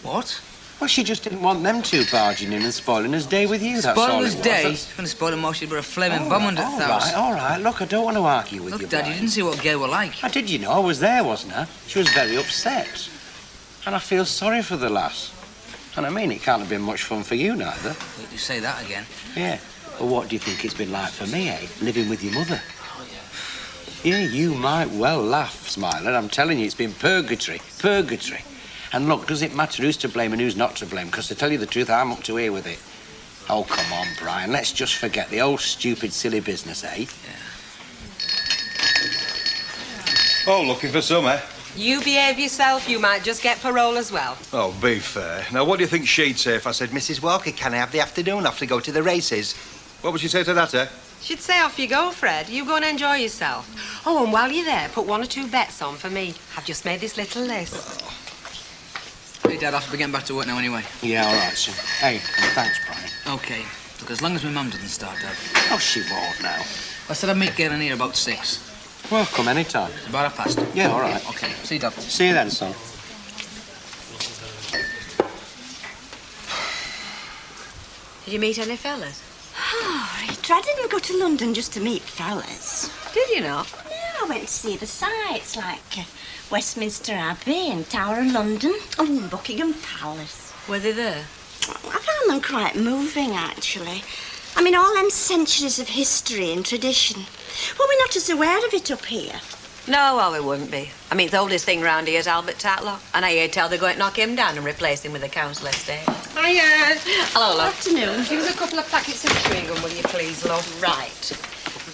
What? Well, she just didn't want them two barging in and spoiling his day with you, that's all Spoiling it his was. day? She's going to spoil him more. She'd put a flaming bomb under the all house. right, all right. Look, I don't want to argue with you, Look, Dad, you Brian. didn't see what Gay were like. I did, you know. I was there, wasn't I? She was very upset. And I feel sorry for the lass. And I mean, it can't have been much fun for you, neither. You say that again. Yeah. Well, what do you think it's been like for me, eh? Living with your mother. Yeah, you might well laugh, Smiler. I'm telling you, it's been purgatory. Purgatory. And look, does it matter who's to blame and who's not to blame? Because to tell you the truth, I'm up to here with it. Oh, come on, Brian. Let's just forget the old stupid, silly business, eh? Yeah. Oh, looking for some, eh? You behave yourself, you might just get parole as well. Oh, be fair. Now, what do you think she'd say if I said, Mrs. Walker, can I have the afternoon off to go to the races? What would she say to that, eh? She'd say off you go, Fred. You go and enjoy yourself. Oh, and while you're there, put one or two bets on for me. I've just made this little list. Hey, Dad, I'll have to be getting back to work now anyway. Yeah, all right, son. Hey, thanks, Brian. OK. Look, as long as my mum doesn't start, Dad. Oh, she won't now. I said I'd meet Gail in here about 6. Well, come any time. About 1:30. Yeah, all right. OK. See you, Dad. See you then, son. Did you meet any fellas? Oh, Rita, I didn't go to London just to meet fellas. Did you not? Yeah, I went to see the sights, like Westminster Abbey and Tower of London. Oh, and Buckingham Palace. Were they there? I found them quite moving, actually. I mean, all them centuries of history and tradition. Well, we're not as aware of it up here. No, well, we wouldn't be. I mean, the oldest thing round here is Albert Tatlock. And I hear tell they're going to knock him down and replace him with a council estate. Hiya. Hello, love. Afternoon. Give us a couple of packets of chewing gum, will you please, love? Right.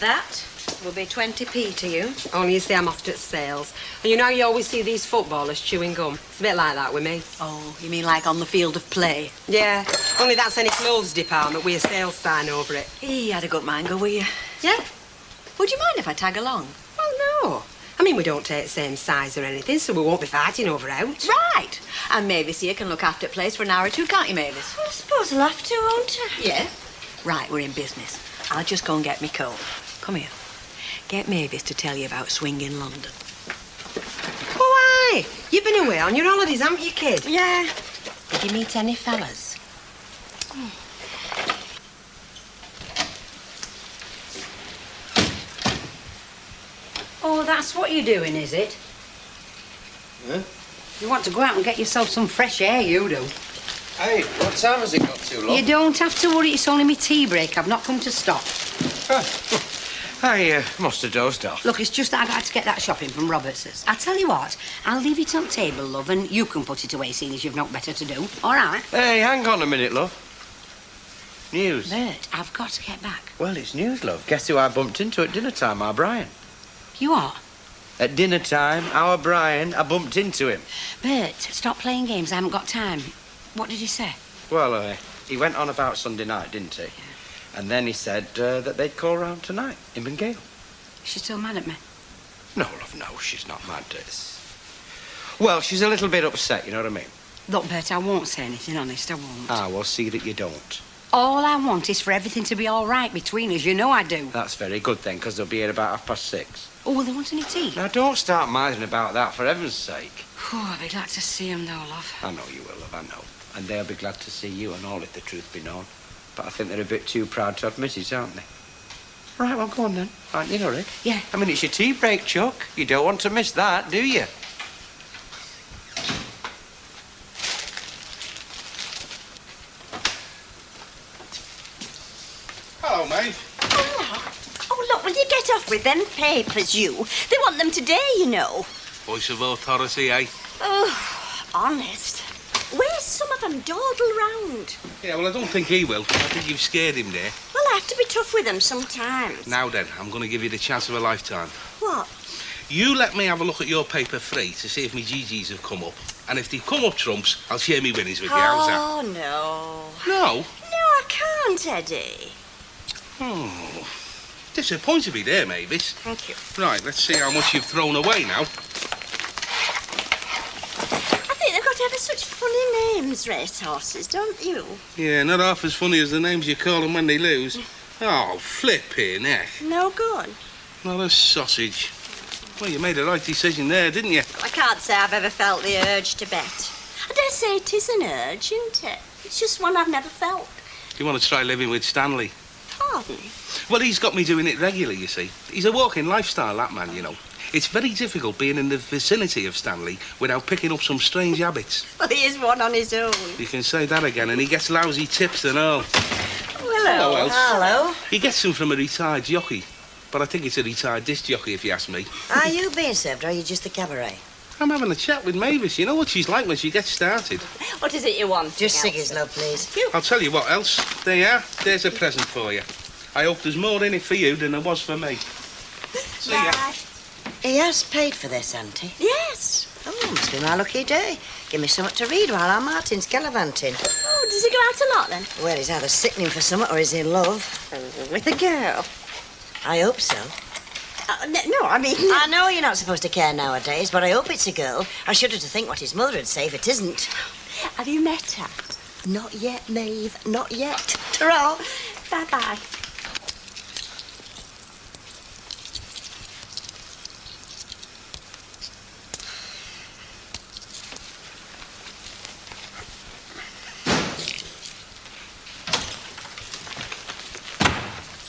That will be 20p to you. Only you see I'm often at sales. And you know you always see these footballers chewing gum. It's a bit like that with me. Oh, you mean like on the field of play? Yeah. Only that's any clothes department with a sales sign over it. He had a good mind, go, will you? Yeah? Would you mind if I tag along? Well, no. I mean, we don't take the same size or anything, so we won't be fighting over out. Right. And Mavis here can look after the place for an hour or two, can't you, Mavis? I suppose I'll have to, won't I? Yeah. Right, we're in business. I'll just go and get me coat. Come here. Get Mavis to tell you about swing in London. Why? You've been away on your holidays, haven't you, kid? Yeah. Did you meet any fellas? Oh, that's what you're doing, is it? Huh? You want to go out and get yourself some fresh air, you do. Hey, what time has it got to, love? You don't have to worry, it's only my tea break. I've not come to stop. I must have dozed off. Look, it's just that I got to get that shopping from Roberts's. I tell you what, I'll leave it on table, love, and you can put it away, seeing as you've not better to do. All right? Hey, hang on a minute, love. News. Bert, I've got to get back. Well, it's news, love. Guess who I bumped into at dinner time? Our Brian. You are? At dinner time, our Brian, I bumped into him. Bert, stop playing games. I haven't got time. What did he say? Well, he went on about Sunday night, didn't he? And then he said that they'd call round tonight, him and Gail. She's still mad at me. No, love, no, she's not mad. Well, she's a little bit upset, you know what I mean? Look, Bert, I won't say anything, honest, I won't. Ah, well, see that you don't. All I want is for everything to be all right between us. You know I do. That's very good, then, because they'll be here about 6:30. Oh, will they want any tea? Now, don't start minding about that, for heaven's sake. Oh, I'll be glad to see him, though, love. I know you will, love, I know. And they'll be glad to see you and all, if the truth be known. But I think they're a bit too proud to admit it, aren't they? Right, well, go on, then. Aren't you in a hurry? Yeah. I mean, it's your tea break, Chuck. You don't want to miss that, do you? Hello, mate. Oh, look, will you get off with them papers, you? They want them today, you know. Voice of authority, eh? Oh, honest. Where's some of them dawdle round? Yeah, well, I don't think he will. I think you've scared him there. Well, I have to be tough with them sometimes. Now then, I'm going to give you the chance of a lifetime. What? You let me have a look at your paper free to see if my GGs have come up. And if they've come up trumps, I'll share me winnings with you. How's that? Oh, no. No? No, I can't, Eddie. Oh. Disappointed me there, Mavis. Thank you. Right, let's see how much you've thrown away now. I think they've got ever such funny names, racehorses, don't you? Yeah, not half as funny as the names you call them when they lose. Oh, flipping heck. No good. Not a sausage. Well, you made a right decision there, didn't you? I can't say I've ever felt the urge to bet. I dare say it is an urge, isn't it? It's just one I've never felt. Do you want to try living with Stanley? Pardon? Well, he's got me doing it regularly, you see. He's a walking lifestyle, that man, you know. It's very difficult being in the vicinity of Stanley without picking up some strange habits. Well, he is one on his own. You can say that again, and he gets lousy tips and all. Hello. Else. Hello. He gets them from a retired jockey. But I think it's a retired disc jockey, if you ask me. Are you being served, or are you just the cabaret? I'm having a chat with Mavis. You know what she's like when she gets started. What is it you want? Just ciggies, love, please. I'll tell you what else. There you are. There's a present for you. I hope there's more in it for you than there was for me. See ya. He has paid for this, hasn't he? Yes. Oh, must be my lucky day. Give me something to read while our Martin's gallivanting. Oh, does he go out a lot, then? Well, he's either sickening for something or he's in love. With a girl? I hope so. No, I mean... I know you're not supposed to care nowadays, but I hope it's a girl. I shudder to think what his mother would say if it isn't. Have you met her? Not yet, Maeve. Not yet. Ta-ra. Bye-bye.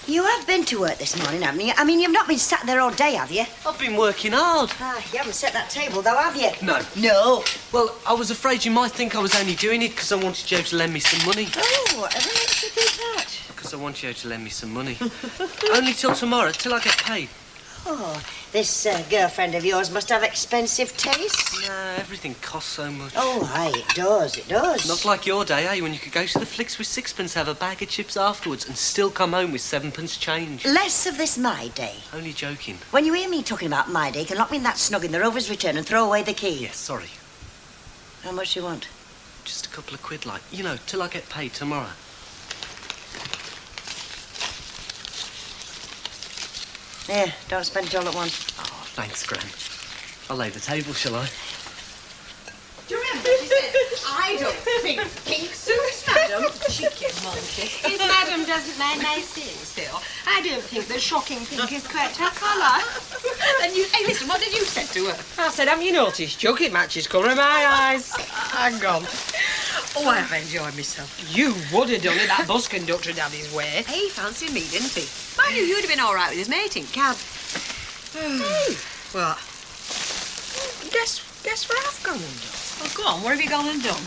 You have been to work this morning, haven't you? I mean, you've not been sat there all day, have you? I've been working hard. Ah, you haven't set that table, though, have you? No. No. Well, I was afraid you might think I was only doing it because I wanted Joe to lend me some money. Oh, whatever makes you think that? Because I want Joe to lend me some money. Only till tomorrow, till I get paid. Oh, this girlfriend of yours must have expensive tastes. No, everything costs so much. Oh, aye, it does, it does. Not like your day, eh? When you could go to the flicks with sixpence, have a bag of chips afterwards, and still come home with 7p change. Less of this my day. Only joking. When you hear me talking about my day, you can lock me in that snug in the Rover's Return and throw away the key. Yes, sorry. How much do you want? Just a couple of quid, like, you know, till I get paid tomorrow. Here, don't spend it all at once. Oh, thanks, Gran. I'll lay the table, shall I? Do you remember she said, I don't think pink suits madam? Cheeky monkey. If madam doesn't lay my sins still, I don't think the shocking pink is quite her colour. And you, hey, listen, what did you say to her? I said, have you noticed, Chuck? It matches colour of my eyes. Hang on. Oh, I've enjoyed myself. You would have done it, that bus conductor had his way. He fancied me, didn't he? I knew you'd have been all right with his mate in cab. Hey, what? Guess where I've gone and done? Well, go on, what have you gone and done?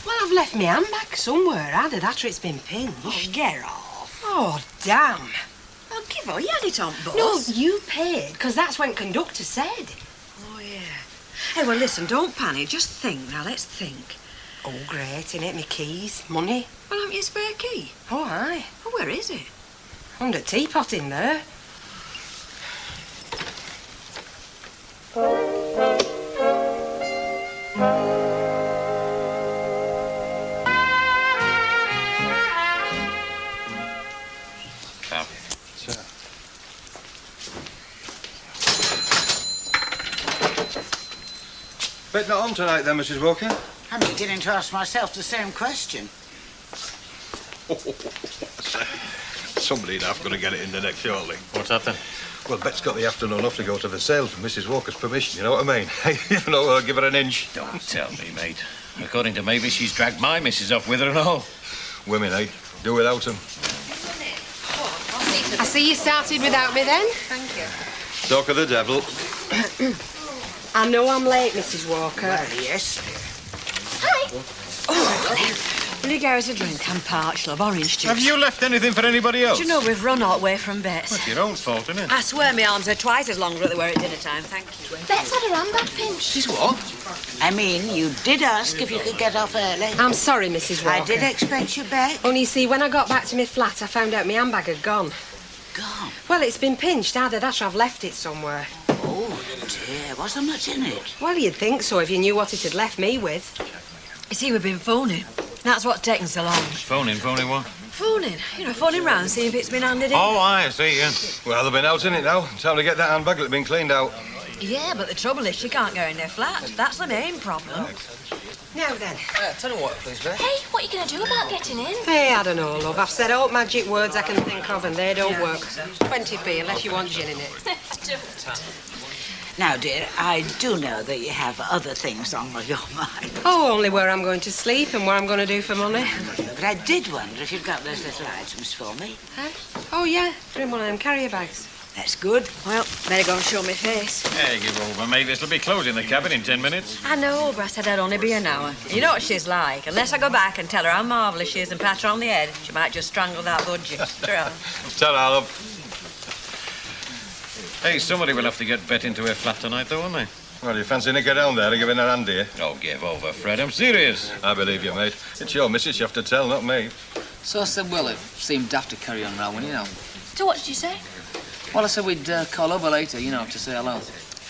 Well, I've left my handbag somewhere. Either that or it's been pinched. Oh, get off. Oh, damn. Oh, give her, you had it on bus. No, you paid, because that's when conductor said. Oh, yeah. Hey, well, listen, don't panic. Just think now, let's think. Oh, great, innit? My keys, money. Well, haven't you a spare key? Oh, aye. Well, where is it? Under teapot in there. Bet not on tonight then, Mrs. Walker? I'm beginning to ask myself the same question. Somebody'd have got to get it in the next shortly. What's that then? Well, Bet's got the afternoon off to go to the sale for Mrs. Walker's permission, you know what I mean? You know, I'll give her an inch. Don't tell me, mate. According to Mavis, she's dragged my missus off with her and all. Women, eh? Do without them. I see you started without me then. Thank you. Talk of the devil. I know I'm late, Mrs. Walker. Well, yes. Hi. Oh, will you get us a drink? I'm parched, love. Orange juice. Have you left anything for anybody else? Do you know we've run all the way from Bet's? It's your own fault, isn't it? I swear my arms are twice as long as they were at dinner time. Thank you. Bet's had her handbag pinched. She's what? I mean, you did ask if you could get off early. I'm sorry, Mrs. Walker. I did expect you back. Only, you see, when I got back to my flat, I found out my handbag had gone. Gone? Well, it's been pinched. Either that or I've left it somewhere. Oh, dear. Was there much in it? Well, you'd think so if you knew what it had left me with. You see, we've been phoning. That's what's taken so long. Phoning what? Phoning? You know, phoning round, see if it's been handed in. Oh, I see, yeah. Well, they've been out in it now. Time to get that handbag that's been cleaned out. Yeah, but the trouble is she can't go in their flat. That's the main problem. Now then. Tell me what, please, Beth. Hey, what are you going to do about getting in? Hey, I don't know, love. I've said all magic words I can think of and they don't work. 20p unless you want gin in it. Now, dear, I do know that you have other things on your mind. Oh, only where I'm going to sleep and what I'm going to do for money. But I did wonder if you'd got those little items for me. Huh? Oh, yeah. They're in one of them carrier bags. That's good. Well, better go and show me face. Hey, give over, Mavis. They'll be closing the cabin in 10 minutes. I know, but I said I'd only be an hour. You know what she's like. Unless I go back and tell her how marvellous she is and pat her on the head, she might just strangle that budgie. Tell her, love. Hey, somebody will have to get Bet into her flat tonight, though, won't they? Well, you fancy Nick down there and giving her hand here? Oh, give over, Fred. I'm serious. I believe you, mate. It's your missus you have to tell, not me. So I said, well, it seemed daft to carry on round, you know. So what did you say? Well, I said we'd call over later, you know, to say hello.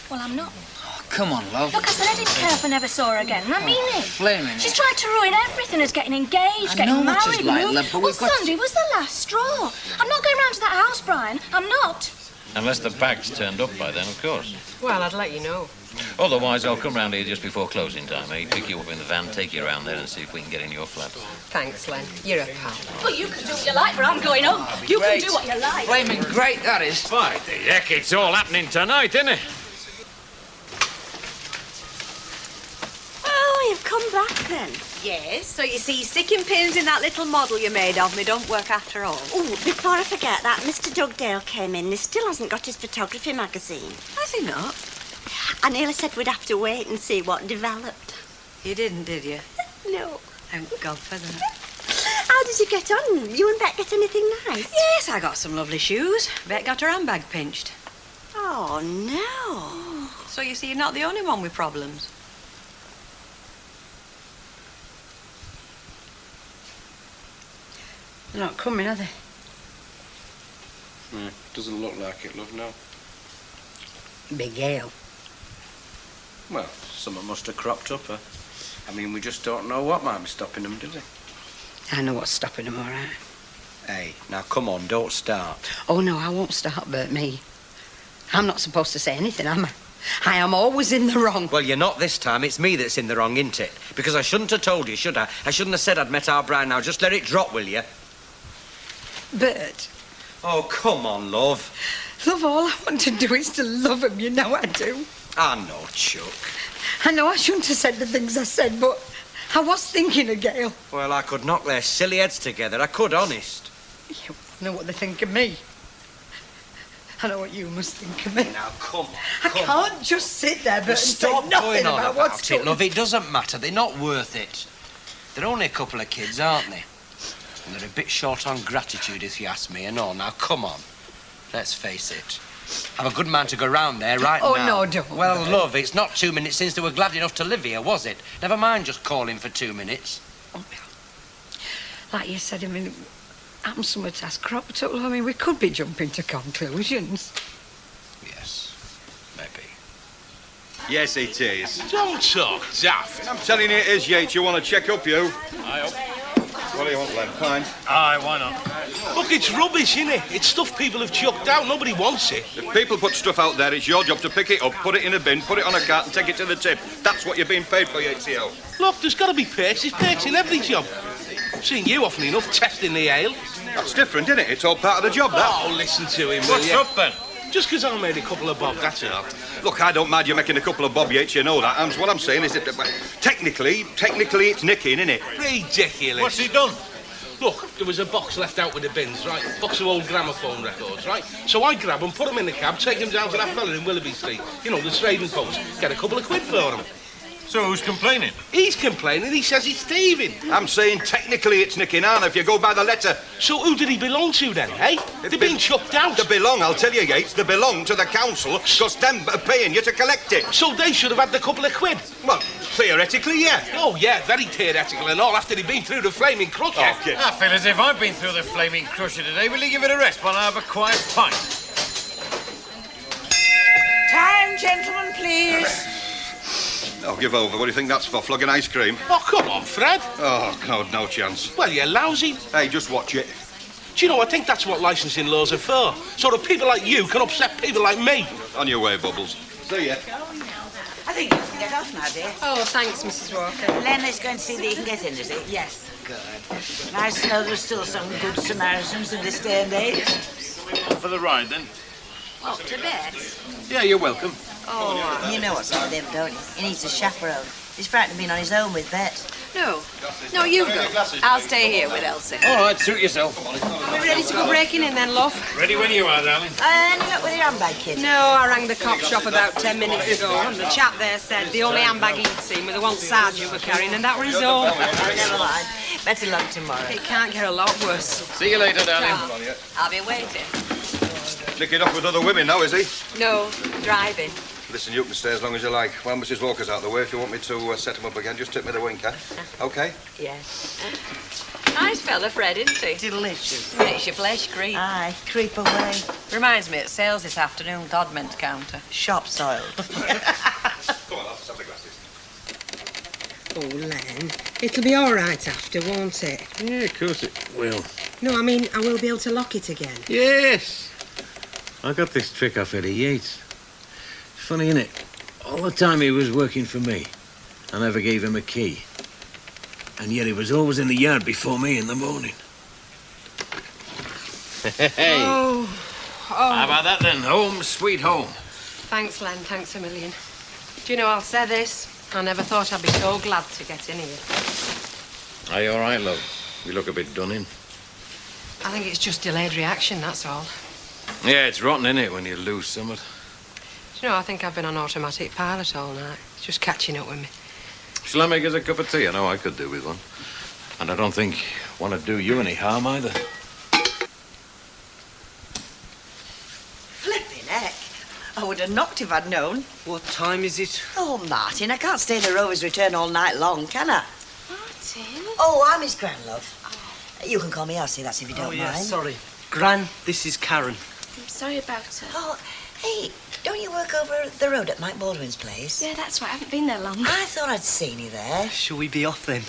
Well, I'm not. Oh, come on, love. Look, I said I didn't care if I never saw her again, and I mean it. Flaming She's it. tried to ruin everything as getting engaged, I getting know what married. she's like, moved. love, but well, we've got Sunday was the last straw. I'm not going round to that house, Brian. I'm not. Unless the bag's turned up by then, of course. Well, I'd let you know. Otherwise, I'll come round here just before closing time, eh? Pick you up in the van, take you around there and see if we can get in your flat. Thanks, Len. You're a pal. Well, you can do what you like, but I'm going home. You can do what you like. Flaming great, that is. By the heck, it's all happening tonight, isn't it? Oh, you've come back then. Yes, so you see, sticking pins in that little model you made of me don't work after all. Oh, before I forget that, Mr. Dugdale came in. He still hasn't got his photography magazine. Has he not? I nearly said we'd have to wait and see what developed. You didn't, did you? No. Thank God for that. How did you get on? You and Bet get anything nice? Yes, I got some lovely shoes. Bet got her handbag pinched. Oh, no. So you see, you're not the only one with problems. They're not coming, are they? Doesn't look like it, love, no. Big Gail. Well, something must have cropped up, huh? I mean, we just don't know what might be stopping them, do we? I know what's stopping them, all right. Hey, now come on, don't start. Oh, no, I won't start, Bert, me. I'm not supposed to say anything, am I? I am always in the wrong. Well, you're not this time. It's me that's in the wrong, isn't it? Because I shouldn't have told you, should I? I shouldn't have said I'd met our Brian. Now, just let it drop, will you? Bert. Oh, come on, love. Love, all I want to do is to love him, you know I do. I know, Chuck. I know I shouldn't have said the things I said, but I was thinking of Gail. Well, I could knock their silly heads together. I could, honest. You know what they think of me. I know what you must think of me. Now, come on. I can't just sit there, Bert, and stop say nothing going on about what's it, going on. love. It doesn't matter. They're not worth it. They're only a couple of kids, aren't they? And they're a bit short on gratitude, if you ask me, and all. Now, come on. Let's face it. I've a good man to go round there right Oh, now. no, don't. Well, love, it's not 2 minutes since they were glad enough to live here, was it? Never mind just calling for 2 minutes. Like you said, I mean, I'm somewhere to ask cropped up. I mean, we could be jumping to conclusions. Yes, maybe. Yes, it is. Don't talk daft. I'm telling you it is, Yates. You want to check up, you? I hope. What do you want, Len? Fine. Aye, why not? Look, it's rubbish, innit? It's stuff people have chucked out. Nobody wants it. If people put stuff out there, it's your job to pick it up, put it in a bin, put it on a cart and take it to the tip. That's what you're being paid for, Yatesio. Look, there's got to be perks. There's perks in every job. I've seen you often enough testing the ale. That's different, isn't it? It's all part of the job, that. Oh, listen to him, will What's you? up, then? Just because I made a couple of bob, that's all. Look, I don't mind you making a couple of bob, Yates, you know that. And what I'm saying is that technically it's nicking, isn't it? Ridiculous. What's he done? Look, there was a box left out with the bins, right? Box of old gramophone records, right? So I grab them, put them in the cab, take them down to that fella in Willoughby Street. You know, the trading post. Get a couple of quid for them. So who's complaining? He's complaining. He says he's thieving. I'm saying technically it's nicking, Anna, if you go by the letter. So who did he belong to then, eh? They've been chucked out. They belong, I'll tell you, Yates, they belong to the council because them are paying you to collect it. So they should have had the couple of quid? Well, theoretically, yeah. Oh, yeah, very theoretical and all after they'd been through the flaming crusher. Oh, kid. I feel as if I've been through the flaming crusher today. Will you give it a rest while I have a quiet pint? Time, gentlemen, please. Oh, give over. What do you think that's for? Flogging ice cream? Oh, come on, Fred. Oh, God, no chance. Well, you're lousy. Hey, just watch it. Do you know, I think that's what licensing laws are for. So that people like you can upset people like me. On your way, Bubbles. See ya. I think you can get off now, dear. Oh, thanks, Mrs. Walker. Len is going to see that you can get in, is he? Yes. Good. Nice to know there's still some good Samaritans in this day and age. For the ride, then? What, to bed? Yeah, you're welcome. Oh, You know what's wrong with him, don't you? He needs a chaperone. He's frightened of being on his own with Bet. No, you go. I'll stay here with Elsie. All right, suit yourself. Are we ready to go breaking in then, love? Ready when you are, darling. Any luck with your handbag, kid? No, I rang the cop shop about 10 minutes ago, and the chap there said the only handbag he'd seen was the one Sergeant were carrying, and that were his own. Never mind. Better luck tomorrow. It can't get a lot worse. See you later, darling. I'll be waiting. Nicking off with other women now, is he? No, driving. Listen, you can stay as long as you like. While Mrs. Walker's out of the way, if you want me to set him up again, just tip me the wink, huh? OK? Yes. Nice fella, Fred, isn't he? Delicious. Makes your flesh creep. Aye, creep away. Reminds me at sales this afternoon, God meant to counter. Shop soiled. Come on, lads, have the glasses. Oh, Len, it'll be all right after, won't it? Yeah, of course it will. No, I mean, I will be able to lock it again. Yes. I got this trick off Eddie Yates. Funny, innit? All the time he was working for me, I never gave him a key. And yet he was always in the yard before me in the morning. Hey. Oh. How about that then? Home, sweet home. Thanks, Len. Thanks a million. Do you know, I'll say this. I never thought I'd be so glad to get in here. Are you all right, love? You look a bit done in. I think it's just delayed reaction, that's all. Yeah, it's rotten, innit, when you lose something. Do you know, I think I've been on automatic pilot all night. It's just catching up with me. Shall I make us a cup of tea? I know I could do with one. And I don't think want to do you any harm either. Flipping heck. I would have knocked if I'd known. What time is it? Oh, Martin, I can't stay in the Rover's Return all night long, can I? Martin? Oh, I'm his gran, love. You can call me Elsie, that's if you don't mind. Sorry. Gran, this is Karen. I'm sorry about her. Oh, hey, don't you work over the road at Mike Baldwin's place? Yeah, that's right. I haven't been there long. I thought I'd seen you there. Shall we be off then?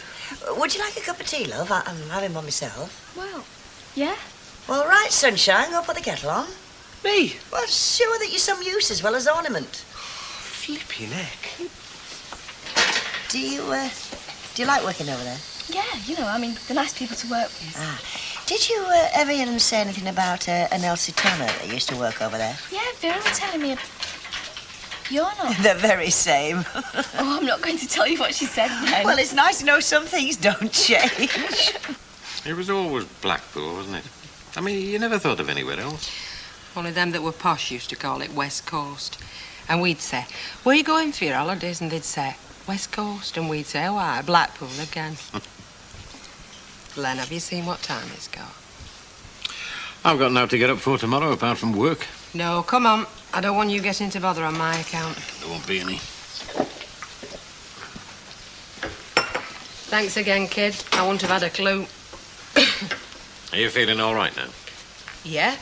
Would you like a cup of tea, love? I'm having one myself. Well, yeah. Well, right, sunshine, go put the kettle on. Me? Well, sure that you're some use as well as ornament. Flippy neck. Do you like working over there? Yeah, you know, I mean, they're nice people to work with. Ah. Did you ever hear them say anything about an Elsie Tanner that used to work over there? Yeah, Vera was telling me. You're not. The very same. Oh, I'm not going to tell you what she said then. Well, it's nice to know some things don't change. It was always Blackpool, wasn't it? I mean, you never thought of anywhere else. Only them that were posh used to call it West Coast. And we'd say, where are you going for your holidays? And they'd say, West Coast. And we'd say, oh, aye, Blackpool again. Len, have you seen what time it's got? I've got now to get up for tomorrow, apart from work. No, come on. I don't want you getting to bother on my account. There won't be any. Thanks again, kid. I wouldn't have had a clue. Are you feeling all right now? Yeah,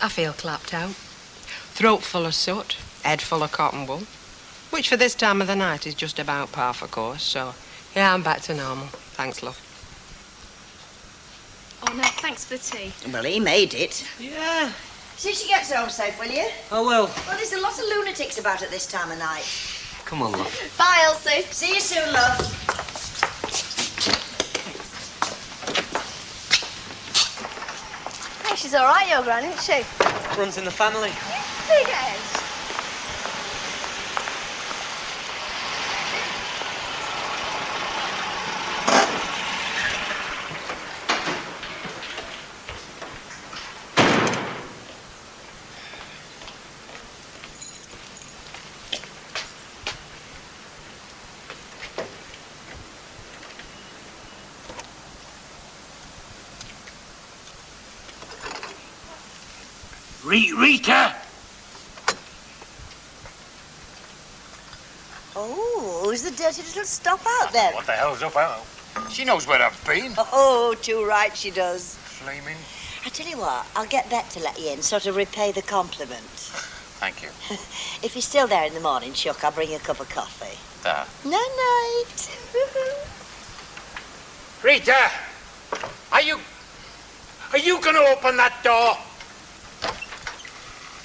I feel clapped out. Throat full of soot, head full of cotton wool. Which for this time of the night is just about par for course, so yeah, I'm back to normal. Thanks, love. Oh, no, thanks for the tea. Well, he made it. Yeah. See she gets home safe, will you? I will. Well, there's a lot of lunatics about at this time of night. Come on, love. Bye, Elsie. See you soon, love. Hey, she's all right, your gran, isn't she? Runs in the family. Big head. Rita! Oh, who's the dirty little stop out there? What the hell's up out? She knows where I've been. Oh, too right she does. Flaming. I tell you what, I'll get Bet to let you in, sort of repay the compliment. Thank you. If you're still there in the morning, Chuck, I'll bring you a cup of coffee. There. Night-night. Rita! Are you gonna open that door?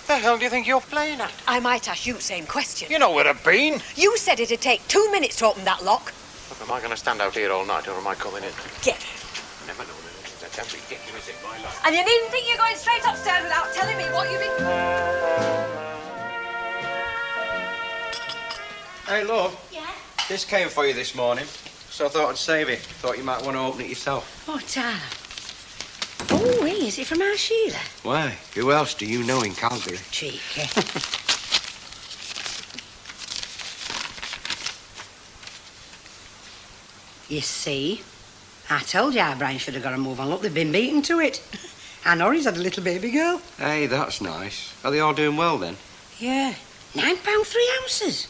The hell do you think you're playing at? I might ask you the same question. You know where I've been. You said it'd take 2 minutes to open that lock. Look, am I going to stand out here all night or am I coming in? Get. Never known anything since that ridiculous in my life. And you needn't think you're going straight upstairs without telling me what you've been... Hey, love. Yeah? This came for you this morning, so I thought I'd save it. Thought you might want to open it yourself. Oh, Tara. Oh, hey, is it from our Sheila? Why? Who else do you know in Calgary? Cheeky. You see, I told you our Brian should have got a move on. Look, they've been beaten to it. And Norrie's had a little baby girl. Hey, that's nice. Are they all doing well then? Yeah, £9 3 ounces.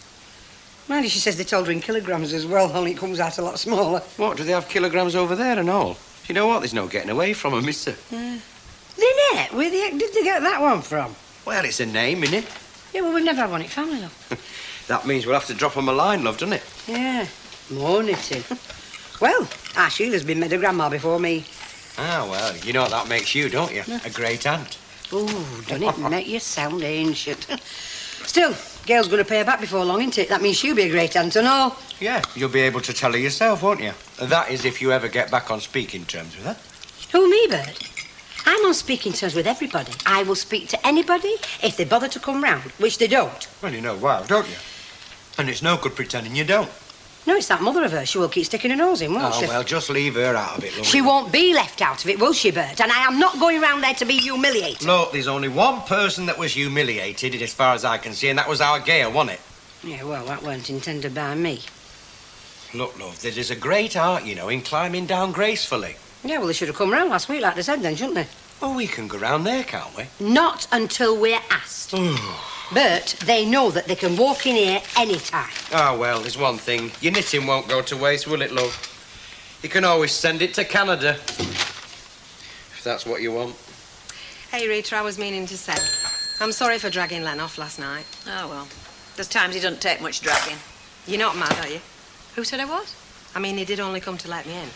Mind you, she says they told her in kilograms as well, only it comes out a lot smaller. What, do they have kilograms over there and all? You know what? There's no getting away from them, is there? Lynette, where the heck did they get that one from? Well, it's a name, innit? Yeah, well, we've never had one at family, love. That means we'll have to drop them a line, love, doesn't it? Yeah, more knitting. Well, our Sheila's been made a grandma before me. Ah, well, you know what that makes you, don't you? A great aunt. Oh, doesn't it make you sound ancient? Still, Gail's going to pay her back before long, isn't it? That means she'll be a great aunt and all. Yeah, you'll be able to tell her yourself, won't you? That is if you ever get back on speaking terms with her. Who, me, Bird? I'm on speaking terms with everybody. I will speak to anybody if they bother to come round, which they don't. Well, you know why, don't you? And it's no good pretending you don't. No, it's that mother of hers. She will keep sticking her nose in, won't she? Oh, well, just leave her out of it, love. She won't be left out of it, will she, Bird? And I am not going round there to be humiliated. Look, there's only one person that was humiliated, as far as I can see, and that was our Gail, wasn't it? Yeah, well, that weren't intended by me. Look, love, there is a great art, you know, in climbing down gracefully. Yeah, well, they should have come round last week, like they said then, shouldn't they? Well, we can go round there, can't we? Not until we're asked. But they know that they can walk in here any time. Ah, well, there's one thing. Your knitting won't go to waste, will it, love? You can always send it to Canada. If that's what you want. Hey, Rita, I was meaning to say, I'm sorry for dragging Len off last night. Oh, well. There's times he doesn't take much dragging. You're not mad, are you? Who said I was? I mean, he did only come to let me in.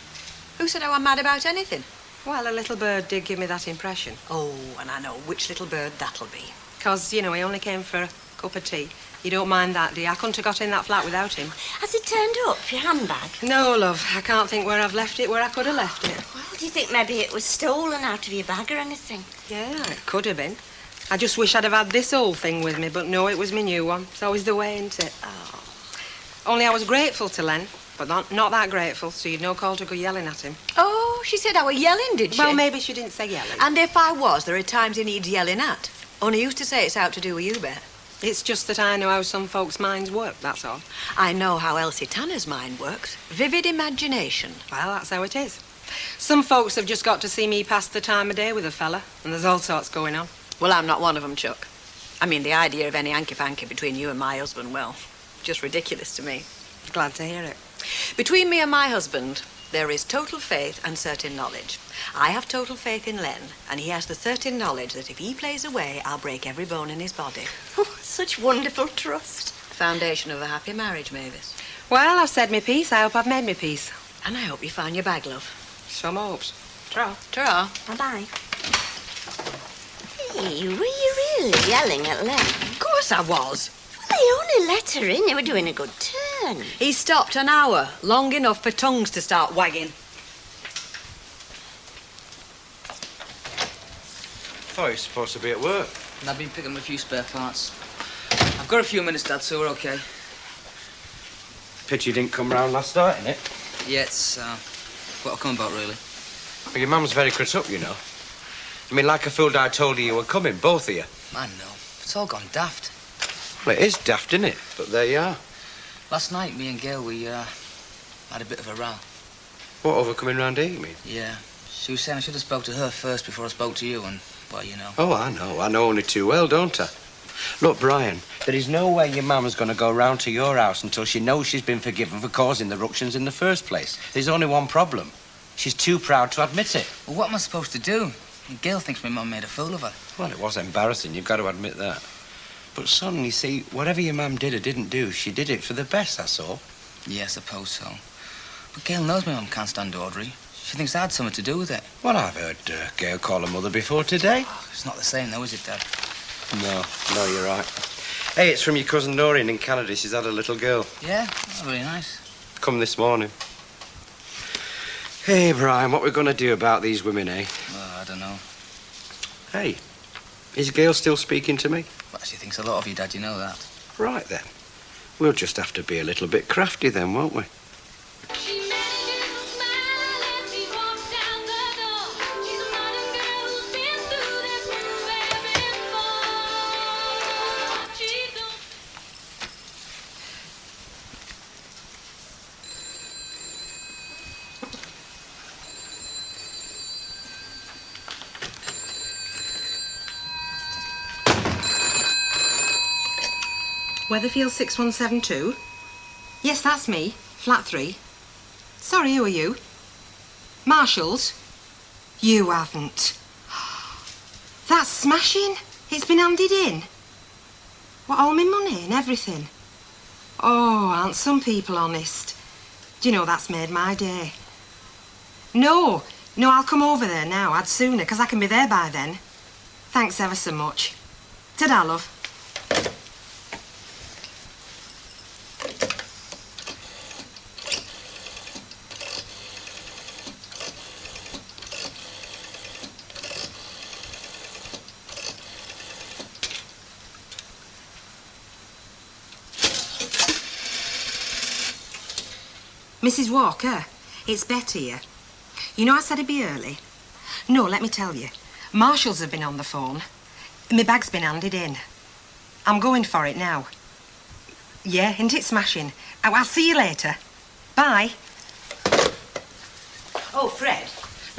Who said I was mad about anything? Well, a little bird did give me that impression. Oh, and I know which little bird that'll be. 'Cause, you know, he only came for a cup of tea. You don't mind that, do you? I couldn't have got in that flat without him. Has it turned up, your handbag? No, love. I can't think where I've left it, where I could have left it. Well, do you think maybe it was stolen out of your bag or anything? Yeah, it could have been. I just wish I'd have had this old thing with me, but no, it was my new one. It's always the way, isn't it? Oh. Only I was grateful to Len, but not that grateful, so you'd no call to go yelling at him. Oh, she said I was yelling, did she? Well, maybe she didn't say yelling. And if I was, there are times he needs yelling at. Only used to say it's out to do with you, Bet. It's just that I know how some folks' minds work, that's all. I know how Elsie Tanner's mind works. Vivid imagination. Well, that's how it is. Some folks have just got to see me pass the time of day with a fella, and there's all sorts going on. Well, I'm not one of them, Chuck. I mean, the idea of any hanky-panky between you and my husband, well, just ridiculous to me. Glad to hear it. Between me and my husband, there is total faith and certain knowledge. I have total faith in Len, and he has the certain knowledge that if he plays away, I'll break every bone in his body. Oh, such wonderful trust. Foundation of a happy marriage, Mavis. Well, I've said my piece. I hope I've made my peace. And I hope you find your bag, love. Some hopes. Ta-ra. Ta-ra. Bye-bye. Hey, were you really yelling at Len? Of course I was. Well, they only let her in. They were doing a good turn. He stopped an hour, long enough for tongues to start wagging. I thought you were supposed to be at work. And I've been picking up a few spare parts. I've got a few minutes, Dad, so we're okay. Pity you didn't come round last night, innit? Yeah, it's what I'll come about, really. Well, your mum's very cut up, you know. I mean, like a fool I told you were coming, both of you. I know. It's all gone daft. Well, it is daft, isn't it? But there you are. Last night, me and Gail, we had a bit of a row. What, over coming round here, you mean? Yeah. She was saying I should have spoke to her first before I spoke to you, and, well, you know. Oh, I know. I know only too well, don't I? Look, Brian, there is no way your mum's going to go round to your house until she knows she's been forgiven for causing the ructions in the first place. There's only one problem. She's too proud to admit it. Well, what am I supposed to do? Gail thinks my mum made a fool of her. Well, it was embarrassing. You've got to admit that. But, son, you see, whatever your mum did or didn't do, she did it for the best, that's all. Yeah, I suppose so. But Gail knows my mum can't stand Audrey. She thinks I had something to do with it. Well, I've heard Gail call her mother before today. It's not the same, though, is it, Dad? No, you're right. Hey, it's from your cousin Noreen in Canada. She's had a little girl. Yeah? That's really nice. Come this morning. Hey, Brian, what we're going to do about these women, eh? I don't know. Hey, is Gail still speaking to me? Well, she thinks a lot of you, Dad, you know that. Right, then. We'll just have to be a little bit crafty then, won't we? Weatherfield 6172? Yes, that's me. Flat 3. Sorry, who are you? Marshall's? You haven't. That's smashing. It's been handed in. What, all my money and everything? Oh, aren't some people honest? Do you know, that's made my day. No, I'll come over there now. I'd sooner, 'cause I can be there by then. Thanks ever so much. Ta-da, love. Mrs. Walker, it's Betty here. You know I said it'd be early? No, let me tell you. Marshall's have been on the phone. My bag's been handed in. I'm going for it now. Yeah, isn't it smashing? I'll see you later. Bye. Oh, Fred,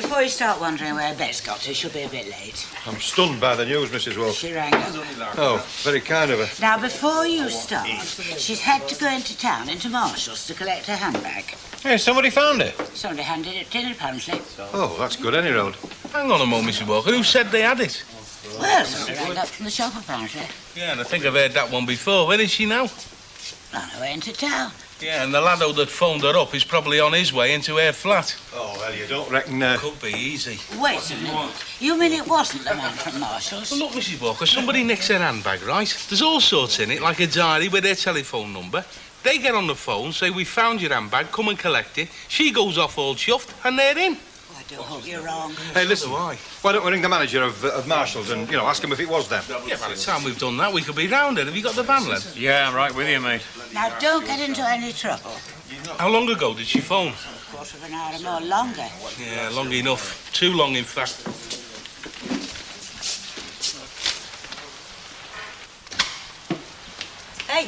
Before you start wondering where Bet's got to, she'll be a bit late. I'm stunned by the news, Mrs. Walker. She rang up. Oh, very kind of her. Now, before you start, she's had to go into town, into Marshall's, to collect her handbag. Hey, somebody found it. Somebody handed it in, apparently. Oh, that's good, any road. Hang on a moment, Mrs. Walker. Who said they had it? Well, somebody rang up from the shop, apparently. Yeah, and I think I've heard that one before. Where is she now? On her way into town. Yeah, and the lad that phoned her up is probably on his way into her flat. Oh, well, you don't reckon... Could be easy. Wait a minute. You mean it wasn't the man from Marshall's? Well, look, Mrs. Walker, somebody nicks her handbag, right? There's all sorts in it, like a diary with their telephone number. They get on the phone, say, we found your handbag, come and collect it. She goes off all chuffed, and they're in. Oh, I do hope you're wrong. Hey, listen, why don't we ring the manager of Marshall's and, ask him if it was them? Yeah, by the time we've done that, we could be round it. Have you got the van, lad? Yeah, I'm right with you, mate. Now, don't get into any trouble. How long ago did she phone? A quarter of an hour or more longer. Yeah, long enough. Too long, in fact. Hey,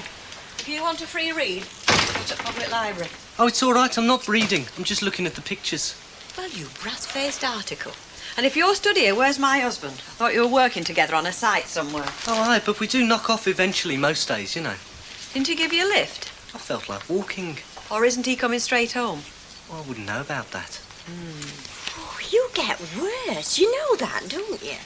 if you want a free read, go to the public library. Oh, it's all right. I'm not reading. I'm just looking at the pictures. Well, you brass-faced article. And if you're studying, where's my husband? I thought you were working together on a site somewhere. Oh, aye, but we do knock off eventually most days, you know. Didn't he give you a lift? I felt like walking. Or isn't he coming straight home? Well, I wouldn't know about that. Oh, you get worse. You know that, don't you?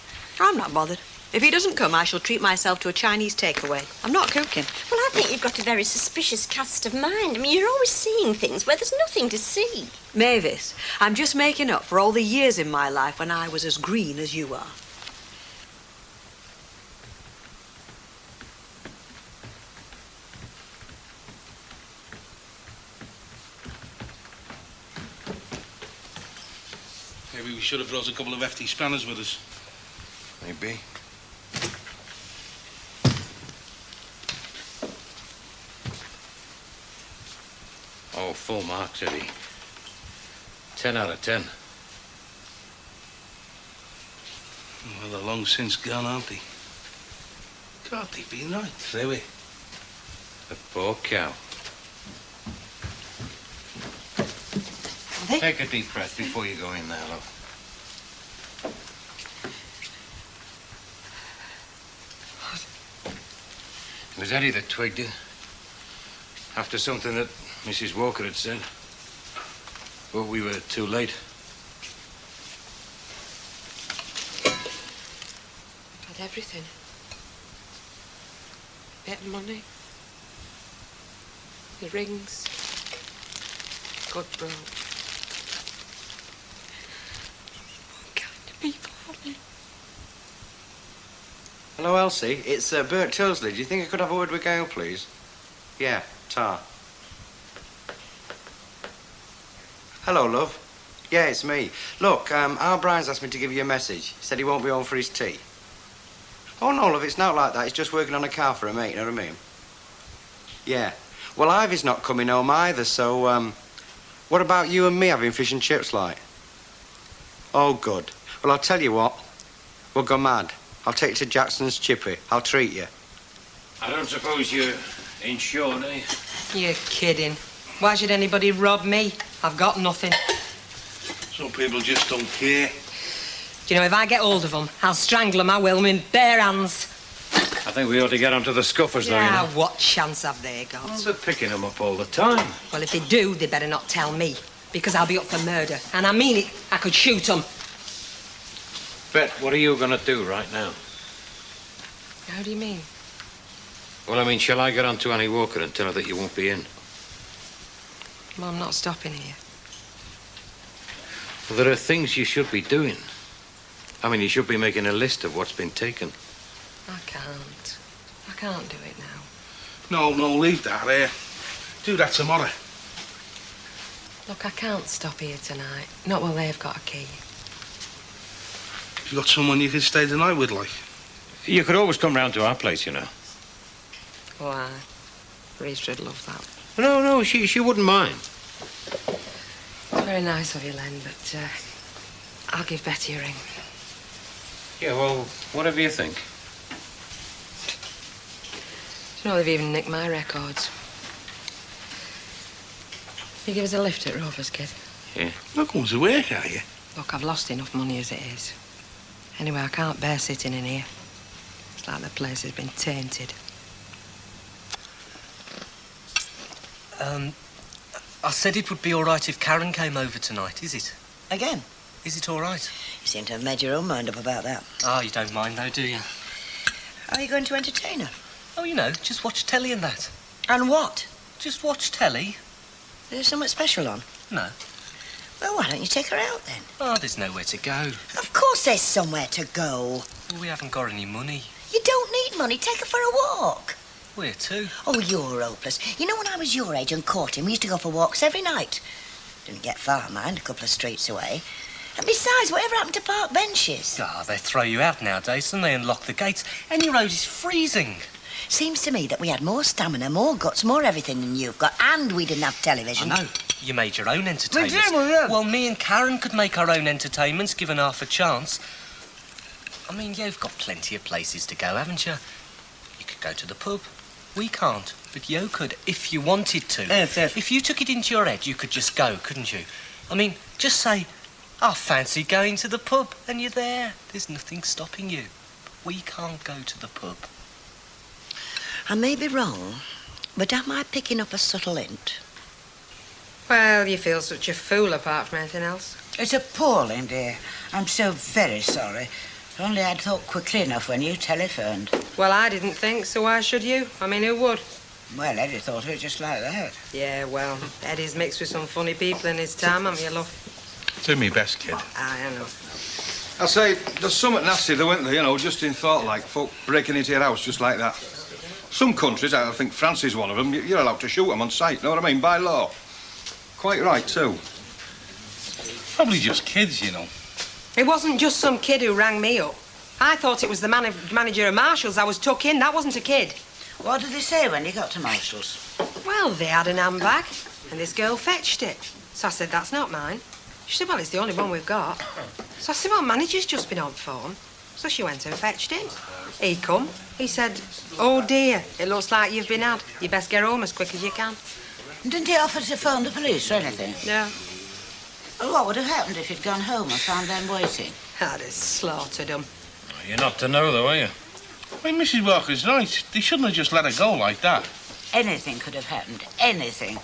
I'm not bothered. If he doesn't come, I shall treat myself to a Chinese takeaway. I'm not cooking. Well, I think you've got a very suspicious cast of mind. I mean, you're always seeing things where there's nothing to see. Mavis, I'm just making up for all the years in my life when I was as green as you are. Maybe we should have brought a couple of hefty spanners with us. Maybe. Oh, full marks, Eddie. 10 out of 10. Well, they're long since gone, aren't they? God, they've been right through it. The poor cow. Take a deep breath before you go in there, love. It was Eddie that twigged it. After something that Mrs. Walker had said. But we were too late. Had everything. Bit of money. The rings. Good bro. What kind of people are they? Hello, Elsie. It's Bert Tilsley. Do you think I could have a word with Gail, please? Yeah, tar. Hello, love. Yeah, it's me. Look, Al Brian's asked me to give you a message. He said he won't be home for his tea. Oh, no, love, it's not like that. He's just working on a car for a mate, you know what I mean? Yeah. Well, Ivy's not coming home either, so, what about you and me having fish and chips, like? Oh, good. Well, I'll tell you what. We'll go mad. I'll take you to Jackson's Chippy. I'll treat you. I don't suppose you're insured, eh? You're kidding. Why should anybody rob me? I've got nothing. Some people just don't care. Do you know, if I get hold of them, I'll strangle them, I will, with bare hands. I think we ought to get onto the scuffers, though, you Yeah, know. what chance have they got? Well, they're picking them up all the time. Well, if they do, they better not tell me, because I'll be up for murder. And I mean it. I could shoot them. Bet, what are you going to do right now? How do you mean? Well, I mean, shall I get on to Annie Walker and tell her that you won't be in? Well, I'm not stopping here. Well, there are things you should be doing. I mean, you should be making a list of what's been taken. I can't. I can't do it now. No, leave that there. Do that tomorrow. Look, I can't stop here tonight. Not while they've got a key. You got someone you can stay the night with, like? You could always come round to our place, you know. Why? Reese'd love that. No, she wouldn't mind. Very nice of you, Len, but I'll give Betty a ring. Yeah, well, whatever you think. Do you know they've even nicked my records? You give us a lift at Rover's, kid? Yeah. Not going to work, are you? Look, I've lost enough money as it is. Anyway, I can't bear sitting in here. It's like the place has been tainted. I said it would be all right if Karen came over tonight, is it? Again? Is it all right? You seem to have made your own mind up about that. Oh, you don't mind though, do you? How are you going to entertain her? Oh, you know, just watch telly and that. And what? Just watch telly. There's something special on? No. Well, why don't you take her out then? Oh, there's nowhere to go. Of course there's somewhere to go. Well, we haven't got any money. You don't need money. Take her for a walk. Where to? Oh, you're hopeless. You know, when I was your age and courting, we used to go for walks every night. Didn't get far, mind, a couple of streets away. And besides, whatever happened to park benches? Ah, they throw you out nowadays and they unlock the gates. Any road is freezing. Seems to me that we had more stamina, more guts, more everything than you've got, and we didn't have television. I know. You made your own entertainments. We did, yeah. Well, me and Karen could make our own entertainments, given half a chance. I mean, you've got plenty of places to go, haven't you? You could go to the pub. We can't, but you could if you wanted to. If you took it into your head, you could just go, couldn't you? I mean, just say, I fancy going to the pub, and you're there. There's nothing stopping you. But we can't go to the pub. I may be wrong, but am I picking up a subtle hint? Well, you feel such a fool apart from anything else. It's appalling, dear. I'm so very sorry. If only I'd thought quickly enough when you telephoned. Well, I didn't think, so why should you? I mean, who would? Well, Eddie thought of it just like that. Yeah, well, Eddie's mixed with some funny people in his time, haven't you, love? Do me best, kid. I know. I say, there's something nasty there, weren't there, you know, just in thought, like, folk breaking into your house just like that. Some countries, I think France is one of them, you're allowed to shoot them on sight, know what I mean, by law. Quite right, too. Probably just kids, you know. It wasn't just some kid who rang me up. I thought it was the manager of Marshall's I was took in. That wasn't a kid. What did they say when you got to Marshall's? Well, they had an handbag, and this girl fetched it. So I said, that's not mine. She said, well, it's the only one we've got. So I said, well, manager's just been on phone. So she went and fetched him. He come. He said, oh, dear, it looks like you've been had. You best get home as quick as you can. Didn't he offer to phone the police or anything? No. Well, what would have happened if he'd gone home and found them waiting? I'd have slaughtered them. You're not to know, though, are you? I mean, Mrs. Walker's right. They shouldn't have just let her go like that. Anything could have happened. Anything.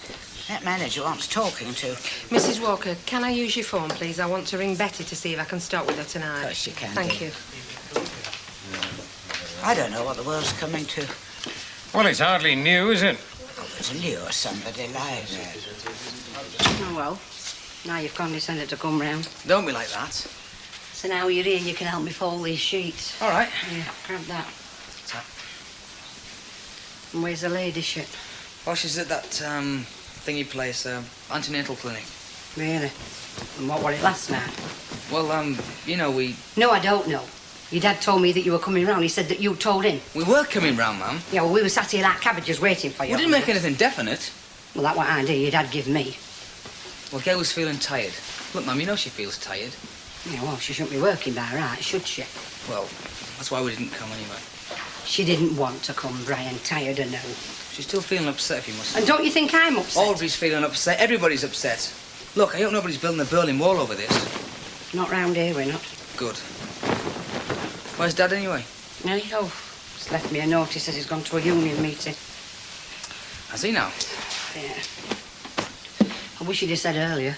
That manager wants talking to. Mrs. Walker, can I use your phone, please? I want to ring Betty to see if I can stop with her tonight. Of course you can. Thank you. I don't know what the world's coming to. Well, it's hardly new, is it? To lure somebody like that. Oh, well, now you've condescended to come round. Don't be like that. So now you're here, you can help me fold these sheets. All right. Yeah, grab that. And where's the ladyship? Oh, she's at that, thingy place, antenatal clinic. Really? And what was it last night? Well, you know, we... No, I don't know. Your dad told me that you were coming round. He said that you told him. We were coming round, ma'am. Yeah, well, we were sat here like cabbages waiting for you. We didn't make anything definite. Well, that what I do. Your dad give me. Well, Gail was feeling tired. Look, ma'am, you know she feels tired. Yeah, well, she shouldn't be working by right, should she? Well, that's why we didn't come anyway. She didn't want to come, Brian, tired or no. She's still feeling upset, if you must. And don't you think I'm upset? Audrey's feeling upset. Everybody's upset. Look, I hope nobody's building a Berlin Wall over this. Not round here, we're not. Good. Where's Dad, anyway? No, he's left me a note. He says he's gone to a union meeting. Has he now? Yeah. I wish he'd have said earlier.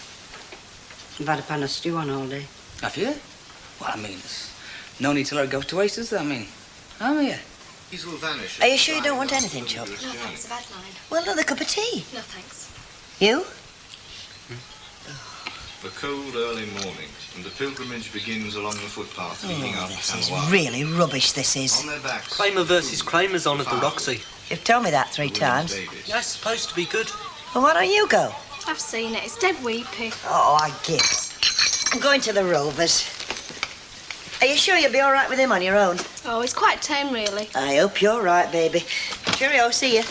I've had a pan of stew on all day. Have you? Well, I mean, there's no need to let it go to waste, is there? I mean, are you? These will vanish. Are you sure you don't want anything, Chub? No, thanks, I've had mine. Well, another cup of tea. No, thanks. You? The cold early morning, and the pilgrimage begins along the footpath leading up This is Channel really rubbish, this is. On their backs. Kramer versus Kramer's on at the Roxy. You've told me that 3 times. Yeah, it's supposed to be good. Well, why don't you go? I've seen it. It's dead weepy. Oh, I give. I'm going to the Rovers. Are you sure you'll be all right with him on your own? Oh, it's quite tame, really. I hope you're right, baby. Cheerio, see you.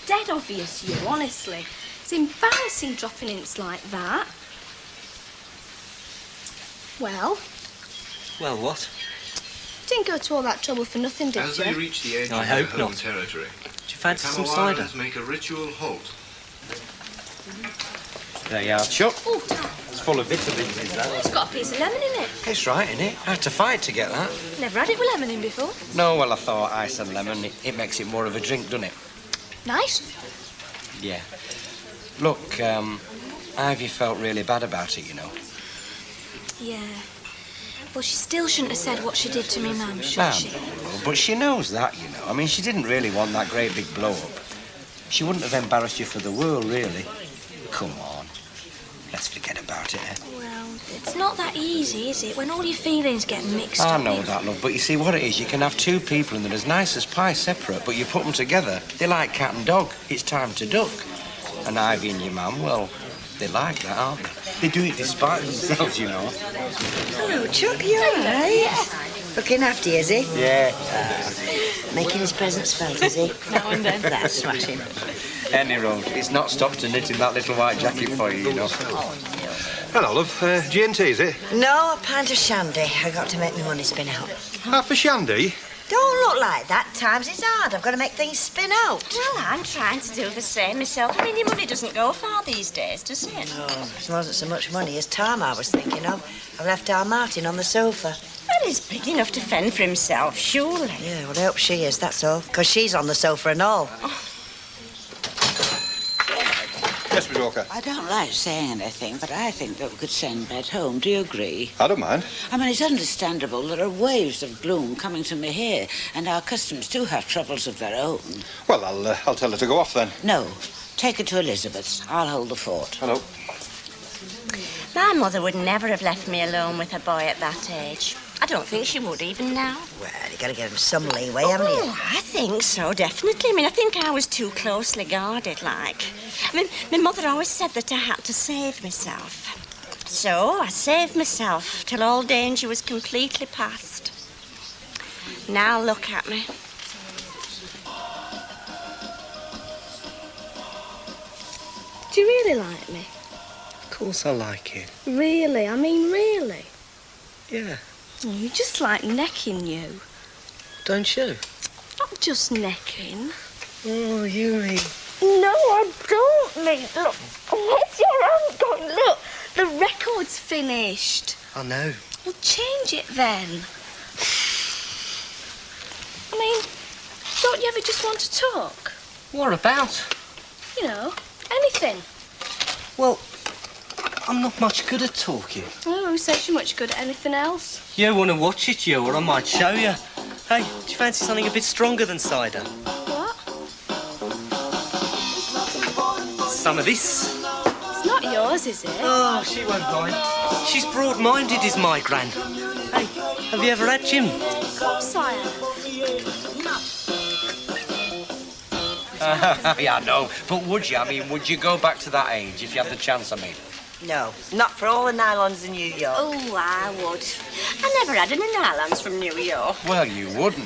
Dead obvious, you, honestly. It's embarrassing dropping hints like that. Well? Well, what? Didn't go to all that trouble for nothing, did As you? they reach the edge I of their hope home not. territory, Do you fancy some cider? Camerwarians make a ritual halt. There you are, Chuck. Oh, Dad. It's full of vitamins, is that? It's got a piece of lemon in it. It's right, isn't it? I had to fight to get that. Never had it with lemon in before. No, well, I thought ice and lemon, it makes it more of a drink, doesn't it? Nice. Yeah. Look, Ivy felt really bad about it, you know. Yeah. Well, she still shouldn't have said what she did to me, Mum, should she? No, but she knows that, you know. I mean, she didn't really want that great big blow-up. She wouldn't have embarrassed you for the world, really. Come on. Let's forget about it, eh? Well, it's not that easy, is it? When all your feelings get mixed I up. know that, love, but you see what it is, you can have two people and they're as nice as pie separate, but you put them together, they're like cat and dog. It's time to duck. And Ivy and your mum, well, they like that, aren't they? They do it despite themselves, you know. Hello, Chuck, you all right? Looking after you, is he? Yeah. Making his presence felt, is he? Now and then. That's smashing. Any road, it's not stopped to knitting that little white jacket for you, you know. Hello, love. G&T, is it? No, a pint of shandy. I got to make my money spin out. Half a shandy? Don't look like that. Times is hard. I've got to make things spin out. Well, I'm trying to do the same myself. I mean, your money doesn't go far these days, does it? No, it wasn't so much money as time I was thinking of. I've left our Martin on the sofa. Well, he's big enough to fend for himself, surely. Yeah, well, I hope she is, that's all. Because she's on the sofa and all. Yes, Miss Walker. I don't like saying anything, but I think that we could send Bet home. Do you agree? I don't mind. I mean, it's understandable. There are waves of gloom coming to me here, and our customers do have troubles of their own. Well, I'll tell her to go off then. No, take her to Elizabeth's. I'll hold the fort. Hello. My mother would never have left me alone with a boy at that age. I don't think she would even now. Well, you got to give him some leeway, haven't you? Oh, I think so, definitely. I mean, I think I was too closely guarded, like. I mean, my mother always said that I had to save myself. So I saved myself till all danger was completely past. Now look at me. Do you really like me? Of course I like you. Really? I mean, really? Yeah. Oh, you just like necking you. Don't you? Not just necking. Oh, you mean... No, I don't mean... Look, where's your hand gone? Look, the record's finished. I know. Well, change it then. I mean, don't you ever just want to talk? What about? You know, anything. Well, I'm not much good at talking. Oh, who says you're much good at anything else? You want to watch it, you, or I might show you. Hey, do you fancy something a bit stronger than cider? What? Some of this. It's not yours, is it? Oh, she won't mind. She's broad-minded, is my gran. Hey, have you ever had gin? Of course I have. Yeah, no. But would you? I mean, would you go back to that age if you had the chance, I mean? No, not for all the nylons in New York. Oh, I would. I never had any nylons from New York. Well, you wouldn't.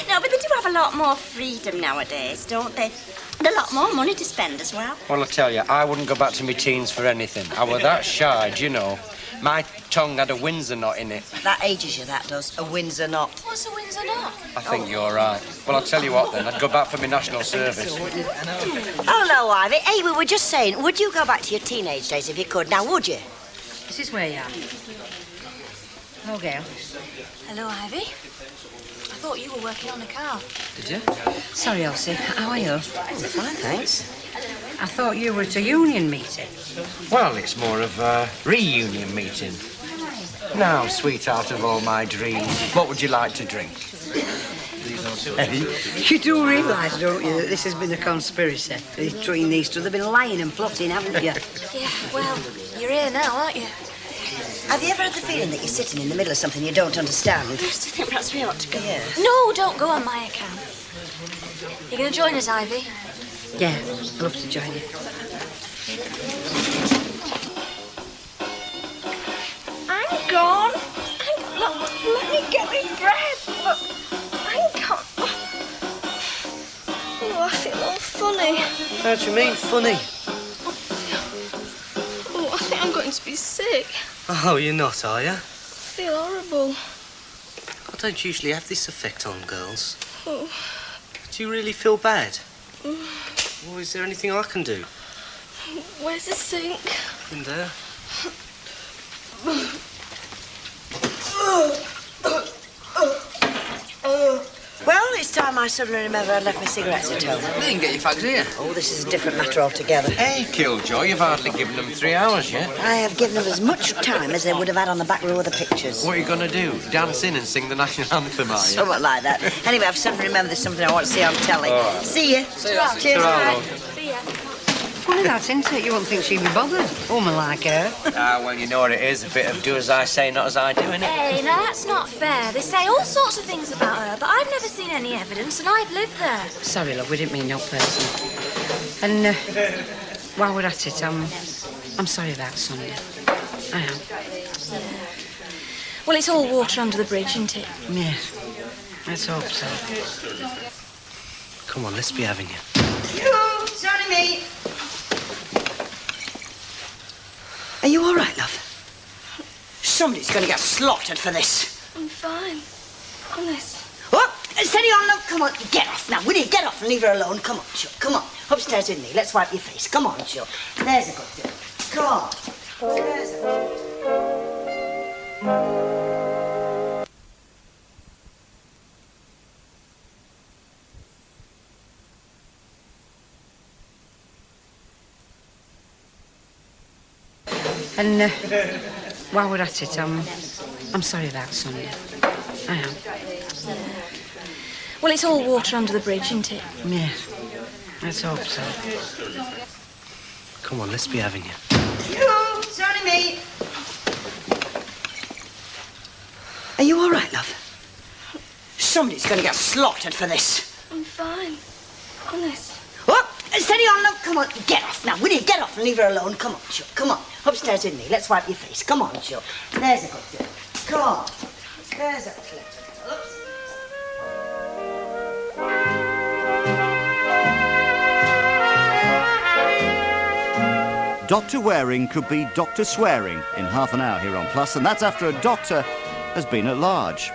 No, but they do have a lot more freedom nowadays, don't they? And a lot more money to spend as well. Well, I tell you, I wouldn't go back to my teens for anything. I were that shy, do you know. My tongue had a Windsor knot in it. That ages you, that does. A Windsor knot. What's a Windsor knot? I think you're right. Well, I'll tell you what then, I'd go back for my national service. Oh, no, Ivy. Hey, we were just saying, would you go back to your teenage days if you could? Now, would you? This is where you are. Hello, Gail. Hello, Ivy. I thought you were working on a car. Did you? Sorry, Elsie. How are you? Oh, fine, thanks. I thought you were at a union meeting. Well, it's more of a reunion meeting. Now, sweetheart of all my dreams, what would you like to drink? You do realise, don't you, that this has been a conspiracy between these two? They've been lying and plotting, haven't you? Yeah, well, you're here now, aren't you? Have you ever had the feeling that you're sitting in the middle of something you don't understand? I just think perhaps we ought to go. Yes. No, don't go on my account. You're going to join us, Ivy? Yeah, I'd love to join you. I'm gone. Look, let me get my breath. Look, I'm gone. Oh, I feel all funny. How do you mean, funny? Oh, I think I'm going to be sick. Oh, you're not, are you? I feel horrible. I don't usually have this effect on girls. Oh. Do you really feel bad? Or is there anything I can do? Where's the sink? In there. Well, it's time I suddenly remember I'd left my cigarettes at home. You can get your fags here. Oh, this is a different matter altogether. Hey, Killjoy, you've hardly given them 3 hours yet. I have given them as much time as they would have had on the back row of the pictures. What are you going to do? Dance in and sing the national anthem, are you? Something like that. Anyway, I've suddenly remembered there's something I want to see on telly. All right. See you. See ya. Cheers. See ya. Funny that, isn't it? You wouldn't think she'd be bothered. Woman like her. Well, you know what it is. A bit of do as I say, not as I do, innit? Hey, now that's not fair. They say all sorts of things about her, but I've never seen any evidence, and I've lived there. Sorry, love, we didn't mean no person. And while we're at it, I'm sorry about Sunday. I am. Well, it's all water under the bridge, isn't it? Yeah, let's hope so. Come on, let's be having you. It's only me. Are you all right, love? Somebody's going to get slaughtered for this. I'm fine. Honest. Oh, steady on, love. Come on, get off now, will you? Get off and leave her alone. Come on, Chuck. Come on. Upstairs with me. Let's wipe your face. Come on, Chuck. There's a good thing. Come on. There's a And while we're at it, I'm sorry about Sunday. I am. Well, it's all water under the bridge, isn't it? Yeah, let's hope so. Come on, let's be having you. It's only me. Are you all right, love? Somebody's going to get slaughtered for this. I'm fine. Honest. Oh, steady on, love. Come on, get off now, will you? Get off and leave her alone. Come on, Chuck. Come on. Upstairs with me. Let's wipe your face. Come on, Chuck. There's a good thing. Come on. There's a clever. Dr. Waring could be Dr. Swearing in half an hour here on Plus, and that's after a doctor has been at large.